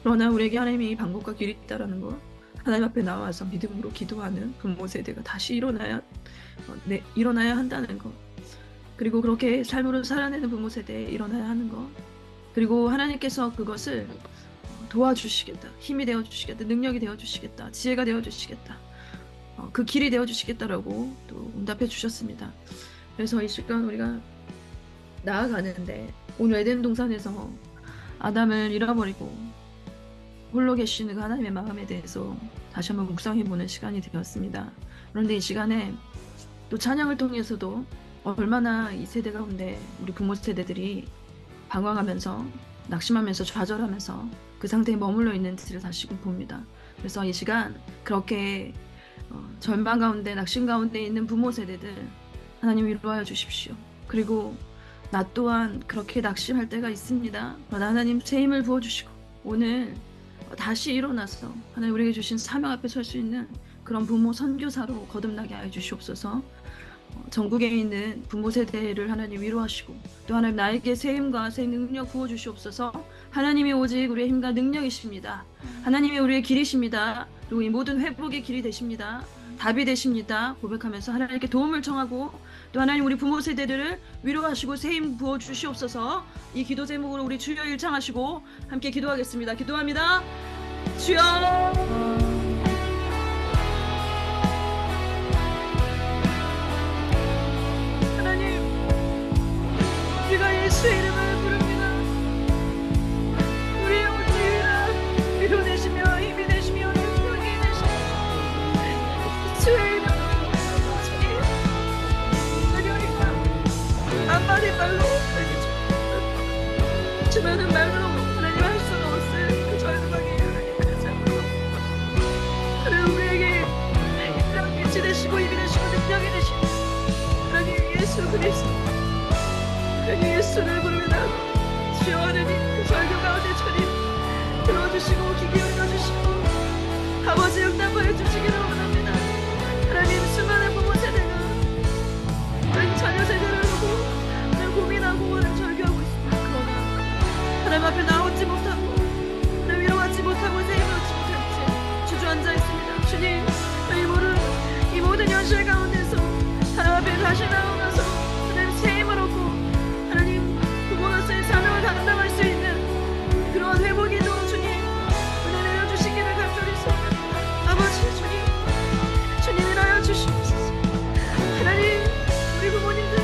그러나 우리에게 하나님이 방법과 길이 있다는 것, 하나님 앞에 나와서 믿음으로 기도하는 부모 세대가 다시 일어나야 한다는 것, 그리고 그렇게 삶으로 살아내는 부모 세대에 일어나야 하는 것, 그리고 하나님께서 그것을 도와주시겠다, 힘이 되어주시겠다, 능력이 되어주시겠다, 지혜가 되어주시겠다, 그 길이 되어주시겠다라고 또 응답해 주셨습니다. 그래서 이 시간 우리가 나아가는데, 오늘 에덴 동산에서 아담을 잃어버리고 홀로 계시는 그 하나님의 마음에 대해서 다시 한번 묵상해보는 시간이 되었습니다. 그런데 이 시간에 또 찬양을 통해서도 얼마나 이 세대 가운데 우리 부모 세대들이 방황하면서 낙심하면서 좌절하면서 그 상태에 머물러 있는지를 다시금 봅니다. 그래서 이 시간 그렇게 절망 가운데 낙심 가운데 있는 부모 세대들 하나님 위로하여 주십시오. 그리고 나 또한 그렇게 낙심할 때가 있습니다. 그러나 하나님 새 힘을 부어주시고 오늘 다시 일어나서 하나님 우리에게 주신 사명 앞에 설 수 있는 그런 부모 선교사로 거듭나게 하여 주시옵소서. 전국에 있는 부모 세대를 하나님 위로하시고 또 하나님 나에게 새 힘과 새 능력 부어주시옵소서. 하나님이 오직 우리의 힘과 능력이십니다. 하나님이 우리의 길이십니다. 그리고 이 모든 회복의 길이 되십니다. 답이 되십니다. 고백하면서 하나님께 도움을 청하고 또 하나님 우리 부모 세대들을 위로하시고 새 힘 부어주시옵소서. 이 기도 제목으로 우리 주여 일창하시고 함께 기도하겠습니다. 기도합니다. 주여, 하나님 우리가 예수의 이름을 부릅니다. 우리의 온지라 위로되시며 힘이 되시며 능력이 되시며 주의 이름을 한마디 말로 주변은 말로 하나님 할 수가 없을 그 절망이 하나님 잡고, 그리고 우리에게 빛이 되시고 힘이 되시고 능력이 되시고 하나님 예수 그리스도, 하나님 예수를 부릅니다. 주여 하나님 그 절규 가운데 주님 들어주시고 귀 기울여주시고 아버지 응답하여 주시기를 원합니다. 하나님 수많은 부모 세대가 하나님 자녀 세대를 두고 고민하고 하나님 절규하고 있습니다. 그러나 하나님 앞에 나오지 못하고 하나님 위로받지 못하고 새 힘을 얻지 못한 채 주저앉아 있습니다. 주님 하나님 모르는 이 모든 현실 가운데서 하나님 앞에 다시 나오면서 하나님 새 힘을 얻고 하나님 부모로서의 사명을 감당할 수 있는 그러한 회복에도 주님 은혜 내려주시기를 간절히 소원합니다. 아버지 주님 일하여 주시옵소서. 하나님 우리 부모님들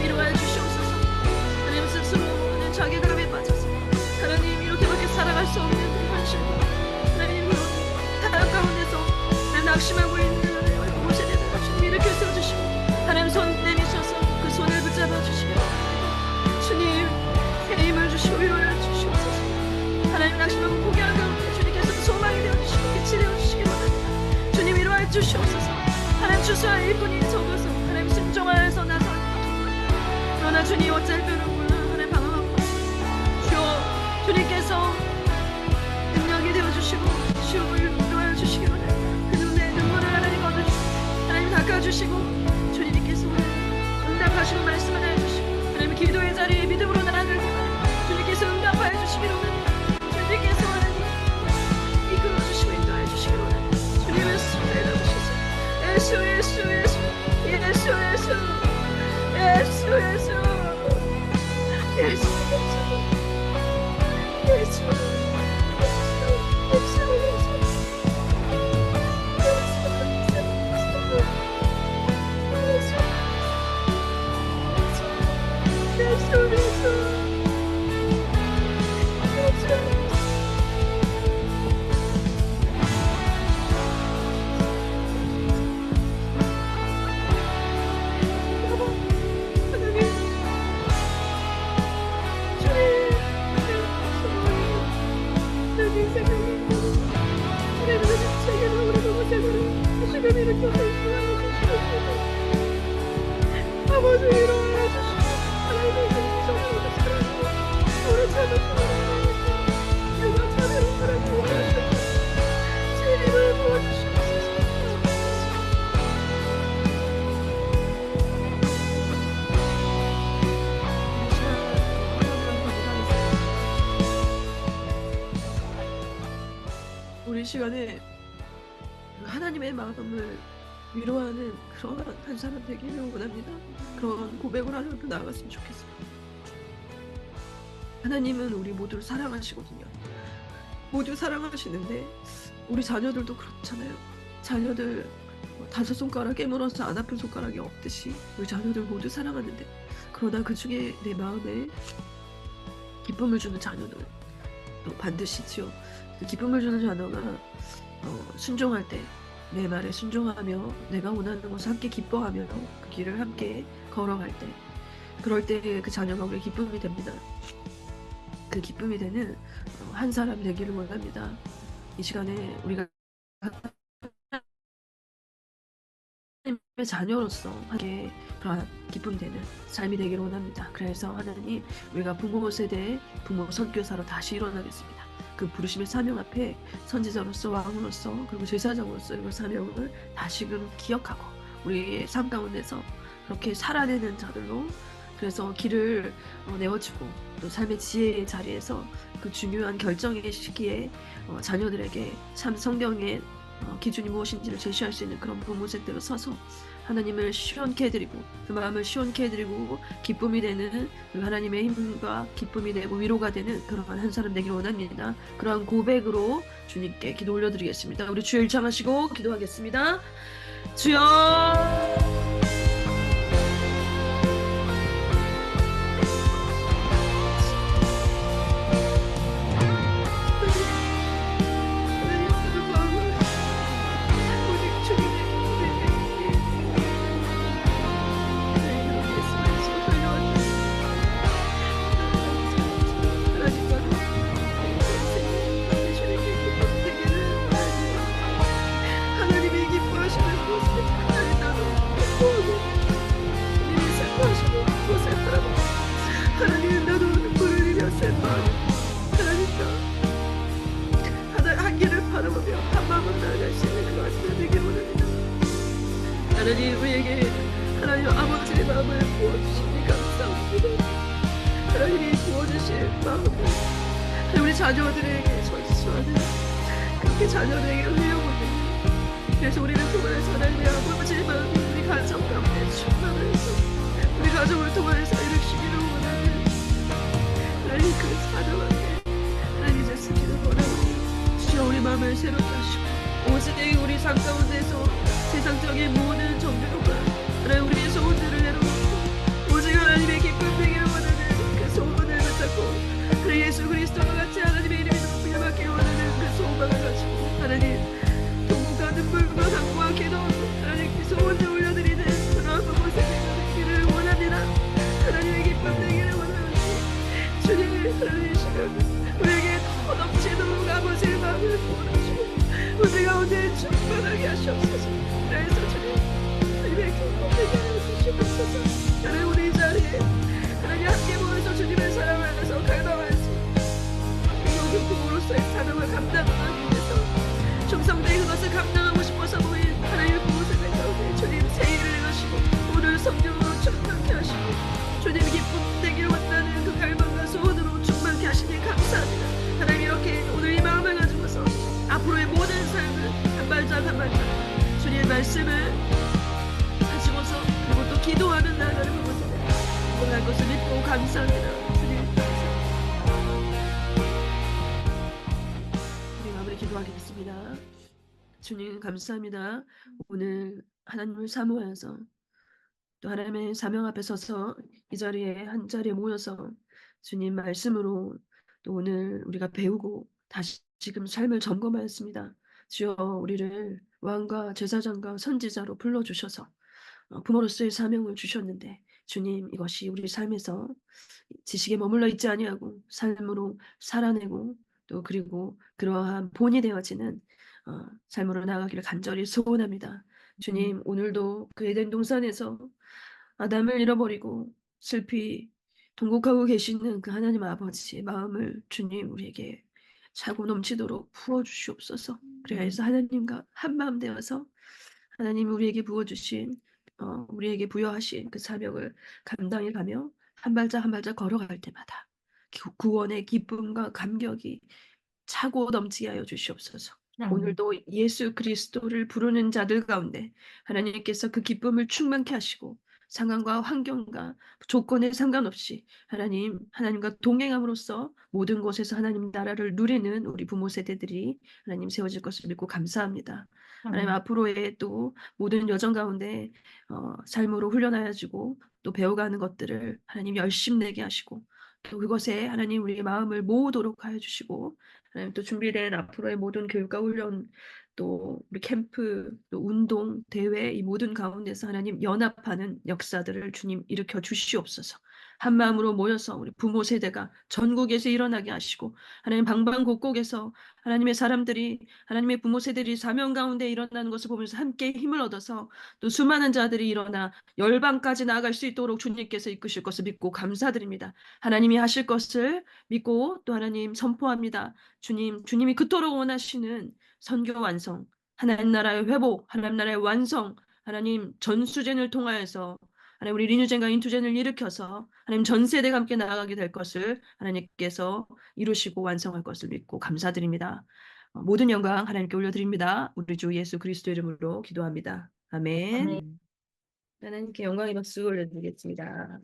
위로하여 주시옵소서. 하나님 스스로 하나님 자괴감에 빠져서 하나님 이렇게밖에 살아갈 수 없는 그 현실과 하나님 그런 타락 가운데서 하나님 낙심하고 있는 하나님 부모 세대들 주님 일으켜 세워주시고 하나님 손 내미셔서 그 손을 붙잡아 주시며 주님 새 힘을 주시고 위로하여 주시옵소서. 하나님 낙심하고 포기하는 가운데 주님께서 소망이 되어주시고 빛이 되어주시기 원합니다. 주님 위로하여 주시옵소서. 하나님 추수할 일꾼이 적어서 하나님 순종하여서 나설 그러나 주님 어찌할 줄을 몰라 하나님 방황하고 있습니다. 주여 주님께서 능력이 되어주시고 시험을 위로하여 주시기 원합니다. 그 눈에 눈물을 하나님 거두시고 하나님 닦아주시고 주님께서 오늘 응답하시고 말씀을 해주시고 하나님 기도의 자리에 믿음으로 나아가기 원합니다. 주님께서 응답하여 주시기를 원합니다. 주님께서 하나님 이렇게 말씀하여 주시옵소서. 아버지 일어나 주시고 하나님의 정성으로 사랑하고 오래 참으시고 내가 자네로 사랑하고 원하시옵소서. 주님을 도와주시옵소서. 우리 시간에 하나님의 마음을 위로하는 그런 한 사람 되기를 원합니다. 그런 고백을 하려고 나아갔으면 좋겠어요. 하나님은 우리 모두를 사랑하시거든요. 모두 사랑하시는데 우리 자녀들도 그렇잖아요. 자녀들 다섯 손가락 깨물어서 안 아픈 손가락이 없듯이 우리 자녀들 모두 사랑하는데, 그러나 그 중에 내 마음에 기쁨을 주는 자녀들 또 반드시 있지요. 그 기쁨을 주는 자녀가 순종할 때, 내 말에 순종하며 내가 원하는 것을 함께 기뻐하며 그 길을 함께 걸어갈 때, 그럴 때 그 자녀가 우리의 기쁨이 됩니다. 그 기쁨이 되는 한 사람 되기를 원합니다. 이 시간에 우리가 하나님의 자녀로서 함께 그러한 기쁨이 되는 삶이 되기를 원합니다. 그래서 하나님, 우리가 부모 세대, 부모 선교사로 다시 일어나겠습니다. 그 부르심의 사명 앞에 선지자로서, 왕으로서, 그리고 제사장으로서 이 사명을 다시금 기억하고 우리의 삶 가운데서 그렇게 살아내는 자들로, 그래서 길을 내어주고 또 삶의 지혜의 자리에서 그 중요한 결정의 시기에 자녀들에게 참 성경의 기준이 무엇인지를 제시할 수 있는 그런 부모 세대로 서서 하나님을 시원케 해드리고 그 마음을 시원케 해드리고 기쁨이 되는 그 하나님의 힘과 기쁨이 되고 위로가 되는 그런 한 사람 되기를 원합니다. 그러한 고백으로 주님께 기도 올려드리겠습니다. 우리 주여 일창하시고 기도하겠습니다. 주여, 하나님이 기뻐하시는 모습을 하나님 나도 기뻐하고 하나님이 슬퍼하시는 모습을 바라보고 하나님 나도 눈물을 흘려 슬퍼하고 하나님 한 길을 바라보며 한 마음으로 나아갈 수 있는 그 말씀을 되게 원합니다. 하나님 우리에게 하나님 아버지의 마음을 부어주시니 감사합니다. 하나님이 부어주실 마음을 우리 자녀들에게 전수하는 그렇게 자녀들에게 흘려보내는, 그래서 우리는 통하여서 하나님의 아버지의 마음이 우리 가정 가운데 충만해서 우리 가정을 통하여서 일으키기를 원하는 하나님 그 사명 앞에 하나님 이제 쓰기를 원하오니 주여 우리 마음을 새롭게 하시고 오직 우리 삶 가운데서 세상적인 모든 정죄로가 하나님 우리의 소원들을 내려놓고 오직 하나님의 기쁨 되기를 원하는 그 소원을 붙잡고 그 예수 그리스도와 같이 하나님의 이름이 높임을 받기 원하는 그 소망을 가지고 하나님 통곡과 눈물과 간구와 기도 하나님 그 소원을 올려드리는 그러한 부모 세대가 되기를 원합니다. 하나님의 기쁨 되기를 원하오니 주님 하나님 이 시간 우리에게 더 넘치도록 아버지의 마음을 부어주시고 우리 가운데 충만하게 하시옵소서. 그래서 주님 하나님의 기쁨 되게 하시옵소서. 하나님 우리 이 자리에 하나님 함께 모여서 주님을 사랑하면서 갈망하면서 그리고 그 부모로서의 사명을 감당하기 위해서 충성되이 그것을 감당하고 싶어서 모인 하나님의 부모 세대 가운데 주님 세일을 행하시고 오늘 성령으로 충만케 하시고 주님 기쁨 되기를 원하는 그 갈망과 소원으로 충만케 하시니 감사합니다. 하나님 이렇게 오늘 이 마음을 가지고서 앞으로의 모든 삶을 한 발짝 한 발짝 주님의 말씀을 가지고서 그리고 또 기도하는 나가는 부모 세대 원할 것을 믿고 감사합니다. 주님 우리 마음을 기도하겠습니다. 주님 감사합니다. 오늘 하나님을 사모하여서 또 하나님의 사명 앞에 서서 이 자리에 한 자리에 모여서 주님 말씀으로 또 오늘 우리가 배우고 다시 지금 삶을 점검하였습니다. 주여 우리를 왕과 제사장과 선지자로 불러주셔서 부모로서의 사명을 주셨는데 주님 이것이 우리 삶에서 지식에 머물러 있지 아니하고 삶으로 살아내고 또 그리고 그러한 본이 되어지는 삶으로 나아가기를 간절히 소원합니다. 주님, 오늘도 그 에덴 동산에서 아담을 잃어버리고 슬피 통곡하고 계시는 그 하나님 아버지의 마음을 주님 우리에게 차고 넘치도록 부어주시옵소서. 그래야 해서 하나님과 한마음 되어서 하나님 우리에게 부어주신 우리에게 부여하신 그 사명을 감당해 가며 한 발짝 한 발짝 걸어갈 때마다 구원의 기쁨과 감격이 차고 넘치게 하여 주시옵소서. 오늘도 예수 그리스도를 부르는 자들 가운데 하나님께서 그 기쁨을 충만케 하시고 상황과 환경과 조건에 상관없이 하나님과 동행함으로써 모든 곳에서 하나님 나라를 누리는 우리 부모 세대들이 하나님 세워질 것을 믿고 감사합니다. 하나님 앞으로의 또 모든 여정 가운데 삶으로 훈련하여지고 또 배워가는 것들을 하나님 열심내게 하시고 또 그것에 하나님 우리의 마음을 모으도록 하여 주시고 하나님 또 준비된 앞으로의 모든 교육과 훈련 또 우리 캠프 또 운동 대회 이 모든 가운데서 하나님 연합하는 역사들을 주님 일으켜 주시옵소서. 한 마음으로 모여서 우리 부모 세대가 전국에서 일어나게 하시고 하나님 방방곡곡에서 하나님의 사람들이 하나님의 부모 세대들이 사명 가운데 일어나는 것을 보면서 함께 힘을 얻어서 또 수많은 자들이 일어나 열방까지 나아갈 수 있도록 주님께서 이끄실 것을 믿고 감사드립니다. 하나님이 하실 것을 믿고 또 하나님 선포합니다. 주님이 그토록 원하시는 선교 완성, 하나님 나라의 회복, 하나님 나라의 완성, 하나님 전수전을 통하여서 하나님 우리 리뉴젠과 인투젠을 일으켜서 하나님 전 세대가 함께 나아가게 될 것을 하나님께서 이루시고 완성할 것을 믿고 감사드립니다. 모든 영광 하나님께 올려드립니다. 우리 주 예수 그리스도 이름으로 기도합니다. 아멘. 하나님께 영광의 박수 올려드리겠습니다.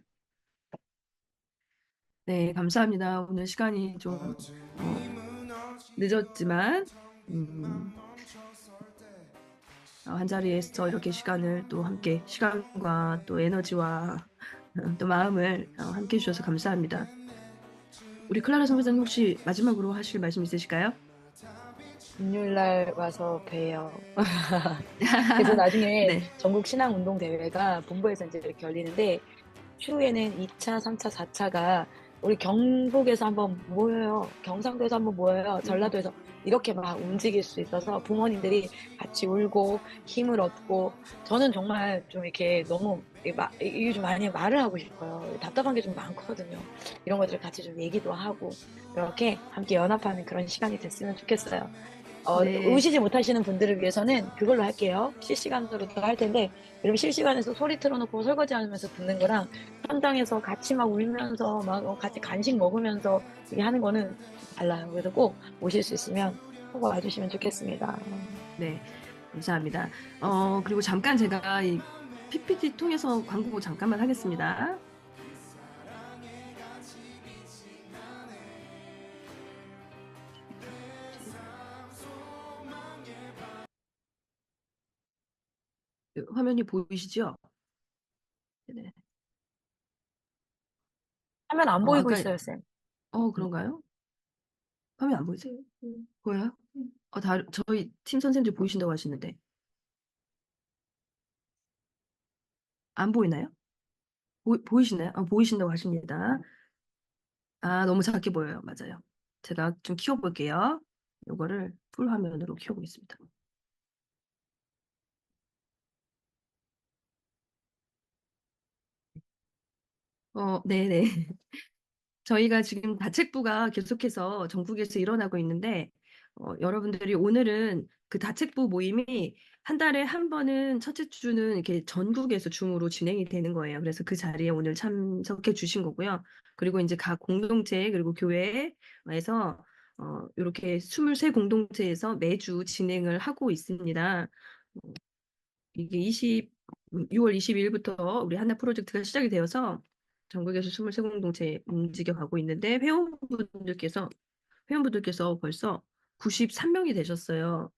네, 감사합니다. 오늘 시간이 좀 늦었지만 한 자리에서 이렇게 시간을 또 함께 시간과 또 에너지와 또 마음을 함께 해주셔서 감사합니다. 우리 클라라 선교사님 혹시 마지막으로 하실 말씀 있으실까요? 금요일날 와서 봬요. 그래서 나중에 네. 전국 신앙운동 대회가 본부에서 이제 이렇게 열리는데 추후에는 2차, 3차, 4차가 우리 경북에서 한번 모여요. 경상도에서 한번 모여요. 전라도에서 이렇게 막 움직일 수 있어서 부모님들이 같이 울고 힘을 얻고 저는 정말 좀 이렇게 너무 이게 좀 많이 말을 하고 싶어요. 답답한 게 좀 많거든요. 이런 것들을 같이 좀 얘기도 하고 이렇게 함께 연합하는 그런 시간이 됐으면 좋겠어요. 네. 오시지 못하시는 분들을 위해서는 그걸로 할게요. 실시간으로도 할 텐데, 여러분 실시간에서 소리 틀어놓고 설거지 하면서 듣는 거랑 현장에서 같이 막 울면서 막 같이 간식 먹으면서 이렇게 하는 거는 달라요. 그래서 꼭 오실 수 있으면 꼭 와주시면 좋겠습니다. 네, 감사합니다. 그리고 잠깐 제가 이 PPT 통해서 광고 잠깐만 하겠습니다. 화면이 보이시죠? 네. 화면 안 보이고 아까- 있어요, 쌤. 그런가요? 화면 안 보이세요? 보여요? 저희 팀 선생님들 보이신다고 하시는데 안 보이나요? 보이시나요? 보이신다고 하십니다. 너무 작게 보여요. 맞아요. 제가 좀 키워볼게요. 이거를 풀 화면으로 키워보겠습니다. 네네. 저희가 지금 다책부가 계속해서 전국에서 일어나고 있는데, 여러분들이 오늘은 그 다책부 모임이 한 달에 한 번은 첫째 주는 이렇게 전국에서 줌으로 진행이 되는 거예요. 그래서 그 자리에 오늘 참석해 주신 거고요. 그리고 이제 각 공동체 그리고 교회에서 이렇게 23 공동체에서 매주 진행을 하고 있습니다. 이게 6월 22일부터 우리 하나 프로젝트가 시작이 되어서 전국에서 23 공동체 움직여 가고 있는데 회원분들께서 벌써 93명이 되셨어요.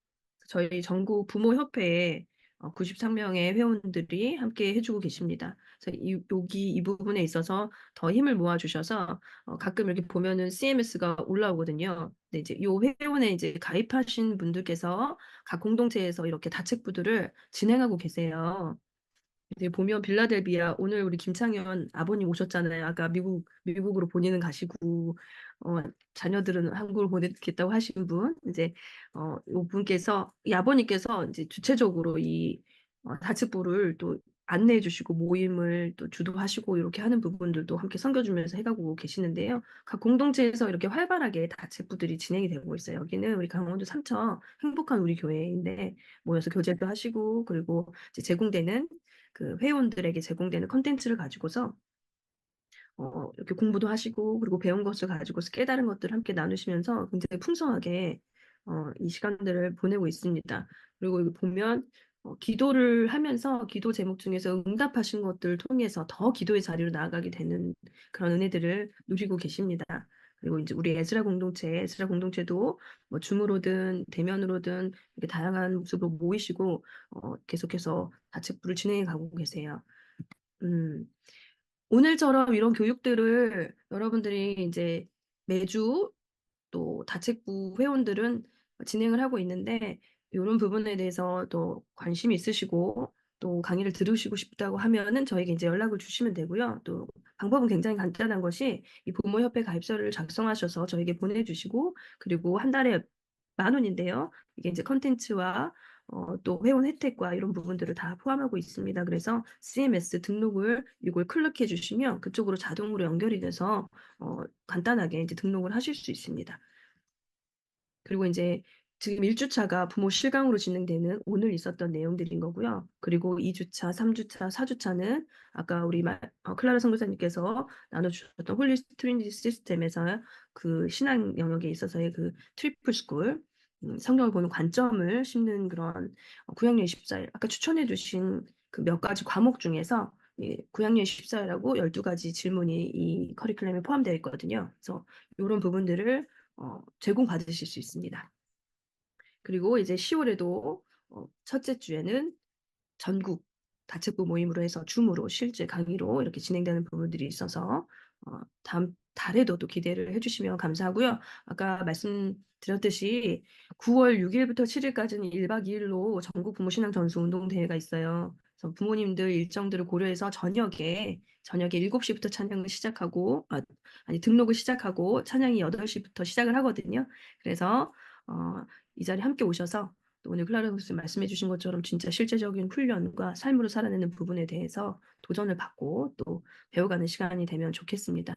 저희 전국 부모협회에 93명의 회원들이 함께 해주고 계십니다. 그래서 여기 이 부분에 있어서 더 힘을 모아주셔서 가끔 이렇게 보면은 CMS가 올라오거든요. 근데 이제 요 회원에 이제 가입하신 분들께서 각 공동체에서 이렇게 다책부들을 진행하고 계세요. 이제 보면 빌라델비아 오늘 우리 김창현 아버님 오셨잖아요. 아까 미국으로 본인은 가시고 자녀들은 한국을 보내겠다고 하신 분 이제 이 분께서 이 아버님께서 이제 주체적으로 이 다측부를 또 안내해 주시고 모임을 또 주도하시고 이렇게 하는 부분들도 함께 섬겨주면서 해가고 계시는데요. 각 공동체에서 이렇게 활발하게 다측부들이 진행이 되고 있어요. 여기는 우리 강원도 삼척 행복한 우리 교회인데 모여서 교제도 하시고 그리고 이제 제공되는 그 회원들에게 제공되는 콘텐츠를 가지고서 이렇게 공부도 하시고 그리고 배운 것을 가지고서 깨달은 것들을 함께 나누시면서 굉장히 풍성하게 이 시간들을 보내고 있습니다. 그리고 여기 보면 기도를 하면서 기도 제목 중에서 응답하신 것들을 통해서 더 기도의 자리로 나아가게 되는 그런 은혜들을 누리고 계십니다. 그리고 이제 우리 에스라 공동체도 뭐 줌으로든 대면으로든 이렇게 다양한 모습으로 모이시고 계속해서 다책부를 진행해 가고 계세요. 음. 오늘처럼 이런 교육들을 여러분들이 이제 매주 또 다책부 회원들은 진행을 하고 있는데 요런 부분에 대해서 또 관심이 있으시고 또 강의를 들으시고 싶다고 하면은 저에게 이제 연락을 주시면 되고요. 또 방법은 굉장히 간단한 것이 이 부모협회 가입서를 작성하셔서 저에게 보내주시고 그리고 한 달에 10,000원인데요. 이게 이제 컨텐츠와 또 회원 혜택과 이런 부분들을 다 포함하고 있습니다. 그래서 CMS 등록을 이걸 클릭해 주시면 그쪽으로 자동으로 연결이 돼서 간단하게 이제 등록을 하실 수 있습니다. 그리고 이제 지금 1주차가 부모 실강으로 진행되는 오늘 있었던 내용들인 거고요. 그리고 2주차, 3주차, 4주차는 아까 우리 클라라 선교사님께서 나눠주셨던 홀리 트리니티 시스템에서 그 신앙 영역에 있어서의 그 트리플 스쿨, 성경을 보는 관점을 심는 그런 구약여행 14일, 아까 추천해 주신 그 몇 가지 과목 중에서 이 구약여행 14일하고 12가지 질문이 이 커리큘럼에 포함되어 있거든요. 그래서 이런 부분들을 제공받으실 수 있습니다. 그리고 이제 10월에도 첫째 주에는 전국 다책부 모임으로 해서 줌으로 실제 강의로 이렇게 진행되는 부분들이 있어서 다음 달에도 또 기대를 해주시면 감사하고요. 아까 말씀드렸듯이 9월 6일부터 7일까지는 1박 2일로 전국 부모 신앙 전수 운동 대회가 있어요. 그래서 부모님들 일정들을 고려해서 저녁에 7시부터 찬양을 시작하고 아니 등록을 시작하고 찬양이 8시부터 시작을 하거든요. 그래서 이 자리에 함께 오셔서 또 오늘 클라라 교수님 말씀해 주신 것처럼 진짜 실제적인 훈련과 삶으로 살아내는 부분에 대해서 도전을 받고 또 배워가는 시간이 되면 좋겠습니다.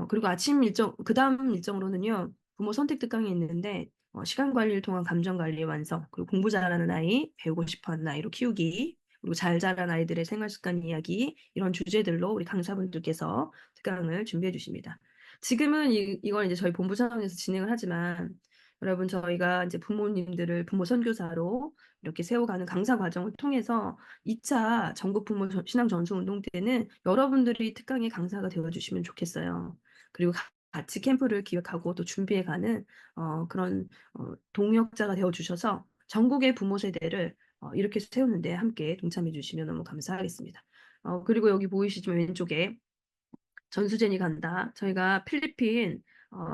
그리고 아침 일정, 그 다음 일정으로는요, 부모 선택 특강이 있는데, 시간 관리를 통한 감정 관리 완성, 그리고 공부 잘하는 아이, 배우고 싶어 하는 아이로 키우기, 그리고 잘 자란 아이들의 생활 습관 이야기, 이런 주제들로 우리 강사분들께서 특강을 준비해 주십니다. 지금은 이걸 이제 저희 본부 차원에서 진행을 하지만, 여러분 저희가 이제 부모님들을 부모 선교사로 이렇게 세워가는 강사 과정을 통해서 2차 전국 부모 신앙 전수 운동 때는 여러분들이 특강의 강사가 되어주시면 좋겠어요. 그리고 같이 캠프를 기획하고 또 준비해가는 그런 동역자가 되어주셔서 전국의 부모 세대를 이렇게 세우는데 함께 동참해 주시면 너무 감사하겠습니다. 그리고 여기 보이시지만 왼쪽에 전수제니 간다. 저희가 필리핀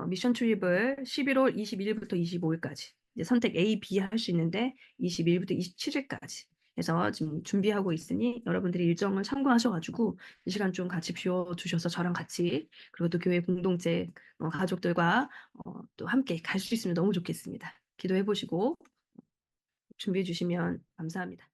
미션 출입을 11월 21일부터 25일까지 이제 선택 A, B 할 수 있는데 21일부터 27일까지 해서 지금 준비하고 있으니 여러분들이 일정을 참고하셔가지고 이 시간 좀 같이 비워주셔서 저랑 같이 그리고 또 교회 공동체 가족들과 또 함께 갈 수 있으면 너무 좋겠습니다. 기도해 보시고 준비해 주시면 감사합니다.